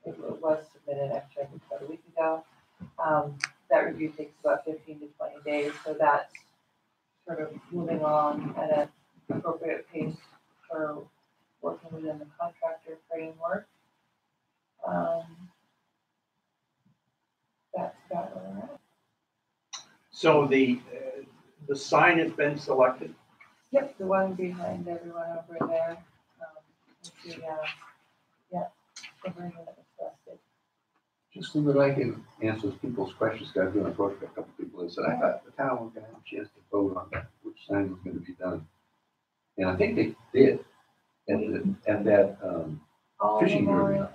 Speaker 3: it was submitted actually about a week ago. That review takes about 15 to 20 days, so that's sort of moving along at an appropriate pace for working within the contractor framework. That's about where we're at.
Speaker 8: So the sign has been selected.
Speaker 3: Yep, the one behind everyone over there. Yeah, the version that was selected.
Speaker 1: Just so that I can answer people's questions, I've been approached by a couple people that said, I thought the town was gonna have a chance to vote on that, which sign was gonna be done. And I think they did, at that,
Speaker 3: All
Speaker 1: Fishing
Speaker 3: Memorial,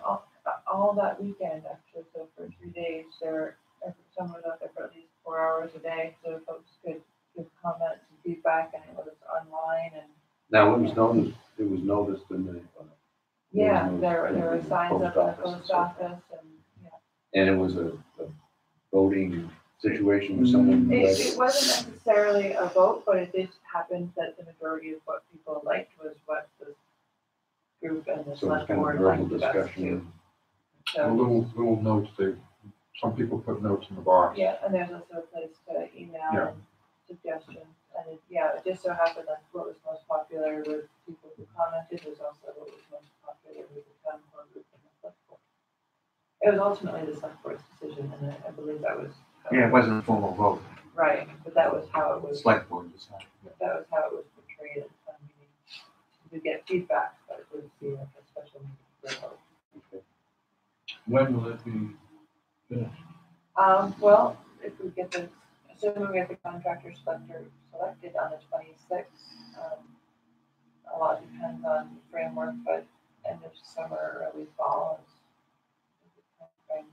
Speaker 3: all that weekend, actually, so for 3 days, someone was out there for at least 4 hours a day, so folks could give comments and feedback, and it was online, and
Speaker 1: now it was noticed in the.
Speaker 3: yeah,
Speaker 1: was
Speaker 3: there were signs up in the
Speaker 1: and
Speaker 3: post
Speaker 1: so forth.
Speaker 3: office, and, yeah.
Speaker 1: And it was a voting situation with someone.
Speaker 3: It wasn't necessarily a vote, but it did happen that the majority of what people liked was what the group and the
Speaker 1: So it was
Speaker 3: select
Speaker 1: kind of
Speaker 3: board
Speaker 1: verbal
Speaker 3: liked the best too.
Speaker 1: discussion.
Speaker 9: A
Speaker 3: So,
Speaker 9: little notes, some people put notes in the box.
Speaker 3: yeah, and there's also a place to email
Speaker 9: Yeah.
Speaker 3: and suggestions, and it just so happened that what was most popular with people who commented was also what was most popular with the town board group and the select board. It was ultimately the select board's decision, and I believe that was.
Speaker 10: Yeah, it wasn't a formal vote.
Speaker 3: Right, but that was how it was.
Speaker 10: Select board decided.
Speaker 3: That was how it was portrayed at the town meeting. You get feedback, but it would be like a special meeting for a vote.
Speaker 2: When will it be finished?
Speaker 3: Well, if we get assuming we get the contractor selected on the 26th, a lot depends on the framework, but end of summer, early fall is the timeframe.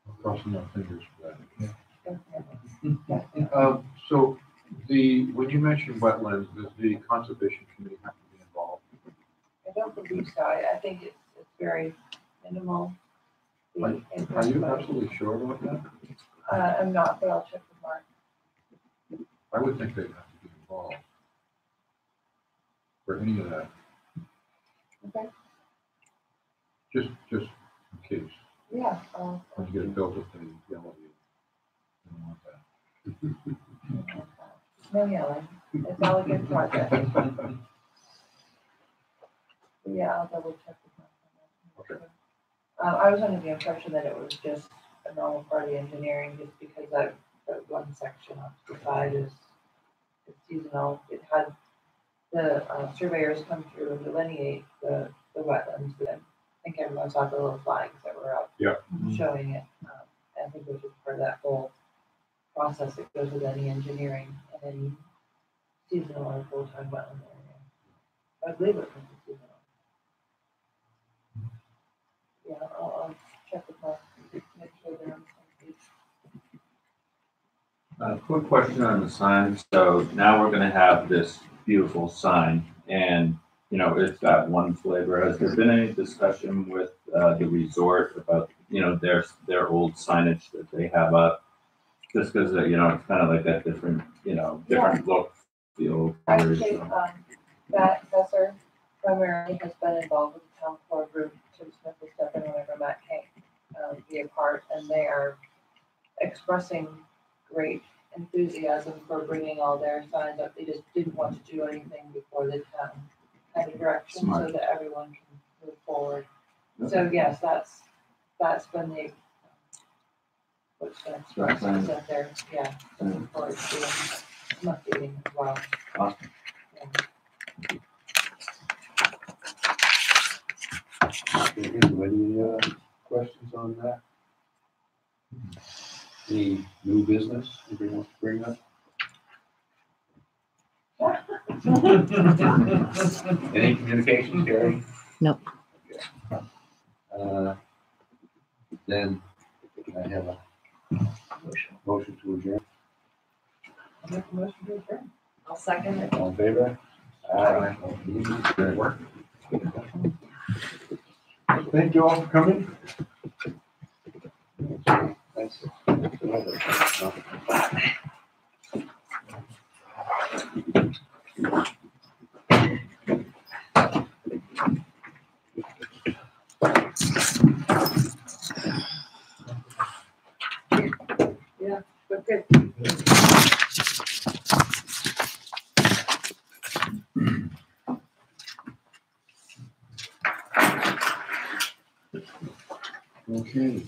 Speaker 9: I'm crossing my fingers for that.
Speaker 3: Yeah.
Speaker 9: So when you mentioned wetlands, does the conservation committee have to be involved?
Speaker 3: I don't believe so. I think it's very minimal. the
Speaker 9: Are you
Speaker 3: impact, but,
Speaker 9: absolutely sure about that?
Speaker 3: I'm not, but I'll check with Mark.
Speaker 9: I would think they'd have to be involved for any of that,
Speaker 3: Okay.
Speaker 9: just in case,
Speaker 3: Yeah.
Speaker 9: when you get it built, if they yell at you. You don't want that.
Speaker 3: No yelling. It's all a good project. Yeah, I'll double check with Mark on that.
Speaker 9: Okay.
Speaker 3: I was under the impression that it was just a normal party engineering, just because that one section off to the side is seasonal. It had the surveyors come through and delineate the wetlands, but I think everyone saw the little flags that were up.
Speaker 9: Yeah.
Speaker 3: Showing it. I think it was just part of that whole process that goes with any engineering and any seasonal or full-time wetland area. I believe it was seasonal. Yeah, I'll check with Mark, make sure they're on the same page.
Speaker 10: Quick question on the sign. So now we're gonna have this beautiful sign and, you know, it's got one flavor. Has there been any discussion with the resort about, you know, their old signage that they have up? Just because, you know, it's kind of like that different, you know, different look, feel.
Speaker 3: Actually, Matt Besser primarily has been involved with the town core group. Tim Smith has stepped in whenever Matt can't be a part, and they are expressing great enthusiasm for bringing all their signs up. They just didn't want to do anything before the town had a direction
Speaker 10: Smart.
Speaker 3: so that everyone can move forward. So yes, that's been the what's been expressed is that they're, yeah, looking forward to doing some updating as well.
Speaker 10: Awesome.
Speaker 3: Yeah.
Speaker 1: Any questions on that? Any new business anybody wants to bring up? Any communications, Gary?
Speaker 5: Nope.
Speaker 1: Okay. Then can I have a motion to adjourn?
Speaker 3: I'll make a motion to adjourn. I'll second it.
Speaker 1: All in favor? Aye.
Speaker 9: Thank you all for coming.
Speaker 1: Thanks.
Speaker 3: Yeah, but good.
Speaker 1: Okay.